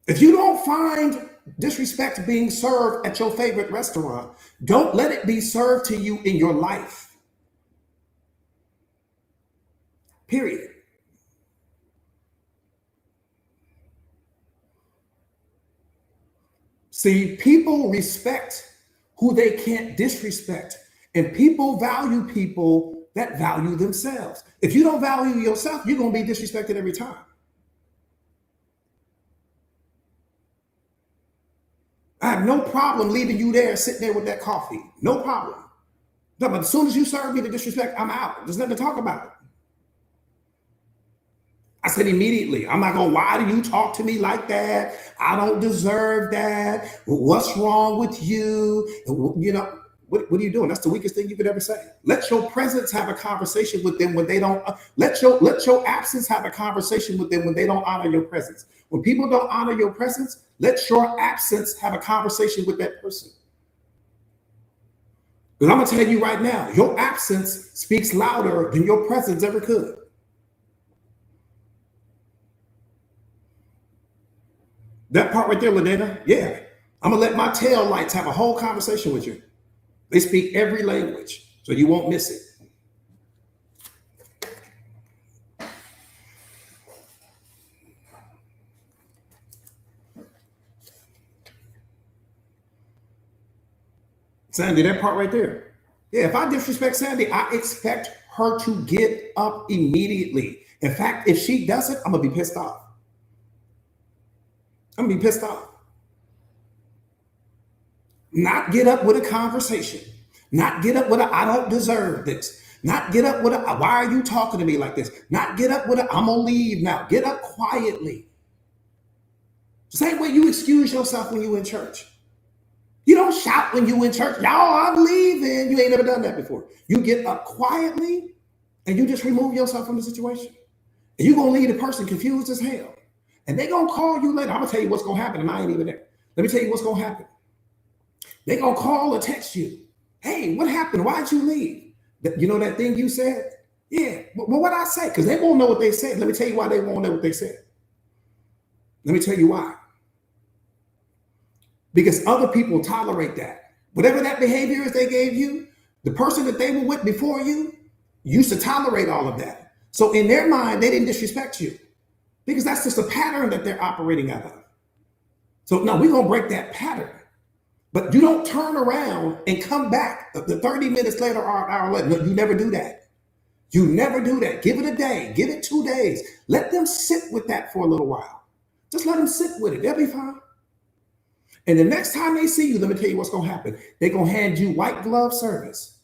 If you don't find disrespect being served at your favorite restaurant, don't let it be served to you in your life. Period. See, people respect who they can't disrespect, and people value people that value themselves. If you don't value yourself, you're going to be disrespected every time. I have no problem leaving you there, sitting there with that coffee. No problem. But as soon as you serve me the disrespect, I'm out. There's nothing to talk about. I said immediately, I'm not going, why do you talk to me like that? I don't deserve that. What's wrong with you? You know, what are you doing? That's the weakest thing you could ever say. Let your presence have a conversation with them when they don't. Let your absence have a conversation with them when they don't honor your presence. When people don't honor your presence, let your absence have a conversation with that person. Because I'm going to tell you right now, your absence speaks louder than your presence ever could. That part right there, Ladena, yeah. I'm going to let my tail lights have a whole conversation with you. They speak every language, so you won't miss it. Sandy, that part right there. Yeah, if I disrespect Sandy, I expect her to get up immediately. In fact, if she doesn't, I'm going to be pissed off. I'm going to be pissed off. Not get up with a conversation. Not get up with a, I don't deserve this. Not get up with a, why are you talking to me like this? Not get up with a, I'm going to leave now. Get up quietly. Same way you excuse yourself when you in church. You don't shout when you in church. Y'all, I'm leaving. You ain't never done that before. You get up quietly and you just remove yourself from the situation. And you're going to leave the person confused as hell. And they're going to call you later. I'm going to tell you what's going to happen, and I ain't even there. Let me tell you what's going to happen. They're going to call or text you. Hey, what happened? Why'd you leave? You know that thing you said? Yeah. Well, what I say? Because they won't know what they said. Let me tell you why they won't know what they said. Let me tell you why. Because other people tolerate that. Whatever that behavior is they gave you, the person that they were with before you used to tolerate all of that. So in their mind, they didn't disrespect you because that's just a pattern that they're operating out of. So no, we're going to break that pattern. But you don't turn around and come back the 30 minutes later or an hour later. No, you never do that. You never do that. Give it a day. Give it 2 days. Let them sit with that for a little while. Just let them sit with it. They'll be fine. And the next time they see you, let me tell you what's going to happen. They're going to hand you white glove service.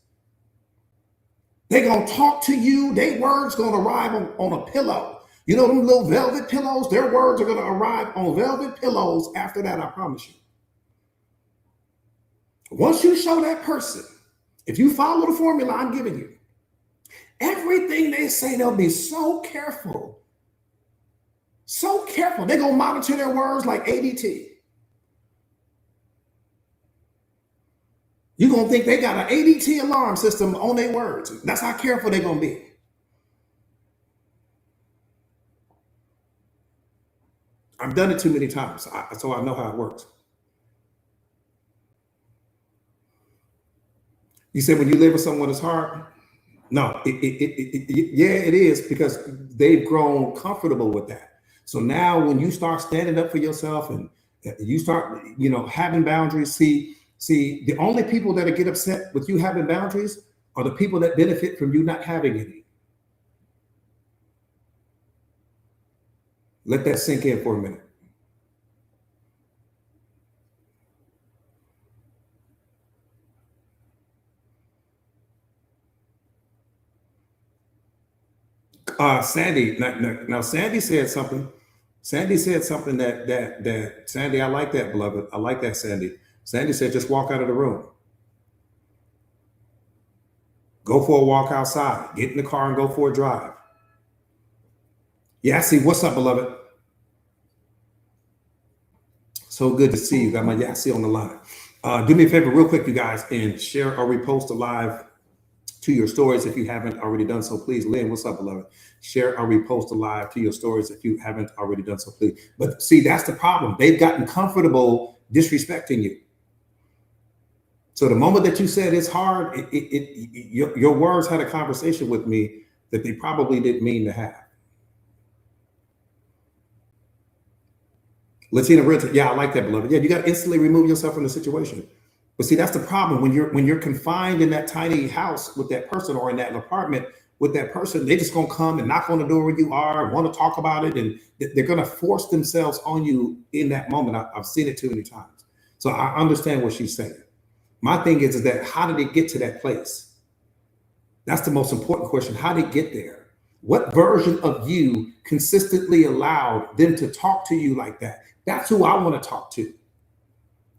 They're going to talk to you. Their words going to arrive on a pillow. You know them little velvet pillows? Their words are going to arrive on velvet pillows after that, I promise you. Once you show that person, if you follow the formula I'm giving you, everything they say, they'll be so careful. So careful. They're going to monitor their words like ADT. You're going to think they got an ADT alarm system on their words. That's how careful they're going to be. I've done it too many times, so I know how it works. You said when you live with someone, it's hard. No, yeah, it is because they've grown comfortable with that. So now, when you start standing up for yourself and you start, having boundaries. See, the only people that get upset with you having boundaries are the people that benefit from you not having any. Let that sink in for a minute. Sandy, now Sandy said something. Sandy said something that Sandy, I like that, beloved. I like that, Sandy. Sandy said, just walk out of the room. Go for a walk outside. Get in the car and go for a drive. Yeah, I see. What's up, beloved? So good to see you. Got my Yassi on the line. Do me a favor, real quick, you guys, and share or repost a live to your stories if you haven't already done so. Please, Lynn, what's up, beloved? Share or repost a live to your stories if you haven't already done so. Please. But see, that's the problem. They've gotten comfortable disrespecting you. So the moment that you said it's hard, your words had a conversation with me that they probably didn't mean to have. Latina Realtor, yeah, I like that, beloved. Yeah, you got to instantly remove yourself from the situation. But see, that's the problem when you're confined in that tiny house with that person or in that apartment with that person. They just gonna come and knock on the door where you are, want to talk about it, and they're gonna force themselves on you in that moment. I've seen it too many times, so I understand what she's saying. My thing is that how did it get to that place? That's the most important question. How did it get there? What version of you consistently allowed them to talk to you like that? That's who I want to talk to.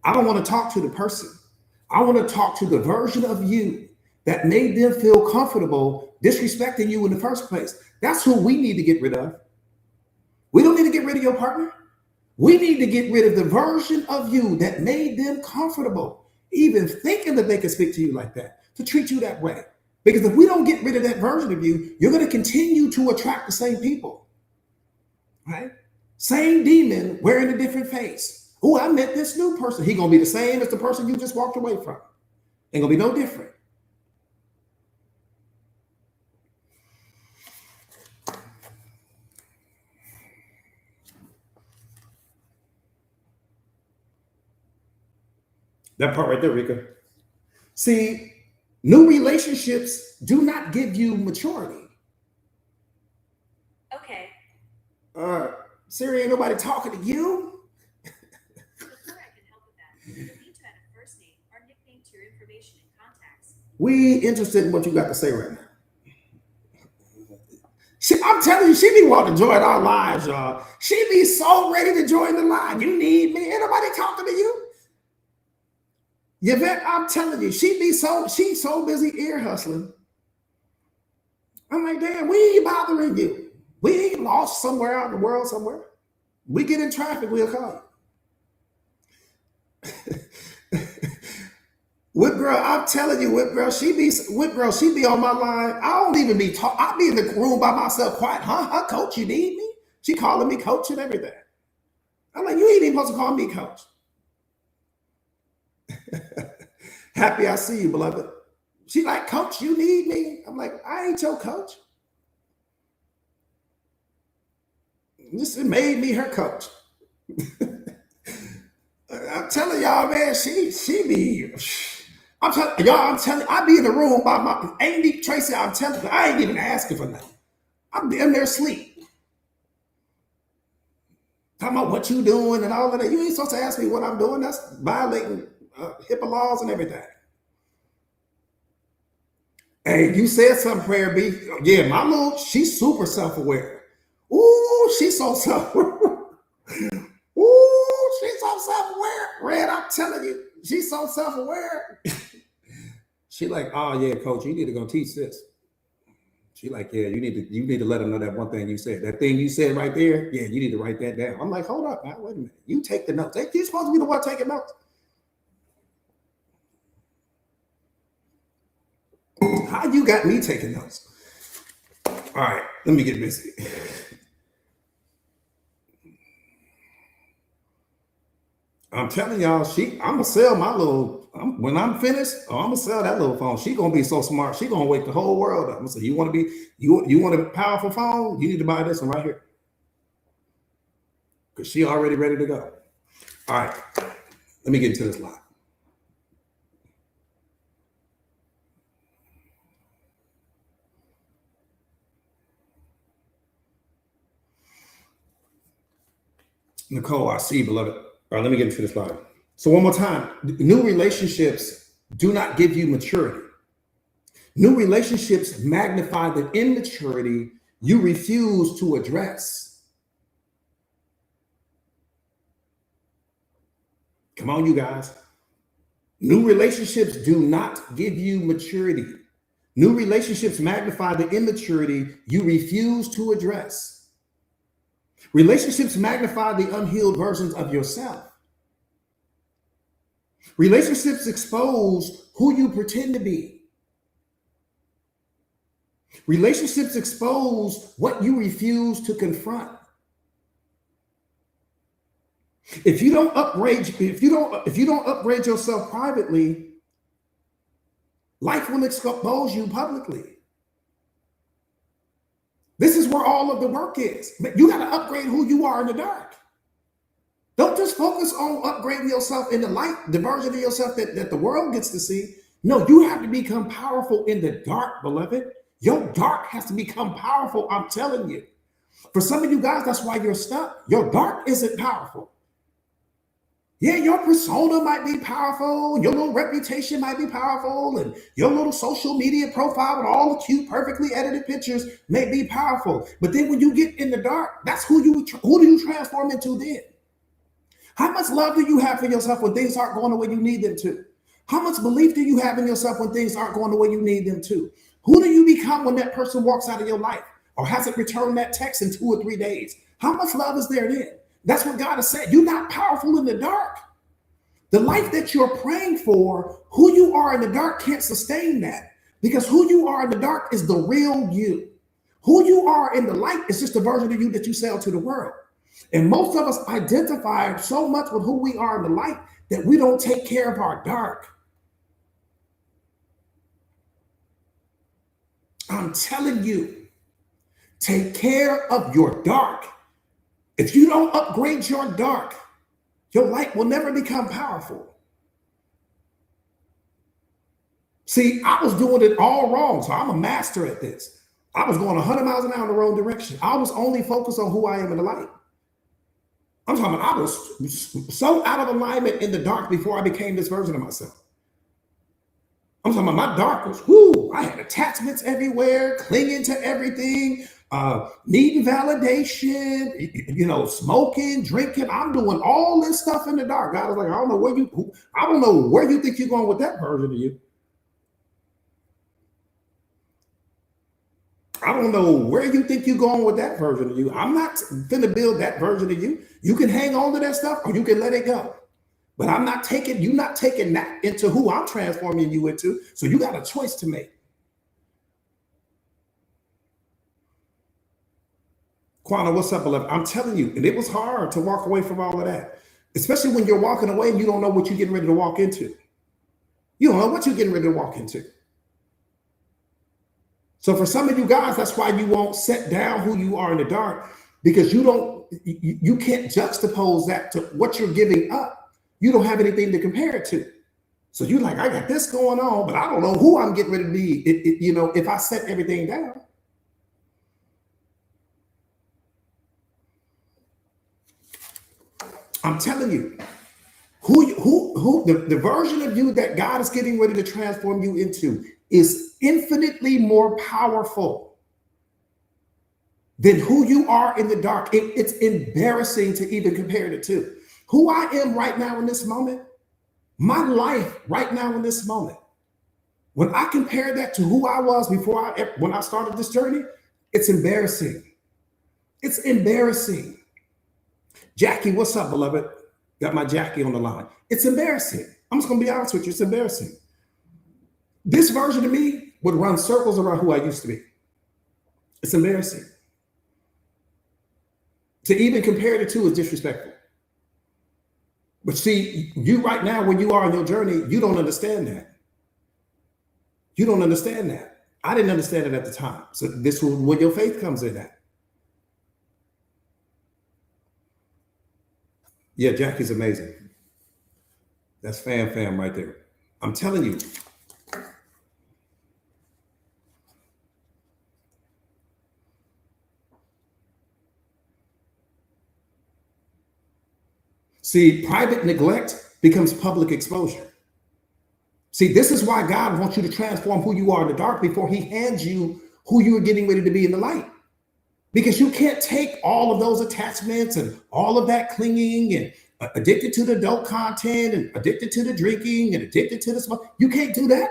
I don't want to talk to the person. I want to talk to the version of you that made them feel comfortable disrespecting you in the first place. That's who we need to get rid of. We don't need to get rid of your partner. We need to get rid of the version of you that made them comfortable, even thinking that they can speak to you like that, to treat you that way. Because if we don't get rid of that version of you, you're going to continue to attract the same people, right? Same demon wearing a different face. Oh, I met this new person. He's going to be the same as the person you just walked away from. Ain't going to be no different. That part right there, Rika. See, new relationships do not give you maturity. Okay. Siri, ain't nobody talking to you. Before I can help with that, you need to add a first name or nickname to your information and contacts. We interested in what you got to say right now. I'm telling you, she be wanting to join our lives, y'all. She be so ready to join the line. You need me. Ain't nobody talking to you. Yvette, I'm telling you, she's so busy ear hustling. I'm like, damn, we ain't bothering you. We ain't lost somewhere out in the world somewhere. We get in traffic, we'll call you. Whip girl, I'm telling you, Whip girl, she be on my line. I don't even be talk. I be in the room by myself, quiet. Huh, coach, you need me? She calling me coach and everything. I'm like, you ain't even supposed to call me coach. Happy I see you, beloved. She like, coach, you need me? I'm like, I ain't your coach. This made me her coach. I'm telling y'all, man, she be. I'm telling y'all, I be in the room by my Amy Tracy. I'm telling you, I ain't even asking for nothing. I'm in there asleep. Talking about what you doing and all of that. You ain't supposed to ask me what I'm doing. That's violating HIPAA laws and everything. Hey, you said something, Prayer B. Yeah, my little, she's super self-aware. Ooh, she's so self-aware. Ooh, she's so self-aware. Red, I'm telling you, she's so self-aware. She like, oh yeah, coach, you need to go teach this. She like, yeah, you need to let them know that one thing you said. That thing you said right there, yeah, you need to write that down. I'm like, hold up, man, wait a minute. You take the notes. You're supposed to be the one taking notes. How you got me taking notes? All right, let me get busy. I'm telling y'all, I'm gonna sell my little. When I'm finished, I'm gonna sell that little phone. She gonna be so smart. She gonna wake the whole world up. I'm gonna say, you want to be, you want a powerful phone? You need to buy this one right here because she already ready to go. All right, let me get into this live. Nicole, I see, beloved. All right, let me get into this live. So one more time, new relationships do not give you maturity. New relationships magnify the immaturity you refuse to address. Come on, you guys. New relationships do not give you maturity. New relationships magnify the immaturity you refuse to address. Relationships magnify the unhealed versions of yourself. Relationships expose who you pretend to be. Relationships expose what you refuse to confront. If you don't upgrade yourself privately, life will expose you publicly. This is where all of the work is. But you got to upgrade who you are in the dark. Don't just focus on upgrading yourself in the light, the version of yourself that the world gets to see. No, you have to become powerful in the dark, beloved. Your dark has to become powerful. I'm telling you. For some of you guys, that's why you're stuck. Your dark isn't powerful. Yeah, your persona might be powerful, your little reputation might be powerful, and your little social media profile with all the cute, perfectly edited pictures may be powerful. But then when you get in the dark, that's who do you transform into then? How much love do you have for yourself when things aren't going the way you need them to? How much belief do you have in yourself when things aren't going the way you need them to? Who do you become when that person walks out of your life or hasn't returned that text in 2 or 3 days? How much love is there then? That's what God has said. You're not powerful in the dark. The life that you're praying for, who you are in the dark can't sustain that, because who you are in the dark is the real you. Who you are in the light is just a version of you that you sell to the world. And most of us identify so much with who we are in the light that we don't take care of our dark. I'm telling you, take care of your dark. If you don't upgrade your dark, your light will never become powerful. See, I was doing it all wrong, so I'm a master at this. I was going 100 miles an hour in the wrong direction. I was only focused on who I am in the light. I'm talking about I was so out of alignment in the dark before I became this version of myself. I'm talking about my dark was, I had attachments everywhere, clinging to everything, needing validation, smoking, drinking. I'm doing all this stuff in the dark. God was like, I don't know where you think you're going with that version of you. I don't know where you think you're going with that version of you. I'm not going to build that version of you. You can hang on to that stuff or you can let it go. But you're not taking that into who I'm transforming you into. So you got a choice to make. Quana, what's up, beloved? I'm telling you, and it was hard to walk away from all of that, especially when you're walking away and you don't know what you're getting ready to walk into. You don't know what you're getting ready to walk into. So for some of you guys, that's why you won't set down who you are in the dark, because you can't juxtapose that to what you're giving up. You don't have anything to compare it to. So you're like, I got this going on, but I don't know who I'm getting ready to be, if I set everything down. I'm telling you, the version of you that God is getting ready to transform you into is infinitely more powerful than who you are in the dark. It's embarrassing to even compare the two. Who I am right now in this moment, my life right now in this moment, when I compare that to who I was when I started this journey, it's embarrassing. It's embarrassing. Jackie, what's up, beloved? Got my Jackie on the line. It's embarrassing. I'm just going to be honest with you. It's embarrassing. This version of me would run circles around who I used to be. It's embarrassing. To even compare the two is disrespectful. But see, you right now, where you are in your journey, you don't understand that. You don't understand that. I didn't understand it at the time. So this is where your faith comes in at. Yeah, Jackie's amazing. That's fam right there. I'm telling you. See, private neglect becomes public exposure. See, this is why God wants you to transform who you are in the dark before he hands you who you are getting ready to be in the light. Because you can't take all of those attachments and all of that clinging and addicted to the adult content and addicted to the drinking and addicted to the smoke. You can't do that.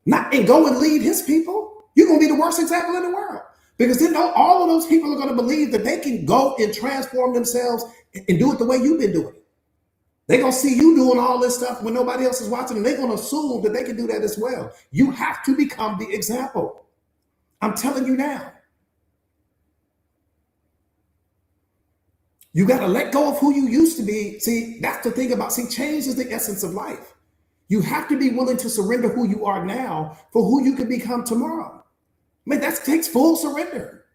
Not and go and lead his people. You're going to be the worst example in the world. Because then all of those people are going to believe that they can go and transform themselves and do it the way you've been doing it. They're going to see you doing all this stuff when nobody else is watching, and they're going to assume that they can do that as well. You have to become the example. I'm telling you now. You got to let go of who you used to be. See, that's the thing about, change is the essence of life. You have to be willing to surrender who you are now for who you can become tomorrow. I mean, that takes full surrender.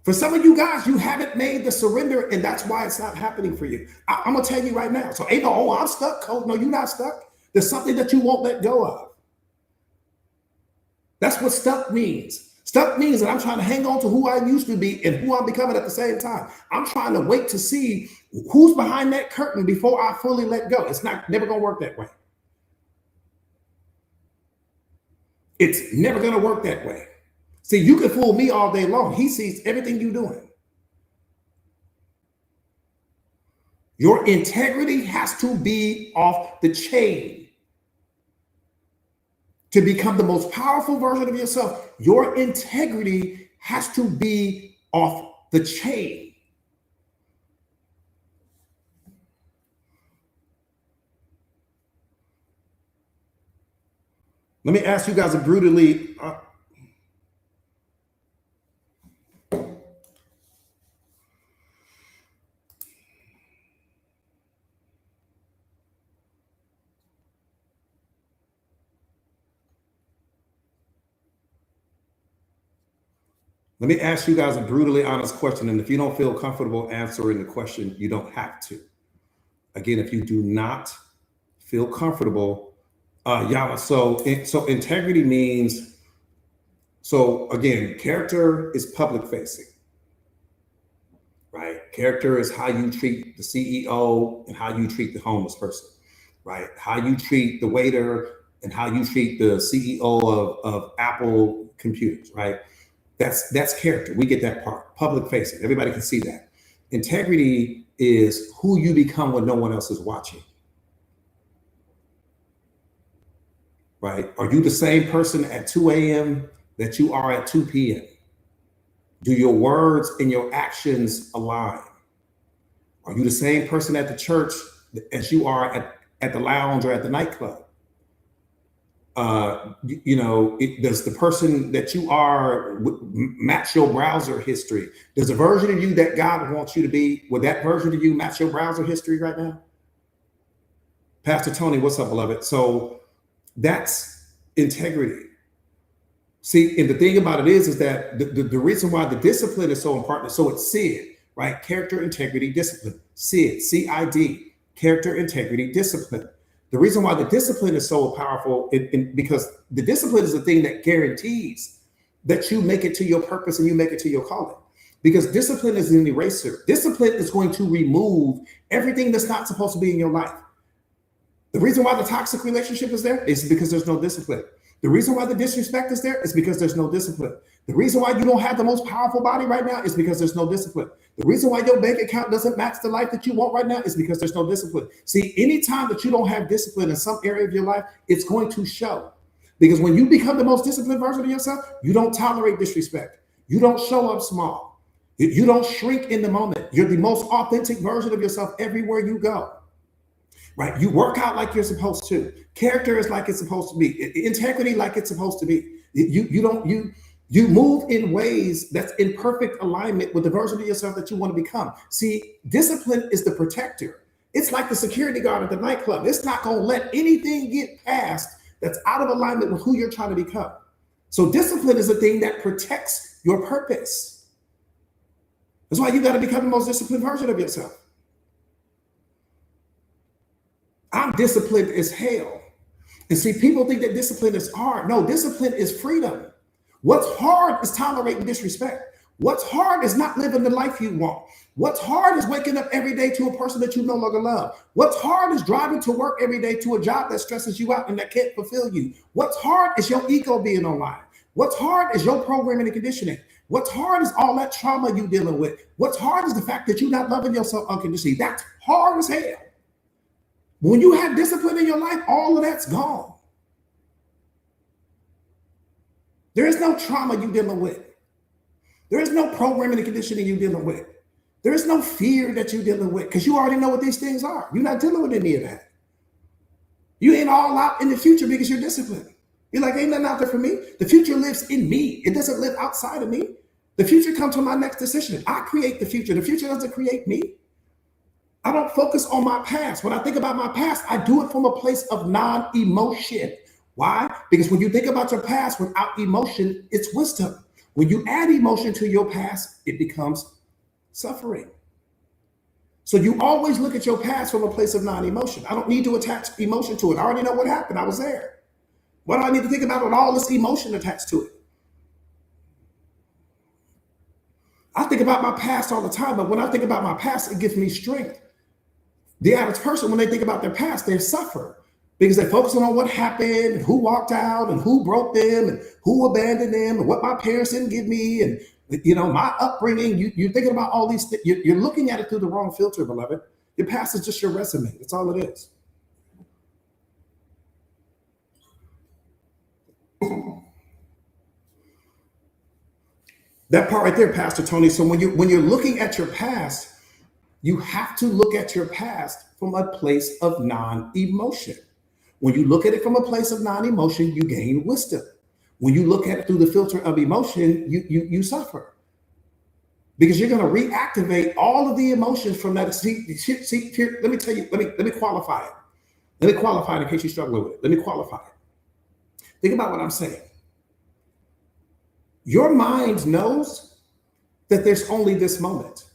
For some of you guys, you haven't made the surrender, and that's why it's not happening for you. I'm going to tell you right now. So ain't no, oh, I'm stuck, coach. No, you're not stuck. There's something that you won't let go of. That's what stuck means. Stuck means that I'm trying to hang on to who I used to be and who I'm becoming at the same time. I'm trying to wait to see who's behind that curtain before I fully let go. It's never going to work that way. It's never going to work that way. See, you can fool me all day long. He sees everything you're doing. Your integrity has to be off the chain. To become the most powerful version of yourself, your integrity has to be off the chain. Let me ask you guys a brutally Let me ask you guys a brutally honest question. And if you don't feel comfortable answering the question, you don't have to. Again, if you do not feel comfortable, so integrity means, so again, character is public facing, right? Character is how you treat the CEO and how you treat the homeless person, right? How you treat the waiter and how you treat the CEO of Apple computers, right? That's character. We get that part. Public facing. Everybody can see that. Integrity is who you become when no one else is watching. Right? Are you the same person at 2 a.m. that you are at 2 p.m.? Do your words and your actions align? Are you the same person at the church as you are at the lounge or at the nightclub? Does the person that you are match your browser history? Does the version of you that God wants you to be, would that version of you match your browser history right now? Pastor Tony, what's up, beloved? So that's integrity. See, and the thing about it is that the reason why the discipline is so important, so it's SID, right? Character, integrity, discipline. SID, C-I-D, character, integrity, discipline. The reason why the discipline is so powerful, because the discipline is the thing that guarantees that you make it to your purpose and you make it to your calling. Because discipline is an eraser. Discipline is going to remove everything that's not supposed to be in your life. The reason why the toxic relationship is there is because there's no discipline. The reason why the disrespect is there is because there's no discipline. The reason why you don't have the most powerful body right now is because there's no discipline. The reason why your bank account doesn't match the life that you want right now is because there's no discipline. See, anytime that you don't have discipline in some area of your life, it's going to show. Because when you become the most disciplined version of yourself, you don't tolerate disrespect. You don't show up small. You don't shrink in the moment. You're the most authentic version of yourself everywhere you go. Right? You work out like you're supposed to. Character is like it's supposed to be. Integrity like it's supposed to be. You move in ways that's in perfect alignment with the version of yourself that you want to become. See, discipline is the protector. It's like the security guard at the nightclub. It's not going to let anything get past that's out of alignment with who you're trying to become. So discipline is a thing that protects your purpose. That's why you got to become the most disciplined version of yourself. I'm disciplined as hell. And see, people think that discipline is hard. No, discipline is freedom. What's hard is tolerating disrespect. What's hard is not living the life you want. What's hard is waking up every day to a person that you no longer love. What's hard is driving to work every day to a job that stresses you out and that can't fulfill you. What's hard is your ego being online. What's hard is your programming and conditioning. What's hard is all that trauma you're dealing with. What's hard is the fact that you're not loving yourself unconditionally. That's hard as hell. When you have discipline in your life, all of that's gone. There is no trauma you're dealing with. There is no programming and conditioning you're dealing with. There is no fear that you're dealing with because you already know what these things are. You're not dealing with any of that. You ain't all out in the future because you're disciplined. You're like, ain't nothing out there for me. The future lives in me. It doesn't live outside of me. The future comes from my next decision. I create the future. The future doesn't create me. I don't focus on my past. When I think about my past, I do it from a place of non-emotion. Why? Because when you think about your past without emotion, it's wisdom. When you add emotion to your past, it becomes suffering. So you always look at your past from a place of non-emotion. I don't need to attach emotion to it. I already know what happened. I was there. What do I need to think about with all this emotion attached to it? I think about my past all the time, but when I think about my past, it gives me strength. The average person, when they think about their past, they suffer because they're focusing on what happened, and who walked out, and who broke them, and who abandoned them, and what my parents didn't give me, and my upbringing. You're thinking about all these things. You're looking at it through the wrong filter, beloved. Your past is just your resume. That's all it is. That part right there, Pastor Tony. So when you're looking at your past, you have to look at your past from a place of non-emotion. When you look at it from a place of non-emotion, you gain wisdom. When you look at it through the filter of emotion, you suffer. Because you're going to reactivate all of the emotions from that. See, here, let me tell you, let me qualify it. Let me qualify it in case you're struggling with it. Let me qualify it. Think about what I'm saying. Your mind knows that there's only this moment.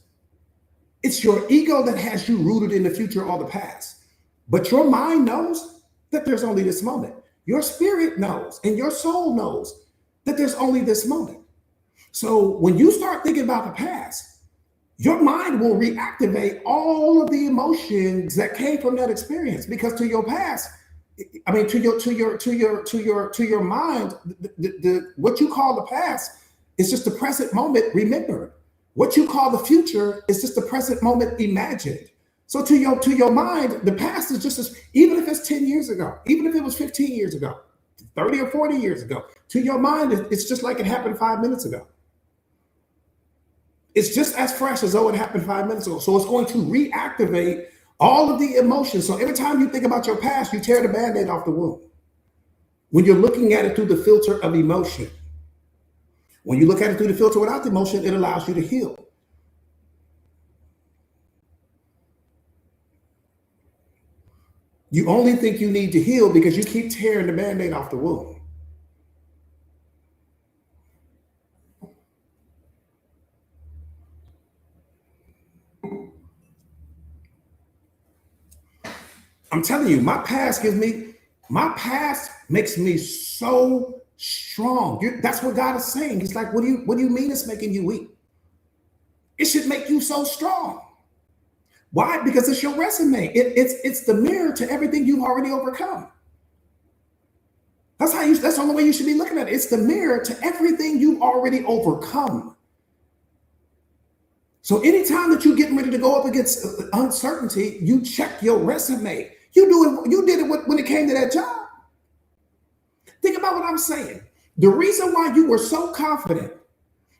It's your ego that has you rooted in the future or the past. But your mind knows that there's only this moment. Your spirit knows and your soul knows that there's only this moment. So when you start thinking about the past, your mind will reactivate all of the emotions that came from that experience, because to your past, I mean, to your mind, what you call the past is just the present moment remembered. What you call the future is just the present moment imagined. So to your mind, the past is just as, even if it's 10 years ago, even if it was 15 years ago, 30 or 40 years ago, to your mind, it's just like it happened 5 minutes ago. It's just as fresh as though it happened 5 minutes ago. So it's going to reactivate all of the emotions. So every time you think about your past, you tear the Band-Aid off the wound. When you're looking at it through the filter of emotion. When you look at it through the filter without the emotion, it allows you to heal. You only think you need to heal because you keep tearing the Band-Aid off the wound. I'm telling you, my past makes me so strong. That's what God is saying. He's like, what do you mean it's making you weak? It should make you so strong. Why? Because it's your resume. It's the mirror to everything you've already overcome. That's the only way you should be looking at it. It's the mirror to everything you've already overcome. So anytime that you're getting ready to go up against uncertainty, you check your resume. You did it when it came to that job. Think about what I'm saying. The reason why you were so confident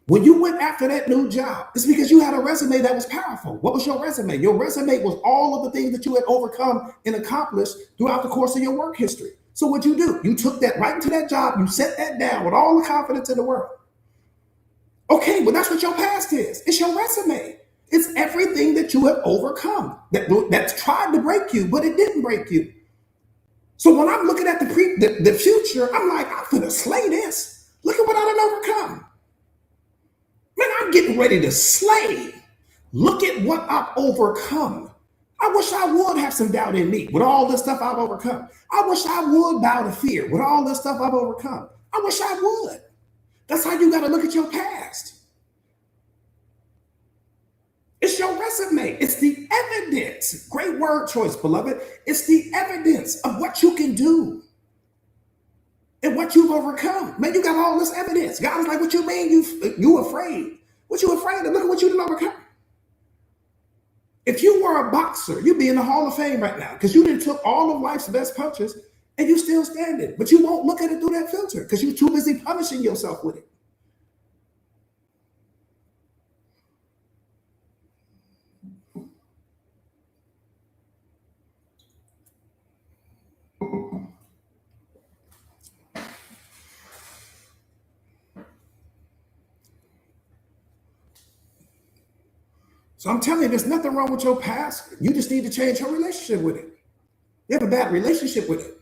when you went after that new job is because you had a resume that was powerful. What was your resume? Your resume was all of the things that you had overcome and accomplished throughout the course of your work history. So what'd you do? You took that right into that job. You set that down with all the confidence in the world. Okay, well, that's what your past is. It's your resume. It's everything that you have overcome that's tried to break you, but it didn't break you. So when I'm looking at the future, I'm like, I'm gonna slay this. Look at what I done overcome. Man, I'm getting ready to slay. Look at what I've overcome. I wish I would have some doubt in me with all this stuff I've overcome. I wish I would bow to fear with all this stuff I've overcome. I wish I would. That's how you got to look at your past. It's your resume. It's the evidence. Great word choice, beloved. It's the evidence of what you can do and what you've overcome. Man, you got all this evidence. God is like, what you mean you afraid? What you afraid of? Look at what you didn't overcome. If you were a boxer, you'd be in the Hall of Fame right now because you didn't took all of life's best punches and you still standing. But you won't look at it through that filter because you're too busy punishing yourself with it. So I'm telling you, there's nothing wrong with your past. You just need to change your relationship with it. You have a bad relationship with it.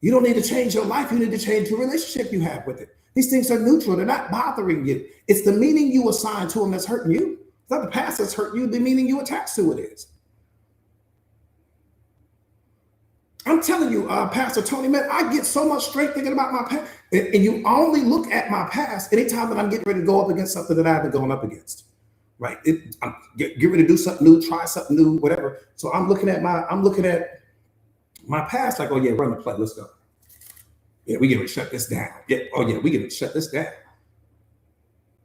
You don't need to change your life. You need to change your relationship you have with it. These things are neutral. They're not bothering you. It's the meaning you assign to them that's hurting you. It's not the past that's hurting you. The meaning you attach to it is. I'm telling you, Pastor Tony, man, I get so much strength thinking about my past. And you only look at my past anytime that I'm getting ready to go up against something that I haven't gone up against. Right? I'm getting ready to do something new, try something new, whatever. So I'm looking at my past like, oh yeah, run the play. Let's go. Yeah, we gonna shut this down. Yeah, oh yeah, we gonna shut this down.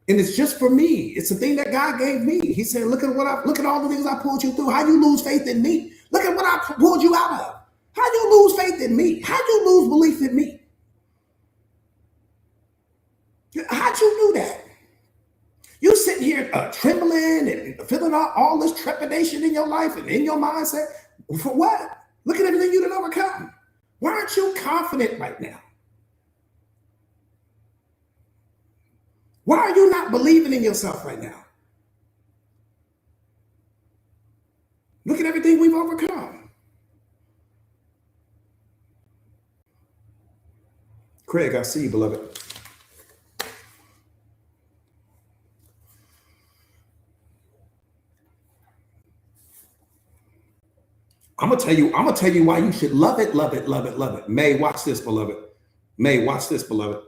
And it's just for me. It's the thing that God gave me. He said, look at all the things I pulled you through. How you lose faith in me? Look at what I pulled you out of. How you lose faith in me? How'd you lose belief in me? How'd you do that? You sitting here trembling and feeling all this trepidation in your life and in your mindset. For what? Look at everything you done overcome. Why aren't you confident right now? Why are you not believing in yourself right now? Look at everything we've overcome. Craig, I see you, beloved. I'm gonna tell you why you should love it, love it, love it, love it. May, watch this, beloved. May, watch this, beloved.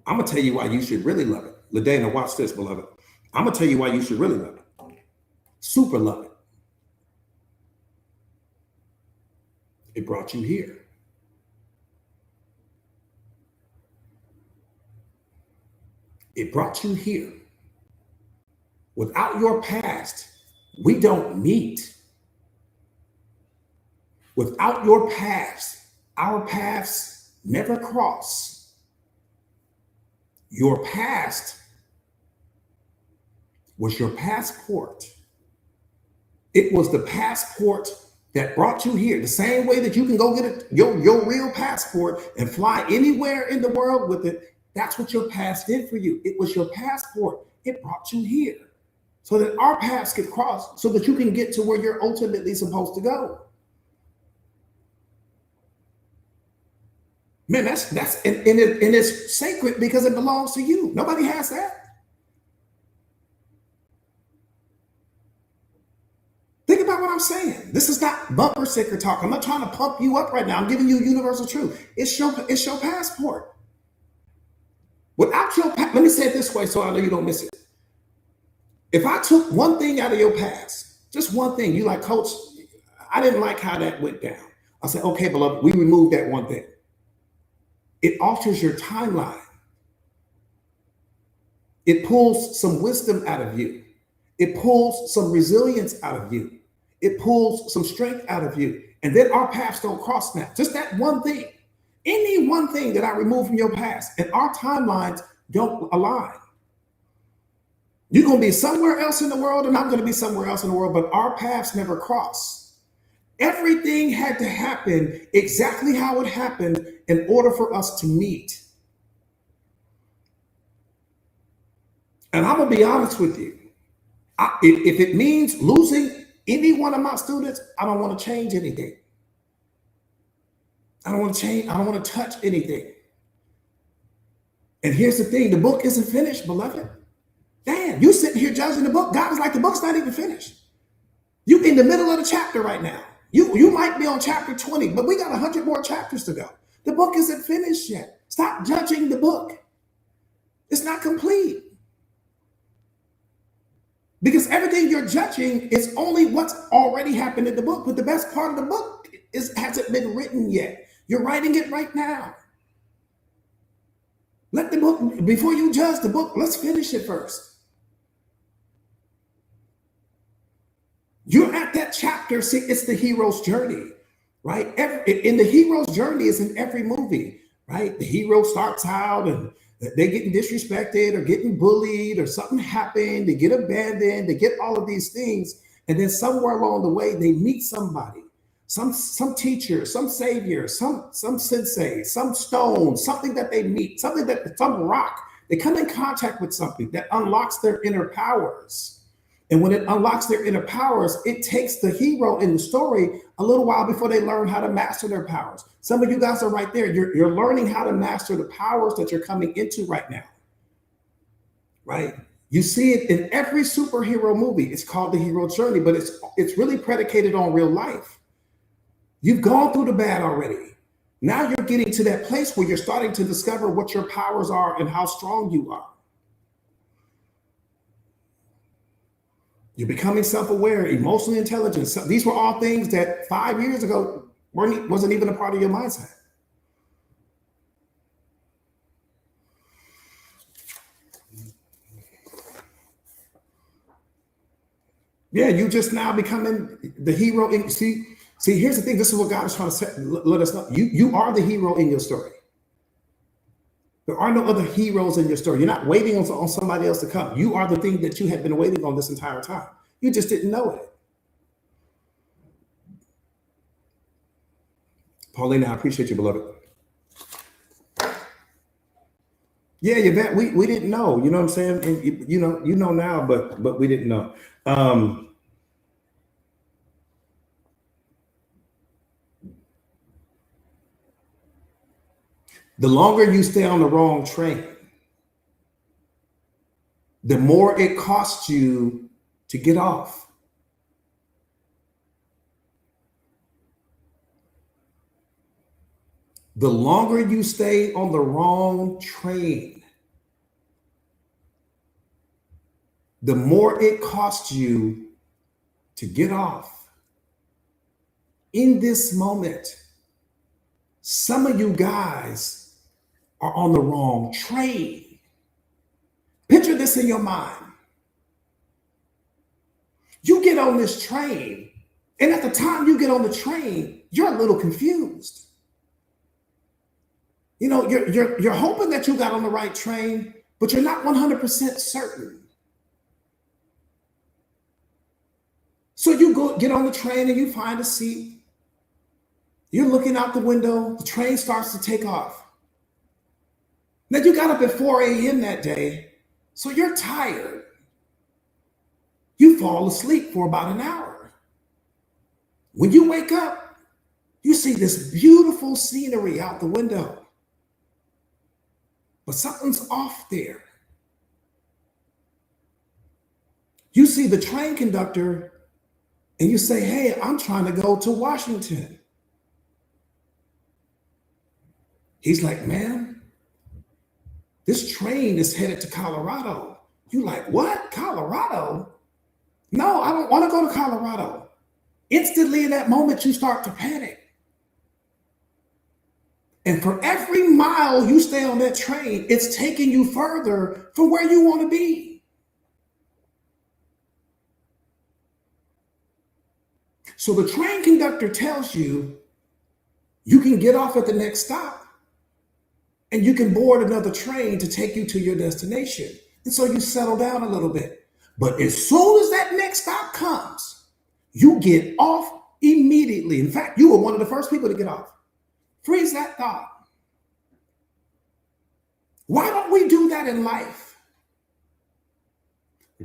I'm gonna tell you why you should really love it. LaDana, watch this, beloved. I'm gonna tell you why you should really love it. Super love it. It brought you here. It brought you here. Without your past, we don't meet. Without your past, our paths never cross. Your past was your passport. It was the passport that brought you here. The same way that you can go get your real passport and fly anywhere in the world with it. That's what your past did for you. It was your passport. It brought you here so that our paths could cross so that you can get to where you're ultimately supposed to go. Man, that's and it's sacred because it belongs to you. Nobody has that. Think about what I'm saying. This is not bumper sticker talk. I'm not trying to pump you up right now. I'm giving you universal truth. It's your passport. Without your let me say it this way so I know you don't miss it. If I took one thing out of your past, just one thing, you like, Coach, I didn't like how that went down. I said, okay, beloved, we removed that one thing. It alters your timeline. It pulls some wisdom out of you. It pulls some resilience out of you. It pulls some strength out of you. And then our paths don't cross now. Just that one thing. Any one thing that I remove from your past and our timelines don't align. You're going to be somewhere else in the world and I'm going to be somewhere else in the world, but our paths never cross. Everything had to happen exactly how it happened in order for us to meet. And I'm going to be honest with you. If it means losing any one of my students, I don't want to change anything. I don't want to change. I don't want to touch anything. And here's the thing. The book isn't finished, beloved. Damn, you sitting here judging the book. God is like, the book's not even finished. You in the middle of the chapter right now. You might be on chapter 20, but we got 100 more chapters to go. The book isn't finished yet. Stop judging the book. It's not complete. Because everything you're judging is only what's already happened in the book. But the best part of the book hasn't been written yet. You're writing it right now. Let the book, before you judge the book, let's finish it first. You're at that chapter. See, it's the hero's journey, right? In the hero's journey is in every movie, right? The hero starts out and they're getting disrespected or getting bullied or something happened. They get abandoned. They get all of these things. And then somewhere along the way, they meet somebody, some teacher, some savior, some sensei, some stone, something that they meet, some rock. They come in contact with something that unlocks their inner powers. And when it unlocks their inner powers, it takes the hero in the story a little while before they learn how to master their powers. Some of you guys are right there. You're learning how to master the powers that you're coming into right now, right? You see it in every superhero movie. It's called the hero journey, but it's really predicated on real life. You've gone through the bad already. Now you're getting to that place where you're starting to discover what your powers are and how strong you are. You're becoming self-aware, emotionally intelligent. So these were all things that 5 years ago wasn't even a part of your mindset. Yeah, you just now becoming the hero. See, here's the thing. This is what God is trying to let us know. You are the hero in your story. There are no other heroes in your story. You're not waiting on somebody else to come. You are the thing that you have been waiting on this entire time. You just didn't know it. Paulina, I appreciate you, beloved. Yeah, Yvette, we didn't know. You know what I'm saying? And you know now, but we didn't know. The longer you stay on the wrong train, the more it costs you to get off. The longer you stay on the wrong train, the more it costs you to get off. In this moment, some of you guys are on the wrong train. Picture this in your mind. You get on this train, and at the time you get on the train, you're a little confused. You know, you're hoping that you got on the right train, but you're not 100% certain. So you get on the train and you find a seat. You're looking out the window. The train starts to take off. Now you got up at 4 a.m. that day, so you're tired. You fall asleep for about an hour. When you wake up, you see this beautiful scenery out the window. But something's off there. You see the train conductor and you say, hey, I'm trying to go to Washington. He's like, ma'am, this train is headed to Colorado. You like, what? Colorado? No, I don't want to go to Colorado. Instantly in that moment, you start to panic. And for every mile you stay on that train, it's taking you further from where you want to be. So the train conductor tells you, you can get off at the next stop and you can board another train to take you to your destination. And so you settle down a little bit. But as soon as that next stop comes, you get off immediately. In fact, you were one of the first people to get off. Freeze that thought. Why don't we do that in life?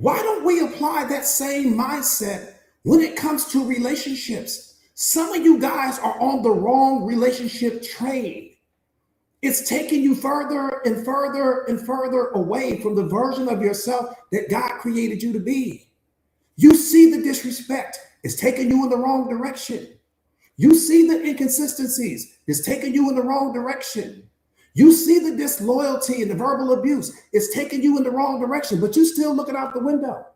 Why don't we apply that same mindset when it comes to relationships? Some of you guys are on the wrong relationship train. It's taking you further and further and further away from the version of yourself that God created you to be. You see the disrespect, it's taking you in the wrong direction. You see the inconsistencies, it's taking you in the wrong direction. You see the disloyalty and the verbal abuse, it's taking you in the wrong direction, but you still looking out the window.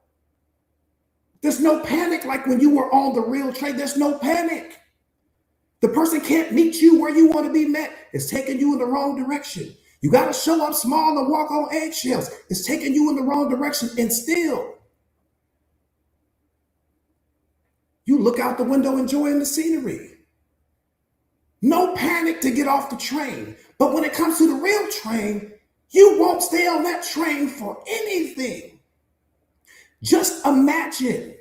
There's no panic like when you were on the real train. There's no panic. The person can't meet you where you want to be met. It's taking you in the wrong direction. You got to show up small and walk on eggshells. It's taking you in the wrong direction. And still, you look out the window enjoying the scenery. No panic to get off the train. But when it comes to the real train, you won't stay on that train for anything. Just imagine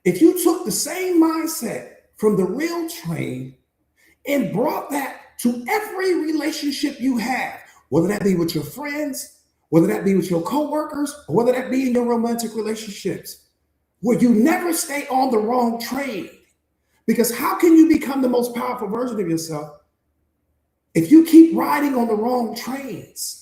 if you took the same mindset from the real train and brought that to every relationship you have, whether that be with your friends, whether that be with your coworkers, or whether that be in your romantic relationships, where you never stay on the wrong train. Because how can you become the most powerful version of yourself if you keep riding on the wrong trains?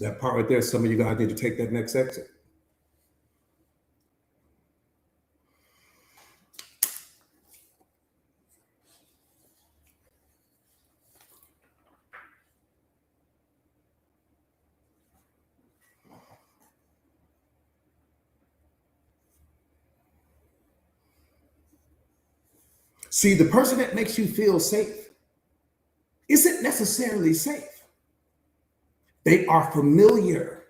That part right there, some of you guys need to take that next exit. See, the person that makes you feel safe isn't necessarily safe. They are familiar.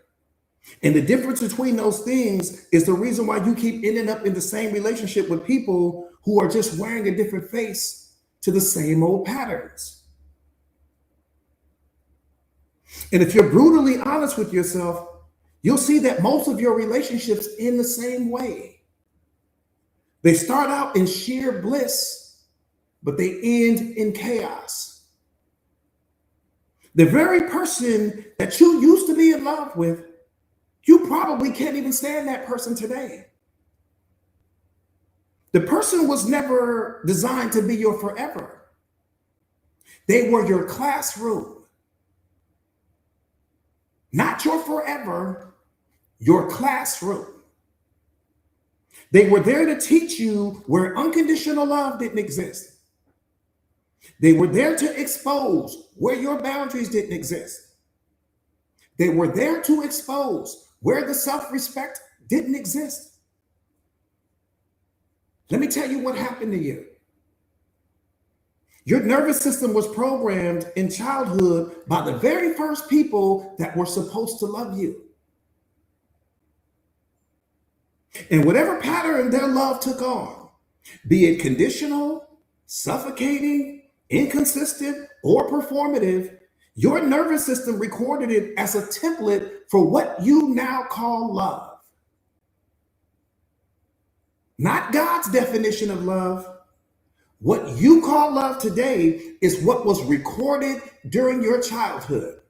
And the difference between those things is the reason why you keep ending up in the same relationship with people who are just wearing a different face to the same old patterns. And if you're brutally honest with yourself, you'll see that most of your relationships end the same way. They start out in sheer bliss, but they end in chaos. The very person that you used to be in love with, you probably can't even stand that person today. The person was never designed to be your forever. They were your classroom. Not your forever, your classroom. They were there to teach you where unconditional love didn't exist. They were there to expose where your boundaries didn't exist. They were there to expose where the self-respect didn't exist. Let me tell you what happened to you. Your nervous system was programmed in childhood by the very first people that were supposed to love you. And whatever pattern their love took on, be it conditional, suffocating, inconsistent, or performative, your nervous system recorded it as a template for what you now call love. Not God's definition of love. What you call love today is what was recorded during your childhood.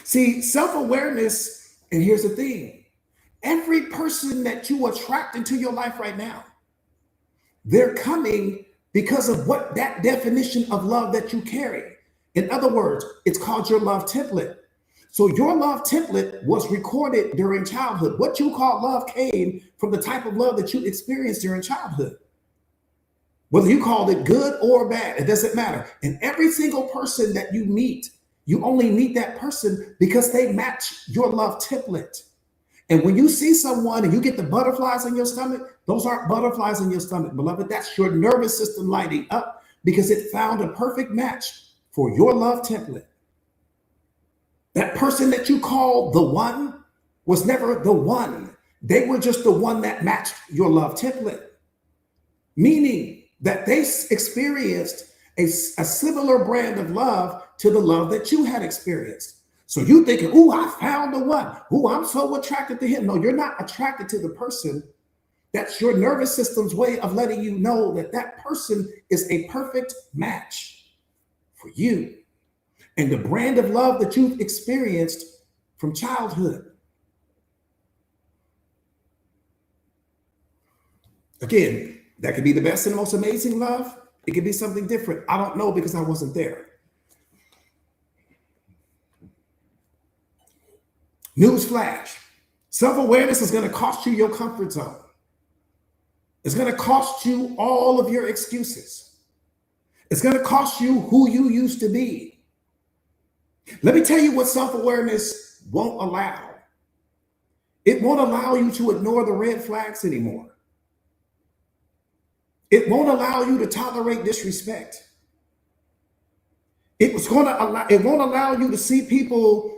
See, self-awareness, and here's the thing, every person that you attract into your life right now, they're coming because of what that definition of love that you carry. In other words, it's called your love template. So your love template was recorded during childhood. What you call love came from the type of love that you experienced during childhood. Whether you called it good or bad, it doesn't matter. And every single person that you meet, you only meet that person because they match your love template. And when you see someone and you get the butterflies in your stomach, those aren't butterflies in your stomach, beloved. That's your nervous system lighting up because it found a perfect match for your love template. That person that you call the one was never the one. They were just the one that matched your love template. Meaning, that they experienced a similar brand of love to the love that you had experienced. So you thinking, "Ooh, I found the one. Ooh, I'm so attracted to him." No, you're not attracted to the person. That's your nervous system's way of letting you know that that person is a perfect match for you and the brand of love that you've experienced from childhood. Again, that could be the best and most amazing love. It could be something different. I don't know because I wasn't there. Newsflash: self-awareness is going to cost you your comfort zone. It's going to cost you all of your excuses. It's going to cost you who you used to be. Let me tell you what self-awareness won't allow. It won't allow you to ignore the red flags anymore. It won't allow you to tolerate disrespect. It won't allow you to see people,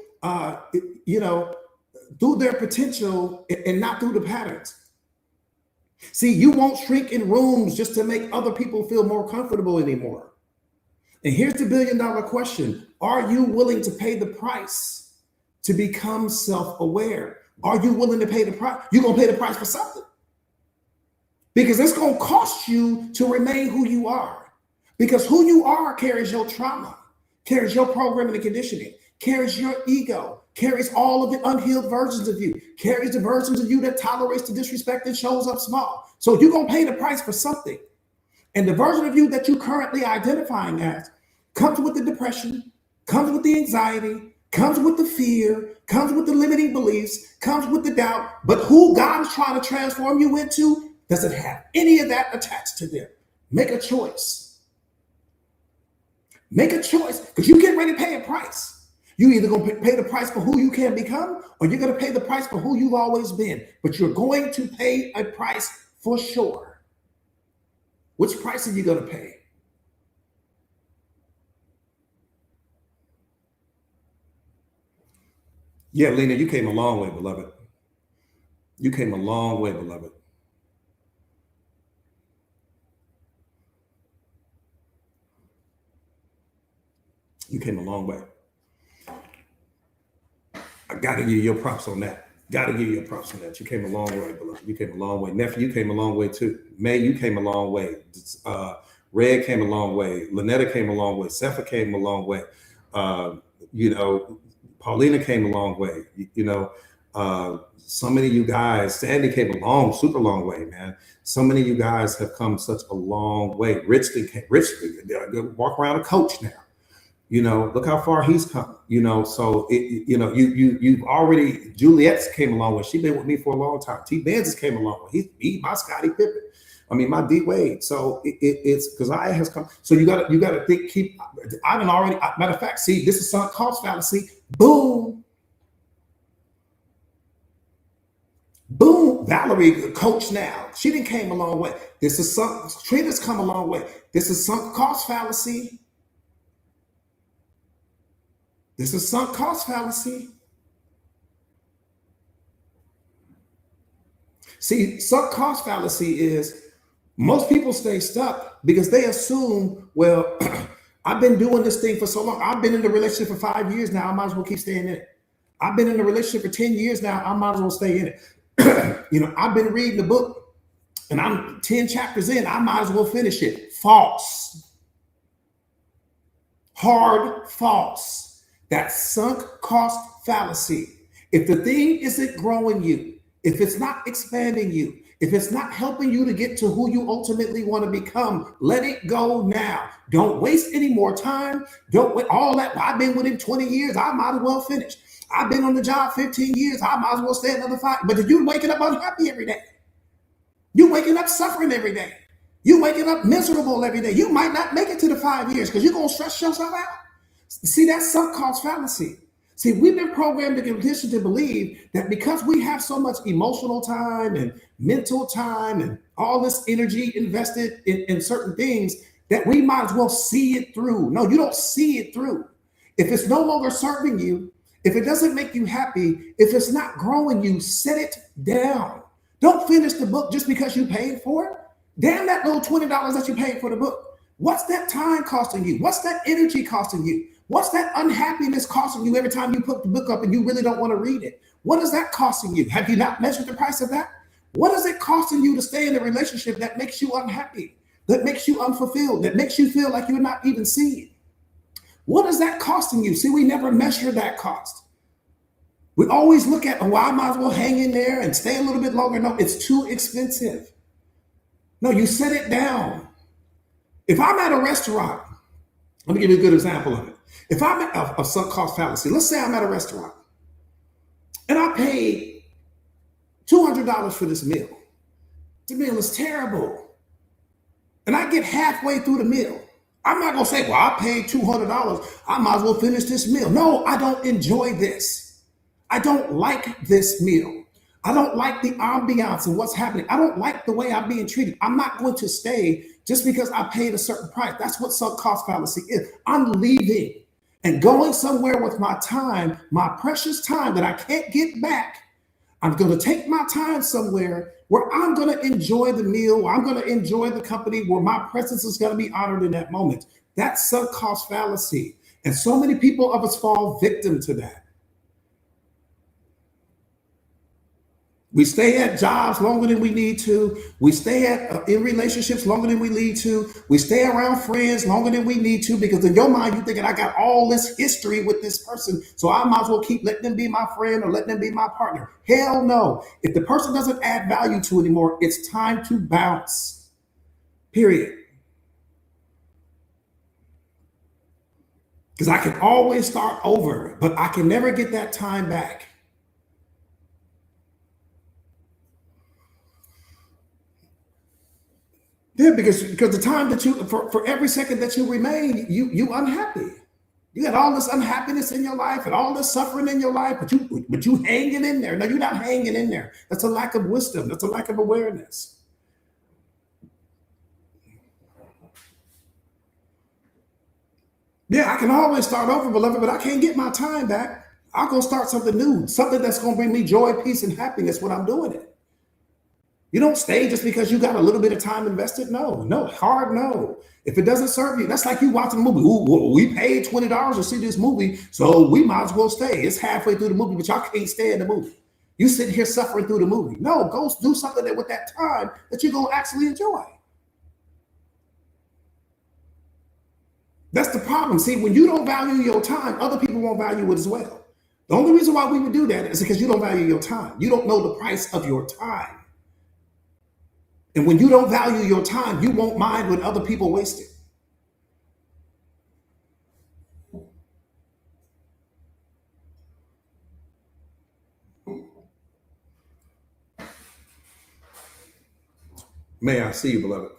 through their potential and not through the patterns. See, you won't shrink in rooms just to make other people feel more comfortable anymore. And here's the $1 billion question. Are you willing to pay the price to become self-aware? Are you willing to pay the price? You're going to pay the price for something. Because it's going to cost you to remain who you are. Because who you are carries your trauma, carries your programming and conditioning, carries your ego, carries all of the unhealed versions of you, carries the versions of you that tolerates the disrespect and shows up small. So you're going to pay the price for something. And the version of you that you're currently identifying as comes with the depression, comes with the anxiety, comes with the fear, comes with the limiting beliefs, comes with the doubt. But who God is trying to transform you into doesn't have any of that attached to them. Make a choice. Make a choice, because you get ready to pay a price. You either going to pay the price for who you can become, or you're going to pay the price for who you've always been. But you're going to pay a price for sure. Which price are you going to pay? Yeah, Lena, you came a long way, beloved. You came a long way, beloved. You came a long way. I got to give you your props on that. Got to give you your props on that. You came a long way, beloved. You came a long way. Nephew, you came a long way too. May, you came a long way. Red came a long way. Lynetta came a long way. Sepha came a long way. Uh, Paulina came a long way. So many of you guys, Sandy came a super long way, man. So many of you guys have come such a long way. Richly walk around a coach now. Look how far he's come. So you've already. Juliet's came a long way. She's been with me for a long time. T. Benz came a long way. He's my Scottie Pippen. I mean, my D Wade. So it's because I has come. So you got to think. I've been already. Matter of fact, see, this is sunk cost fallacy. Boom. Boom. Valerie, coach now. She didn't came a long way. This is sunk. Trina's come a long way. This is sunk cost fallacy. This is sunk cost fallacy. See, sunk cost fallacy is most people stay stuck because they assume, well, I've been doing this thing for so long. I've been in the relationship for 5 years now. I might as well keep staying in it. I've been in the relationship for 10 years now. I might as well stay in it. I've been reading the book and I'm 10 chapters in. I might as well finish it. False. Hard false. That sunk cost fallacy. If the thing isn't growing you, if it's not expanding you, if it's not helping you to get to who you ultimately want to become, let it go now. Don't waste any more time. Don't wait all that. I've been with him 20 years. I might as well finish. I've been on the job 15 years. I might as well stay another 5. But if you're waking up unhappy every day, you're waking up suffering every day, you're waking up miserable every day, you might not make it to the 5 years because you're going to stress yourself out. See, that's sunk cost fallacy. See, we've been programmed and conditioned to believe that because we have so much emotional time and mental time and all this energy invested in certain things that we might as well see it through. No, you don't see it through. If it's no longer serving you, if it doesn't make you happy, if it's not growing you, set it down. Don't finish the book just because you paid for it. Damn that little $20 that you paid for the book. What's that time costing you? What's that energy costing you? What's that unhappiness costing you every time you put the book up and you really don't want to read it? What is that costing you? Have you not measured the price of that? What is it costing you to stay in a relationship that makes you unhappy, that makes you unfulfilled, that makes you feel like you're not even seen? What is that costing you? See, we never measure that cost. We always look at, oh, I might as well hang in there and stay a little bit longer. No, it's too expensive. No, you set it down. If I'm at a restaurant, let me give you a good example of it. If I'm at a sunk cost fallacy, let's say I'm at a restaurant and I paid $200 for this meal. The meal is terrible. And I get halfway through the meal. I'm not going to say, well, I paid $200. I might as well finish this meal. No, I don't enjoy this. I don't like this meal. I don't like the ambiance and what's happening. I don't like the way I'm being treated. I'm not going to stay just because I paid a certain price. That's what sunk cost fallacy is. I'm leaving and going somewhere with my time, my precious time that I can't get back. I'm going to take my time somewhere where I'm going to enjoy the meal, where I'm going to enjoy the company, where my presence is going to be honored in that moment. That's sunk cost fallacy. And so many people of us fall victim to that. We stay at jobs longer than we need to. We stay in relationships longer than we need to. We stay around friends longer than we need to, because in your mind, you're thinking, I got all this history with this person, so I might as well keep letting them be my friend or letting them be my partner. Hell no. If the person doesn't add value to it anymore, it's time to bounce. Period. Because I can always start over, but I can never get that time back. Yeah, because the time that you, for every second that you remain, you unhappy. You got all this unhappiness in your life and all this suffering in your life, but you hanging in there. No, you're not hanging in there. That's a lack of wisdom. That's a lack of awareness. Yeah, I can always start over, beloved, but I can't get my time back. I'll go start something new, something that's going to bring me joy, peace, and happiness when I'm doing it. You don't stay just because you got a little bit of time invested. No, hard no. If it doesn't serve you, that's like you watching a movie. Ooh, we paid $20 to see this movie, so we might as well stay. It's halfway through the movie, but y'all can't stay in the movie. You sitting here suffering through the movie. No, go do something that with that time that you're going to actually enjoy. That's the problem. See, when you don't value your time, other people won't value it as well. The only reason why we would do that is because you don't value your time. You don't know the price of your time. And when you don't value your time, you won't mind when other people waste it. May I see you, beloved?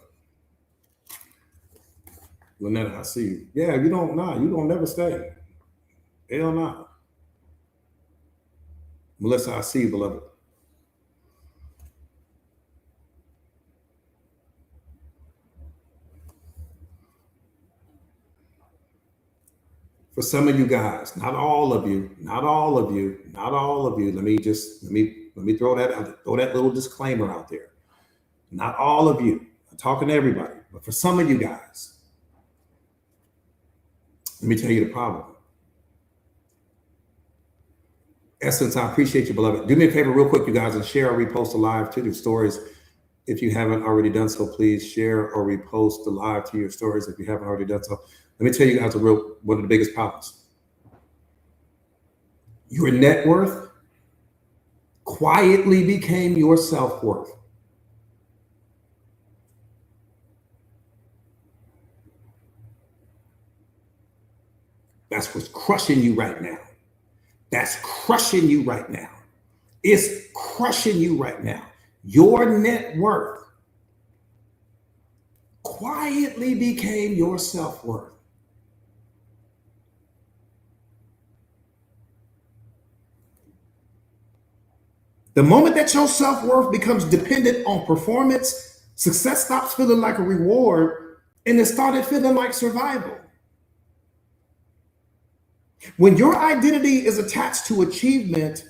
Lynetta, I see you. Yeah, you don't never stay. Hell no. Melissa, I see you, beloved. For some of you guys, not all of you, let me throw that little disclaimer out there. Not all of you. I'm talking to everybody, but for some of you guys, let me tell you the problem. Essence, I appreciate you, beloved. Do me a favor real quick, you guys, and share or repost the live to your stories. If you haven't already done so, please share or repost the live to your stories if you haven't already done so. Let me tell you guys one of the biggest problems. Your net worth quietly became your self-worth. That's what's crushing you right now. That's crushing you right now. It's crushing you right now. Your net worth quietly became your self-worth. The moment that your self-worth becomes dependent on performance, success stops feeling like a reward and it started feeling like survival. When your identity is attached to achievement,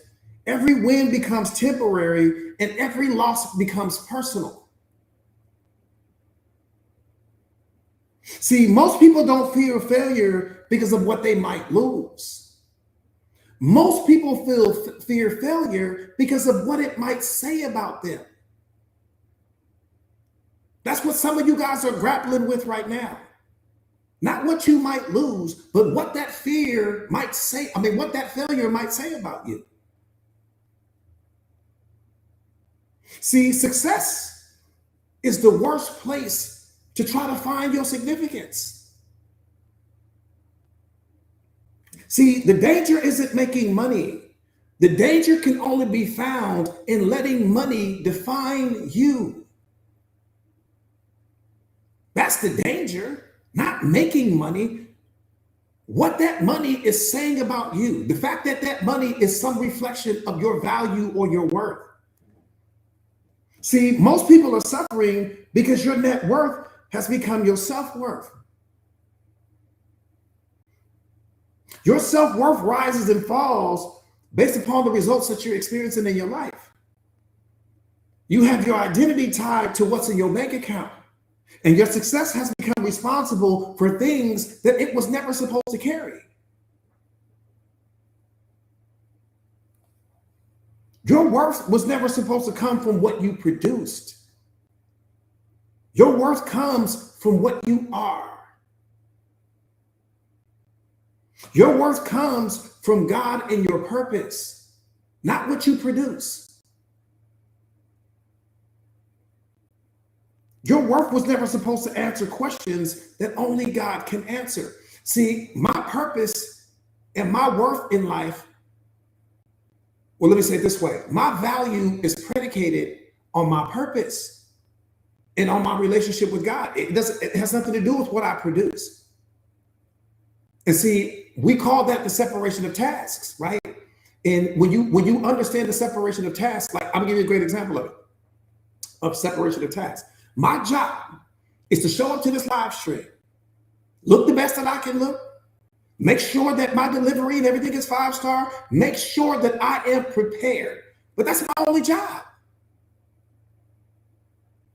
every win becomes temporary and every loss becomes personal. See, most people don't fear failure because of what they might lose. Most people fear failure because of what it might say about them. That's what some of you guys are grappling with right now. Not what you might lose, but what that fear might say. I mean, what that failure might say about you. See, success is the worst place to try to find your significance. See, the danger isn't making money. The danger can only be found in letting money define you. That's the danger. Not making money, what that money is saying about you, the fact that that money is some reflection of your value or your worth. See, most people are suffering because your net worth has become your self-worth. Your self-worth rises and falls based upon the results that you're experiencing in your life. You have your identity tied to what's in your bank account. And your success has become responsible for things that it was never supposed to carry. Your worth was never supposed to come from what you produced. Your worth comes from what you are. Your worth comes from God and your purpose, not what you produce. Your worth was never supposed to answer questions that only God can answer. See, my purpose and my worth in life, well, let me say it this way. My value is predicated on my purpose and on my relationship with God. It has nothing to do with what I produce. And see, we call that the separation of tasks, right? And when you understand the separation of tasks, like I'm gonna give you a great example of separation of tasks. My job is to show up to this live stream, look the best that I can look, make sure that my delivery and everything is 5-star, make sure that I am prepared. But that's my only job.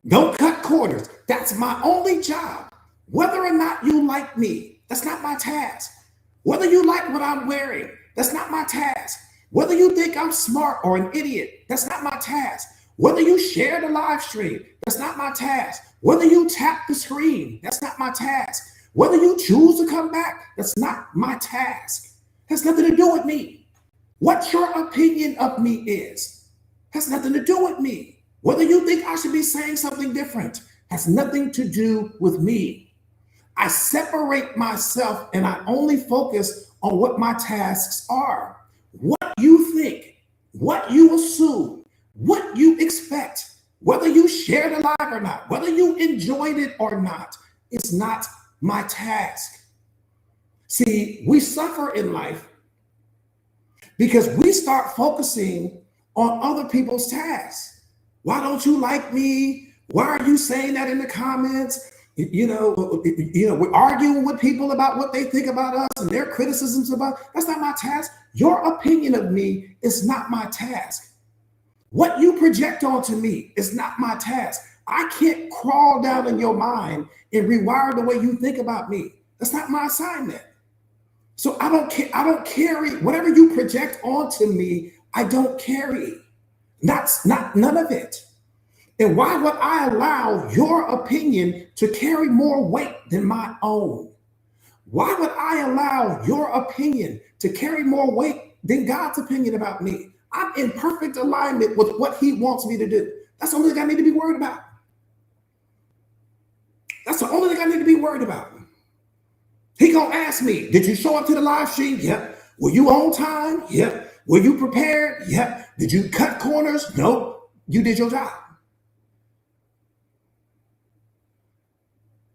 Don't cut corners. That's my only job. Whether or not you like me, that's not my task. Whether you like what I'm wearing, that's not my task. Whether you think I'm smart or an idiot, that's not my task. Whether you share the live stream, that's not my task. Whether you tap the screen, that's not my task. Whether you choose to come back, that's not my task. Has nothing to do with me. What your opinion of me is has nothing to do with me. Whether you think I should be saying something different has nothing to do with me. I separate myself and I only focus on what my tasks are. What you think, what you assume, what you expect, whether you shared the live or not, whether you enjoyed it or not, it's not my task. See, we suffer in life because we start focusing on other people's tasks. Why don't you like me? Why are you saying that in the comments? We're arguing with people about what they think about us and their criticisms about. That's not my task. Your opinion of me is not my task. What you project onto me is not my task. I can't crawl down in your mind and rewire the way you think about me. That's not my assignment. So I don't carry whatever you project onto me. I don't carry. None of it. And why would I allow your opinion to carry more weight than my own? Why would I allow your opinion to carry more weight than God's opinion about me? I'm in perfect alignment with what he wants me to do. That's the only thing I need to be worried about. That's the only thing I need to be worried about. He gonna ask me, did you show up to the live stream? Yep. Were you on time? Yep. Were you prepared? Yep. Did you cut corners? Nope. You did your job.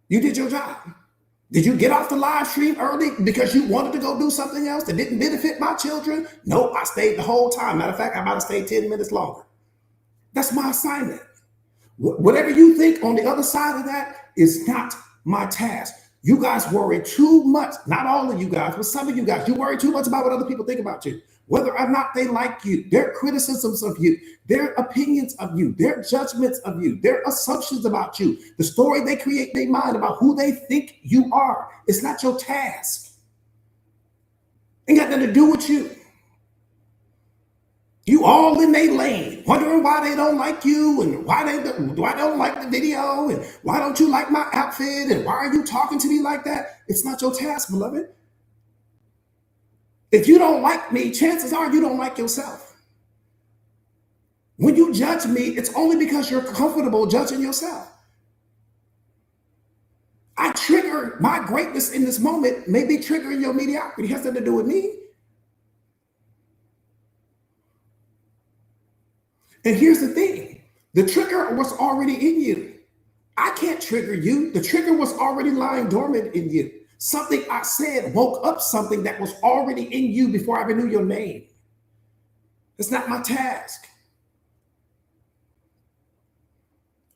You did your job. Did you get off the live stream early because you wanted to go do something else that didn't benefit my children? Nope, I stayed the whole time. Matter of fact, I might have stayed 10 minutes longer. That's my assignment. Whatever you think on the other side of that is not my task. You guys worry too much. Not all of you guys, but some of you guys. You worry too much about what other people think about you. whether or not they like you, their criticisms of you, their opinions of you, their judgments of you, their assumptions about you, the story they create in their mind about who they think you are. It's not your task. Ain't got nothing to do with you. You all in their lane, wondering why they don't like you and why don't like the video and why don't you like my outfit and why are you talking to me like that? It's not your task, beloved. If you don't like me, chances are you don't like yourself. When you judge me, it's only because you're comfortable judging yourself. I trigger my greatness in this moment, may be triggering your mediocrity. It has nothing to do with me. And here's the thing, the trigger was already in you. I can't trigger you. The trigger was already lying dormant in you. Something I said woke up something that was already in you before I even knew your name. It's not my task.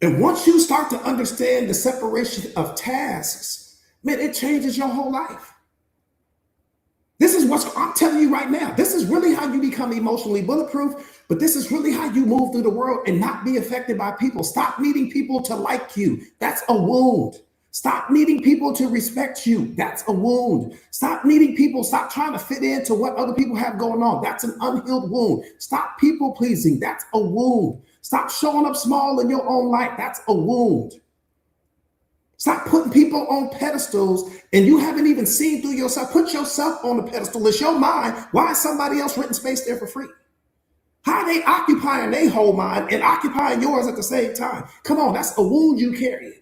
And once you start to understand the separation of tasks, man, it changes your whole life. This is what I'm telling you right now. This is really how you become emotionally bulletproof, but this is really how you move through the world and not be affected by people. Stop needing people to like you. That's a wound. Stop needing people to respect you. That's a wound. Stop needing people. Stop trying to fit into what other people have going on. That's an unhealed wound. Stop people pleasing. That's a wound. Stop showing up small in your own life. That's a wound. Stop putting people on pedestals and you haven't even seen through yourself. Put yourself on the pedestal. It's your mind. Why is somebody else renting space there for free? How are they occupying their whole mind and occupying yours at the same time? Come on, that's a wound you carry.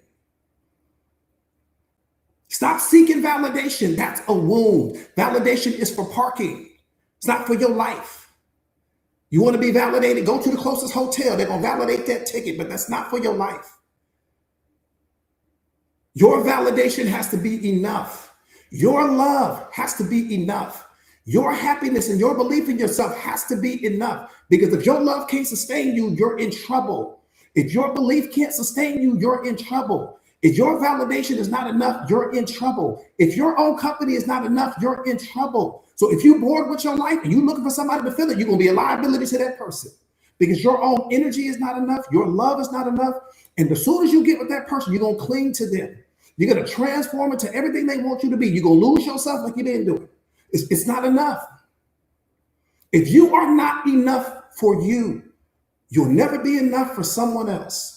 Stop seeking validation. That's a wound. Validation is for parking. It's not for your life. You want to be validated? Go to the closest hotel. They're going to validate that ticket, but that's not for your life. Your validation has to be enough. Your love has to be enough. Your happiness and your belief in yourself has to be enough. Because if your love can't sustain you, you're in trouble. If your belief can't sustain you, you're in trouble. If your validation is not enough, you're in trouble. If your own company is not enough, you're in trouble. So if you're bored with your life and you're looking for somebody to fill it, you're going to be a liability to that person. Because your own energy is not enough, your love is not enough. And as soon as you get with that person, you're going to cling to them. You're going to transform into everything they want you to be. You're going to lose yourself like you didn't do it. It's not enough. If you are not enough for you, you'll never be enough for someone else.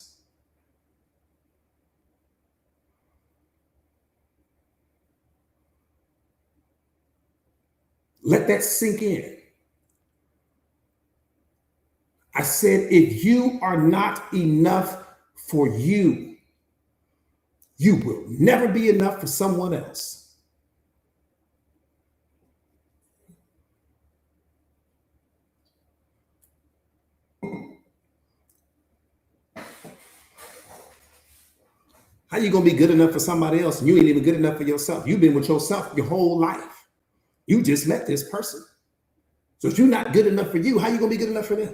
Let that sink in. I said, if you are not enough for you, you will never be enough for someone else. How you gonna be good enough for somebody else and you ain't even good enough for yourself? You've been with yourself your whole life. You just met this person. So if you're not good enough for you, how you gonna be good enough for them?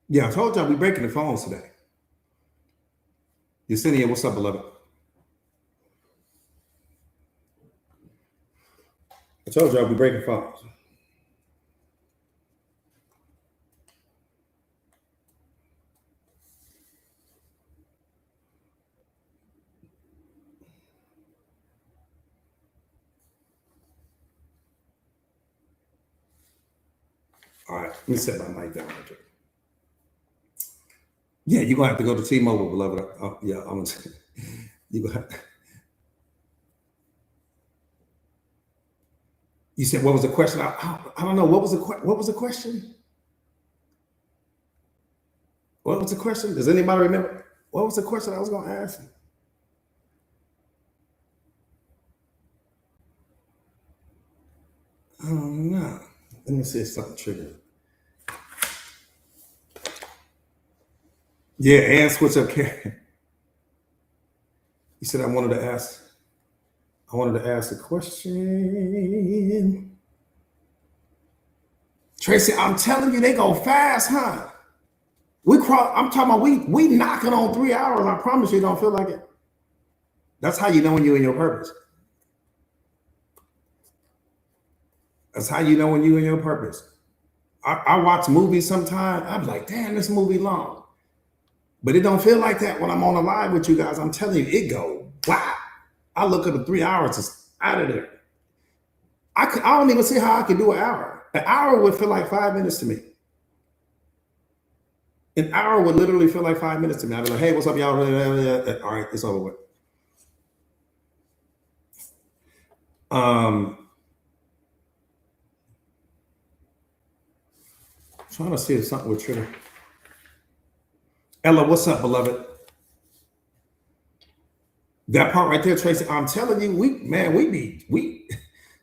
Yeah, I told y'all we breaking the phones today. Yesenia, what's up, beloved? I told y'all we breaking phones. All right, let me set my mic down. Yeah, you're gonna have to go to T-Mobile, beloved. Yeah, I'm gonna. You gonna. You said what was the question? I don't know. What was the question? What was the question? Does anybody remember? What was the question I was going to ask? I don't know. Let me see if something triggered. Yeah, and switch up. You said I wanted to ask a question. Tracy, I'm telling you, they go fast, huh? I'm talking about we knocking on 3 hours. I promise you don't feel like it. That's how you know when you're in your purpose. That's how you know when you're in your purpose. I watch movies sometimes. I'm like, damn, this movie long. But it don't feel like that when I'm on a live with you guys. I'm telling you, it go, wow. I look at the 3 hours, it's out of there. I don't even see how I could do an hour. An hour would feel like 5 minutes to me. An hour would literally feel like 5 minutes to me. I'd be like, hey, what's up, y'all? All right, it's over with. Trying to see if something would trigger. Ella, what's up, beloved? That part right there, Tracy, I'm telling you,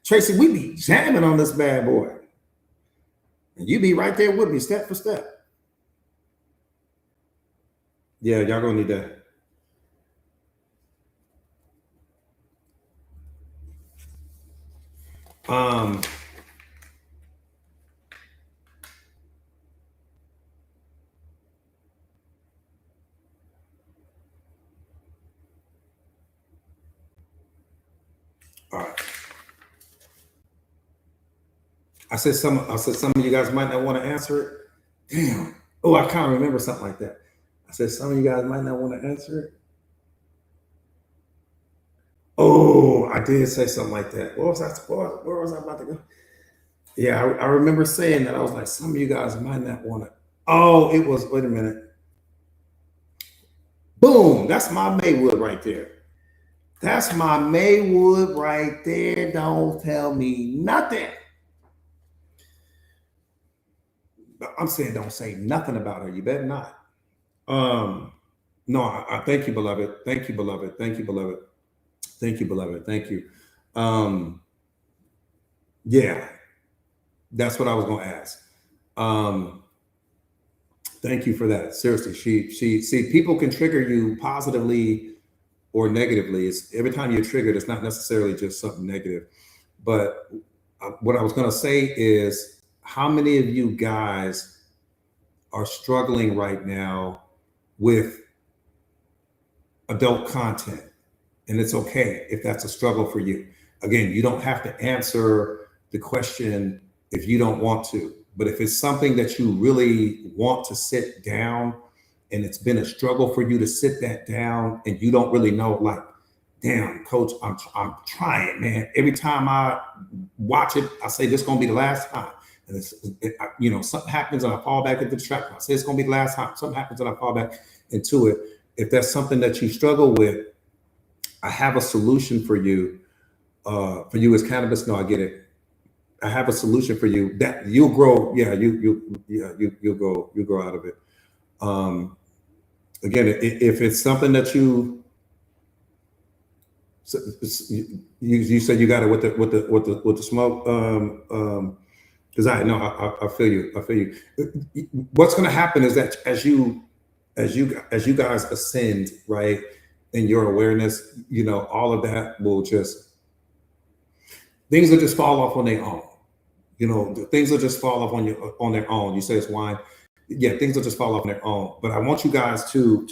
Tracy, we be jamming on this bad boy. And you be right there with me, step for step. Yeah, y'all gonna need that. All right. I said some of you guys might not want to answer it. Damn. Oh, I kind of remember something like that. I said some of you guys might not want to answer it. Oh, I did say something like that. Where was I about to go? Yeah, I remember saying that. I was like, some of you guys might not want to. Oh, it was, wait a minute. Boom, that's my Maywood right there. That's my Maywood right there. Don't tell me nothing. I'm saying don't say nothing about her. You better not. No, I thank you, beloved. Thank you, beloved. Thank you, beloved. Thank you, beloved. Thank you. Yeah, that's what I was going to ask. Thank you for that. Seriously, she see, people can trigger you positively or negatively. It's every time you're triggered, it's not necessarily just something negative. But what I was going to say is, how many of you guys are struggling right now with adult content? And it's okay if that's a struggle for you. Again, you don't have to answer the question if you don't want to. But if it's something that you really want to sit down and it's been a struggle for you to sit that down and you don't really know, like, damn, coach, I'm trying, man. Every time I watch it, I say this is going to be the last time. And something happens and I fall back into the trap. I say it's going to be the last time. Something happens and I fall back into it. If that's something that you struggle with, I have a solution for you. For you as cannabis, no, I get it. I have a solution for you that you'll grow. Yeah, you'll grow out of it. Again, if it's something that you said you got it with the smoke. Because I know I feel you. What's going to happen is that as you guys ascend, right, in your awareness, all of that will things will just fall off on their own. Things will just fall off on their own. You say it's wine. Yeah, things will just fall off on their own. But I want you guys to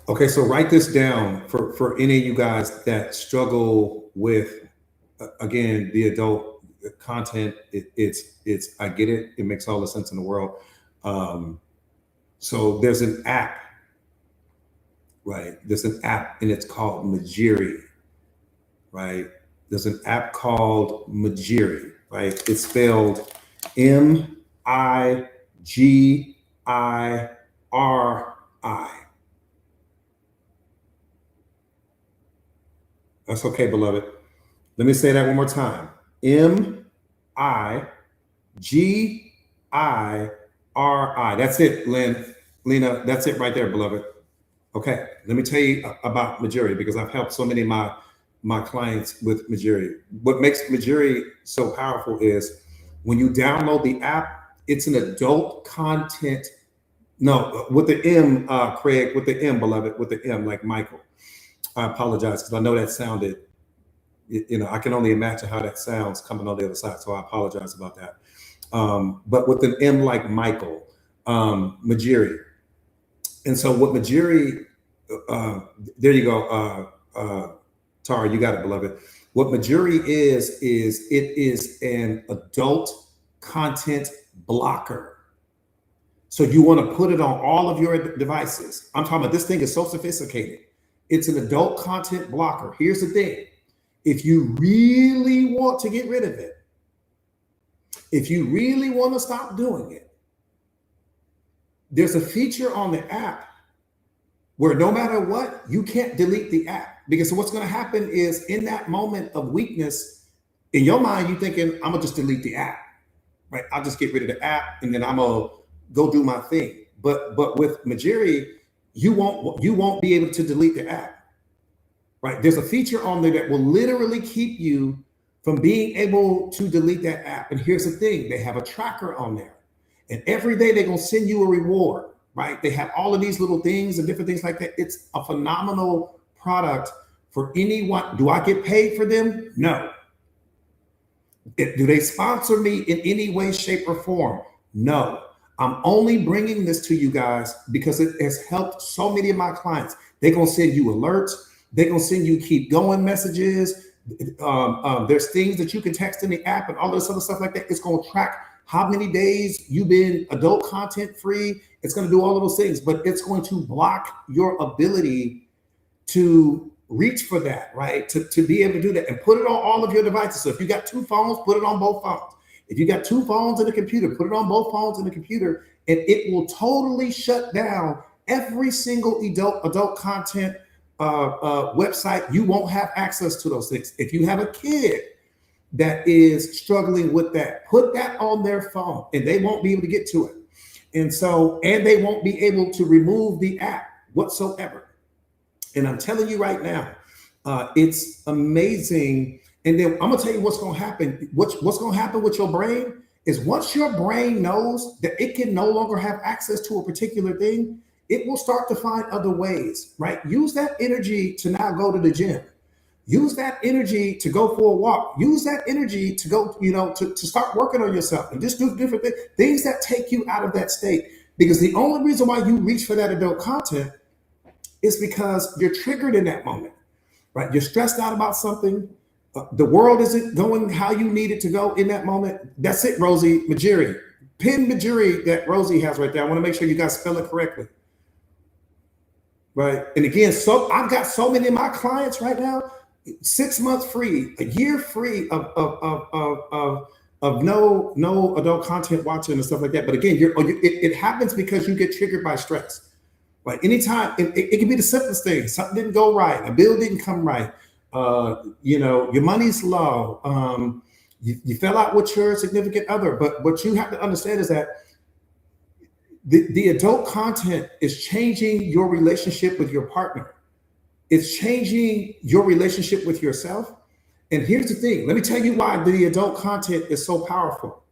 okay, so write this down for any of you guys that struggle with, again, the adult content. It's I get it. It makes all the sense in the world. So there's an app, right? There's an app and it's called Majiri, right? There's an app called Majiri, right? It's spelled Magiri. That's okay, beloved. Let me say that one more time. Magiri. That's it, Lena. That's it right there, beloved. Okay, let me tell you about Majiri because I've helped so many of my clients with Majiri. What makes Majiri so powerful is when you download the app, it's an adult content. No, with the M, Craig, with the M, beloved, with the M, like Michael. I apologize because I know that sounded, I can only imagine how that sounds coming on the other side. So I apologize about that. But with an M like Michael, Majiri. And so what Majiri, uh, there you go, Tara, you got it, beloved. What Majiri is it is an adult content blocker. So you want to put it on all of your devices. I'm talking about this thing is so sophisticated. It's an adult content blocker. Here's the thing. If you really want to get rid of it, if you really want to stop doing it, there's a feature on the app where no matter what, you can't delete the app. Because what's going to happen is in that moment of weakness, in your mind, you're thinking, I'm going to just delete the app, right? I'll just get rid of the app and then I'm going to go do my thing. But with Majiri, you won't be able to delete the app. Right? There's a feature on there that will literally keep you from being able to delete that app. And here's the thing, they have a tracker on there. And every day they're going to send you a reward, right? They have all of these little things and different things like that. It's a phenomenal product for anyone. Do I get paid for them? No. Do they sponsor me in any way, shape, or form? No. I'm only bringing this to you guys because it has helped so many of my clients. They're going to send you alerts. They're going to send you keep going messages. There's things that you can text in the app and all this other stuff like that. It's going to track how many days you've been adult content free. It's going to do all of those things, but it's going to block your ability to reach for that, right? To be able to do that and put it on all of your devices. So if you got 2 phones, put it on both phones. If you got 2 phones and a computer, put it on both phones and the computer, and it will totally shut down every single adult content website. You won't have access to those things. If you have a kid that is struggling with that, put that on their phone and they won't be able to get to it. And they won't be able to remove the app whatsoever. And I'm telling you right now, it's amazing. And then I'm gonna tell you what's gonna happen. What's gonna happen with your brain is once your brain knows that it can no longer have access to a particular thing, it will start to find other ways, right? Use that energy to now go to the gym. Use that energy to go for a walk. Use that energy to go, to start working on yourself and just do different things that take you out of that state. Because the only reason why you reach for that adult content is because you're triggered in that moment, right? You're stressed out about something. The world isn't going how you need it to go in that moment. That's it, Rosie. Majiri. Pin Majiri that Rosie has right there. I want to make sure you guys spell it correctly. Right. And again, so I've got so many of my clients right now, 6 months free, a year free of no adult content watching and stuff like that. But again, it happens because you get triggered by stress. Right. Anytime it can be the simplest thing. Something didn't go right. A bill didn't come right. Your money's low. You fell out with your significant other. But what you have to understand is that the adult content is changing your relationship with your partner. It's changing your relationship with yourself. And here's the thing. Let me tell you why the adult content is so powerful.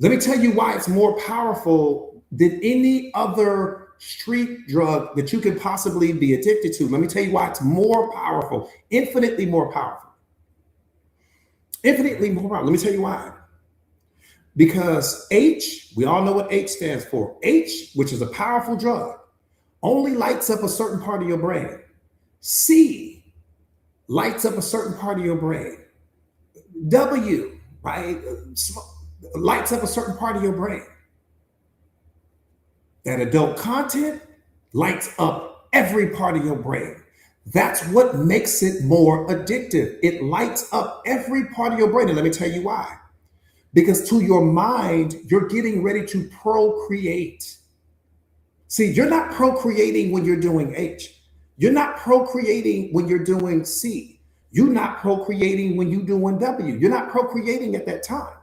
Let me tell you why it's more powerful than any other street drug that you could possibly be addicted to. Let me tell you why it's more powerful, infinitely more powerful. Infinitely more powerful. Let me tell you why. Because H, we all know what H stands for. H, which is a powerful drug, only lights up a certain part of your brain. C lights up a certain part of your brain. W, right, lights up a certain part of your brain. That adult content lights up every part of your brain. That's what makes it more addictive. It lights up every part of your brain. And let me tell you why. Because to your mind, you're getting ready to procreate. See, you're not procreating when you're doing H. You're not procreating when you're doing C. You're not procreating when you're doing W. You're not procreating at that time.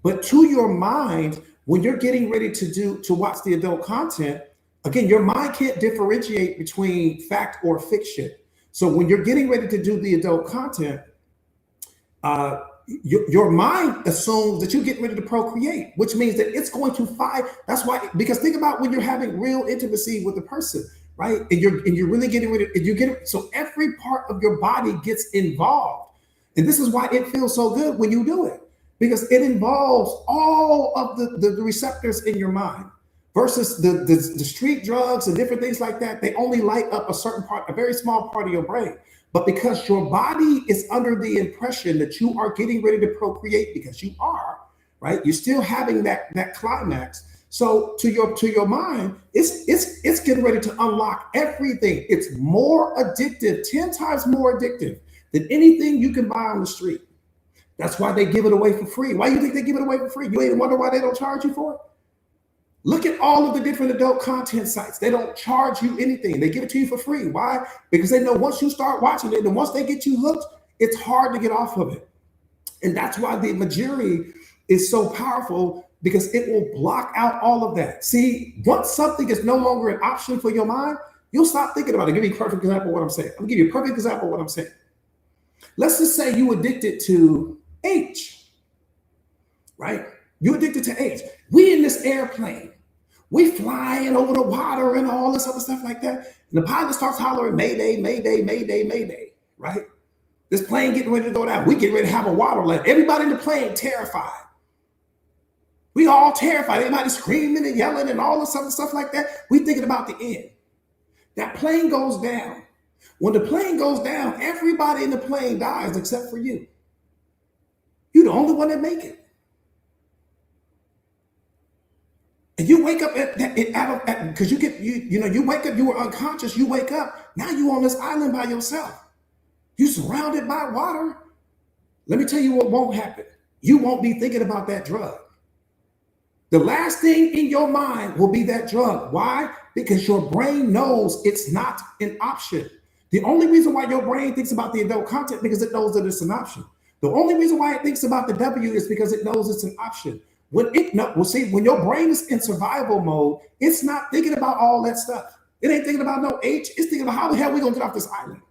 But to your mind, when you're getting ready to watch the adult content, again, your mind can't differentiate between fact or fiction. So when you're getting ready to do the adult content, your mind assumes that you're getting ready to procreate, which means that it's going to find. That's why, because think about when you're having real intimacy with the person, right? And you're really getting rid of it. You get it. So every part of your body gets involved. And this is why it feels so good when you do it, because it involves all of the receptors in your mind versus the street drugs and different things like that. They only light up a certain part, a very small part of your brain. But because your body is under the impression that you are getting ready to procreate, because you are, right? You're still having that climax. So to your mind, it's getting ready to unlock everything. It's more addictive, 10 times more addictive than anything you can buy on the street. That's why they give it away for free. Why do you think they give it away for free? You ain't wonder why they don't charge you for it? Look at all of the different adult content sites. They don't charge you anything. They give it to you for free. Why? Because they know once you start watching it and once they get you hooked, it's hard to get off of it. And that's why the Majiri is so powerful, because it will block out all of that. See, once something is no longer an option for your mind, you'll stop thinking about it. I'll give you a perfect example of what I'm saying. I'm gonna give you a perfect example of what I'm saying. Let's just say you addicted to H, right? You addicted to H. We in this airplane, we flying over the water and all this other stuff like that. And the pilot starts hollering, Mayday, Mayday, Mayday, Mayday, right? This plane getting ready to go down. We get ready to have a water land. Everybody in the plane terrified. We all terrified. Everybody screaming and yelling and all this other stuff like that. We thinking about the end. That plane goes down. When the plane goes down, everybody in the plane dies except for you. You're the only one that make it. And you wake up because you wake up, you were unconscious, you wake up, now you on this island by yourself. You surrounded by water. Let me tell you what won't happen. You won't be thinking about that drug. The last thing in your mind will be that drug. Why? Because your brain knows it's not an option. The only reason why your brain thinks about the adult content because it knows that it's an option. The only reason why it thinks about the W is because it knows it's an option. When your brain is in survival mode, it's not thinking about all that stuff. It ain't thinking about no H. It's thinking about how the hell we gonna get off this island.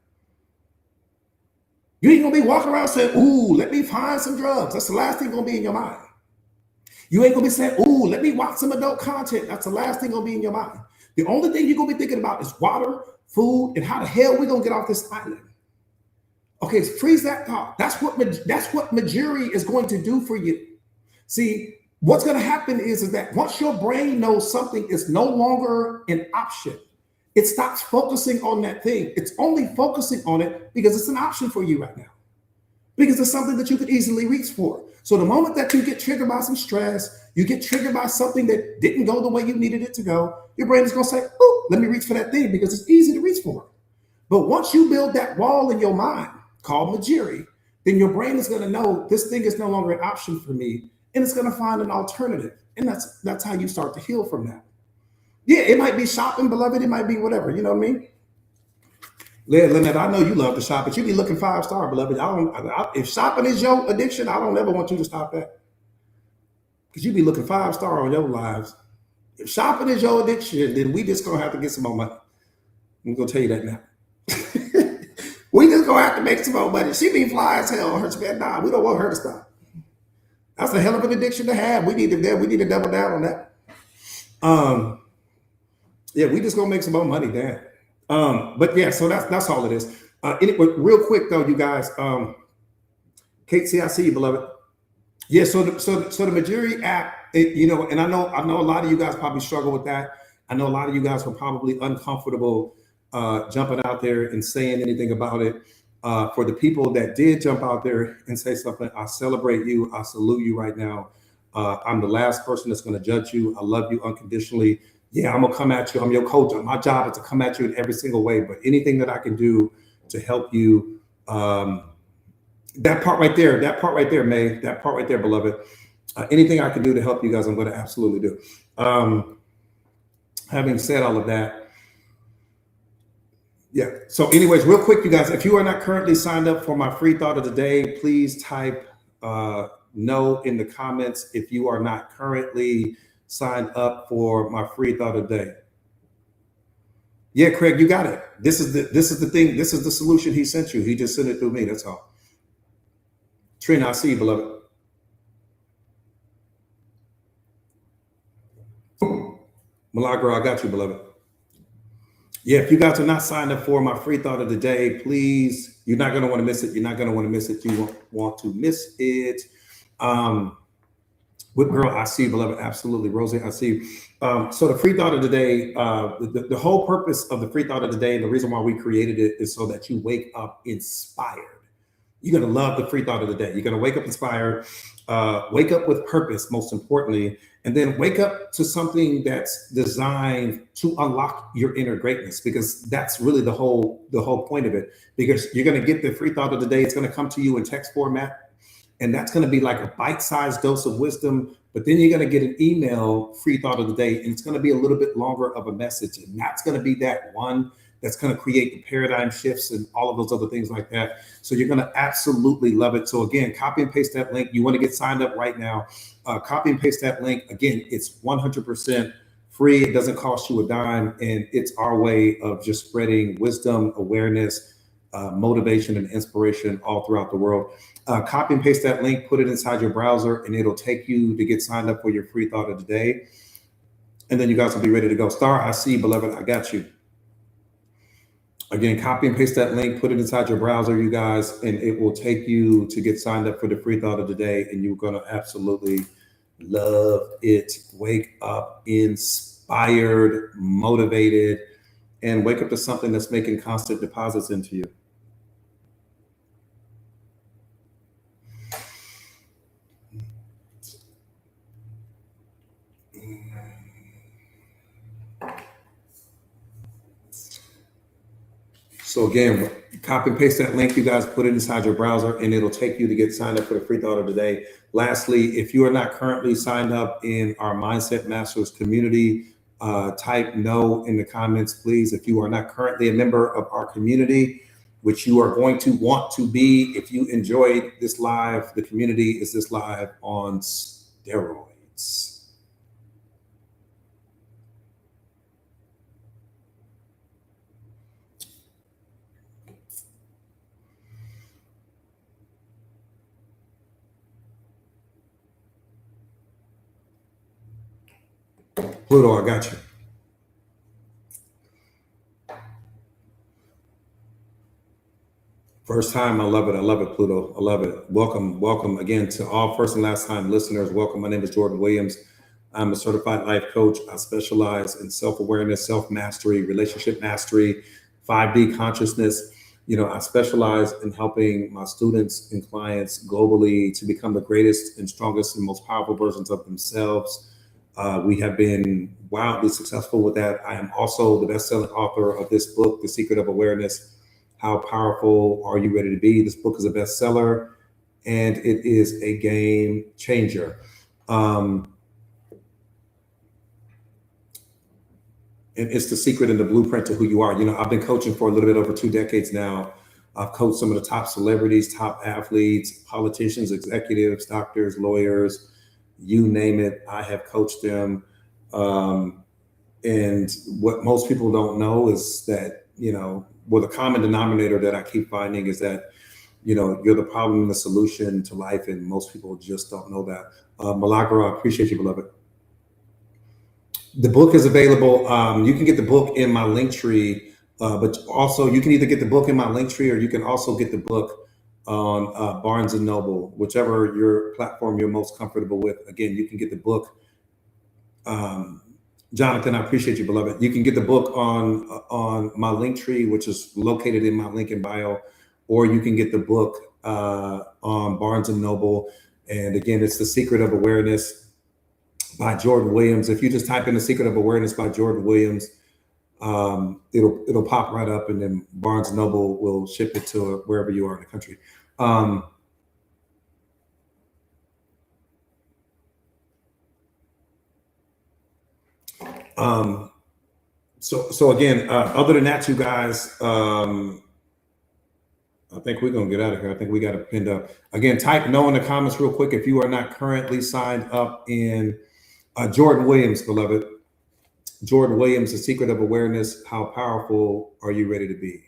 You ain't gonna be walking around saying, "Ooh, let me find some drugs." That's the last thing gonna be in your mind. You ain't gonna be saying, "Ooh, let me watch some adult content." That's the last thing gonna be in your mind. The only thing you're gonna be thinking about is water, food, and how the hell we gonna get off this island. Okay, so freeze that thought. That's what Majiri is going to do for you. See, what's going to happen is that once your brain knows something is no longer an option, it stops focusing on that thing. It's only focusing on it because it's an option for you right now, because it's something that you could easily reach for. So the moment that you get triggered by some stress, you get triggered by something that didn't go the way you needed it to go, your brain is going to say, "Oh, let me reach for that thing because it's easy to reach for." But once you build that wall in your mind called Majiri, then your brain is going to know this thing is no longer an option for me, and it's going to find an alternative. And that's how you start to heal from that. Yeah, it might be shopping, beloved. It might be whatever. You know what I mean? Lynette, I know you love to shop, but you be looking 5-star, beloved. If shopping is your addiction, I don't ever want you to stop that, because you be looking 5-star on your lives. If shopping is your addiction, then we just gonna have to get some more money. I'm gonna tell you that now. We just gonna have to make some more money. She be fly as hell on her spend. Nah, we don't want her to stop. That's a hell of an addiction to have. We need to double down on that. Yeah, we just gonna make some more money, damn. But yeah, so that's all it is. Anyway, real quick though, you guys. Kate, see, I see you, beloved. Yeah, so the Majiri app, and I know a lot of you guys probably struggle with that. I know a lot of you guys were probably uncomfortable jumping out there and saying anything about it. For the people that did jump out there and say something, I celebrate you. I salute you right now. I'm the last person that's going to judge you. I love you unconditionally. Yeah, I'm going to come at you. I'm your coach. My job is to come at you in every single way. But anything that I can do to help you, that part right there, May, that part right there, beloved, anything I can do to help you guys, I'm going to absolutely do. Having said all of that, yeah. So anyways, real quick, you guys, if you are not currently signed up for my free thought of the day, please type no in the comments if you are not currently signed up for my free thought of the day. Yeah, Craig, you got it. This is the thing. This is the solution he sent you. He just sent it through me. That's all. Trina, I see you, beloved. Milagro, I got you, beloved. Yeah, if you guys are not signed up for my free thought of the day, please, you're not going to want to miss it. You're not going to want to miss it. You won't want to miss it. Um, What girl? I see, beloved. Absolutely, Rosie. I see. So the free thought of the day, the whole purpose of the free thought of the day, and the reason why we created it is so that you wake up inspired. You're going to love the free thought of the day. You're going to wake up inspired, wake up with purpose, most importantly, and then wake up to something that's designed to unlock your inner greatness, because that's really the whole point of it. Because you're going to get the free thought of the day. It's going to come to you in text format, and that's going to be like a bite-sized dose of wisdom. But then you're going to get an email free thought of the day, and it's going to be a little bit longer of a message, and that's going to be that one that's going to create the paradigm shifts and all of those other things like that. So you're going to absolutely love it. So again, copy and paste that link. You want to get signed up right now. Copy and paste that link. Again, it's 100% free. It doesn't cost you a dime, and it's our way of just spreading wisdom, awareness, motivation, and inspiration all throughout the world. Copy and paste that link, put it inside your browser, and it'll take you to get signed up for your free thought of the day. And then you guys will be ready to go. Star, I see, beloved, I got you. Again, copy and paste that link, put it inside your browser, you guys, and it will take you to get signed up for the free thought of the day. And you're going to absolutely love it. Wake up inspired, motivated, and wake up to something that's making constant deposits into you. So again, copy and paste that link, you guys, put it inside your browser, and it'll take you to get signed up for the free thought of the day. Lastly, if you are not currently signed up in our Mindset Masters community, type no in the comments, please. If you are not currently a member of our community, which you are going to want to be if you enjoyed this live, the community is this live on steroids. Pluto, I got you. First time, I love it. I love it, Pluto. I love it. Welcome, welcome again to all first and last time listeners. Welcome. My name is Jordan Williams. I'm a certified life coach. I specialize in self-awareness, self-mastery, relationship mastery, 5D consciousness. I specialize in helping my students and clients globally to become the greatest and strongest and most powerful versions of themselves. We have been wildly successful with that. I am also the best-selling author of this book, The Secret of Awareness. How powerful are you ready to be? This book is a bestseller, and it is a game changer. And it's the secret and the blueprint to who you are. I've been coaching for a little bit over 2 decades now. I've coached some of the top celebrities, top athletes, politicians, executives, doctors, lawyers, you name it. I have coached them. And what most people don't know is that, the common denominator that I keep finding is that, you're the problem and the solution to life. And most people just don't know that. Milagro, I appreciate you, beloved. The book is available. You can get the book in my link tree, but also you can either get the book in my link tree, or you can also get the book on Barnes and Noble, whichever your platform you're most comfortable with. Again, you can get the book. Jonathan, I appreciate you, beloved. You can get the book on my link tree, which is located in my link in bio, or you can get the book on Barnes and Noble. And again, it's The Secret of Awareness by Jordan Williams. If you just type in The Secret of Awareness by Jordan Williams, it'll pop right up, and then Barnes and Noble will ship it to wherever you are in the country. So again, other than that, you guys, I think we're gonna get out of here. I think we got it pinned up. Again, type no in the comments real quick if you are not currently signed up in Jordan Williams, beloved. Jordan Williams, The Secret of Awareness. How powerful are you ready to be?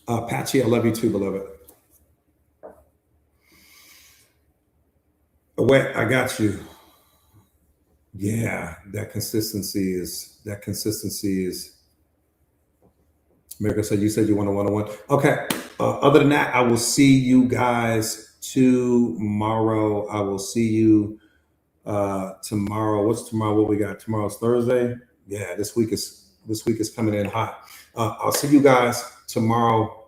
Patchy, I love you too, beloved. Wait, I got you. Yeah, that consistency is. America said you said you want a one-on-one. Okay. Other than that, I will see you guys tomorrow. I will see you tomorrow. What's tomorrow? What we got? Tomorrow's Thursday. Yeah, this week is coming in hot. I'll see you guys tomorrow.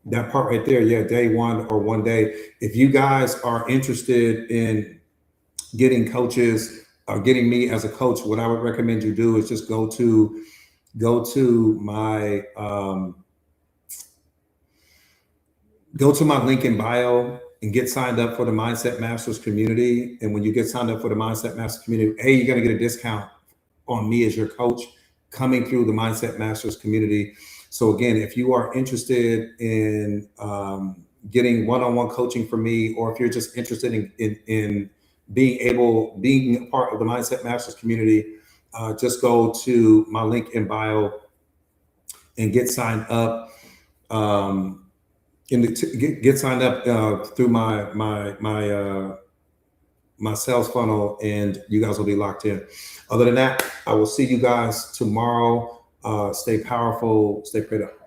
That part right there, yeah, day one or one day. If you guys are interested in getting coaches or getting me as a coach, what I would recommend you do is just go to my link in bio and get signed up for the Mindset Masters community. And when you get signed up for the Mindset Masters community, you're going to get a discount on me as your coach coming through the Mindset Masters community. So again, if you are interested in getting one-on-one coaching from me, or if you're just interested in being a part of the Mindset Masters community, just go to my link in bio and get signed up. Get signed up through my sales funnel, and you guys will be locked in. Other than that, I will see you guys tomorrow. Stay powerful, stay prayed up.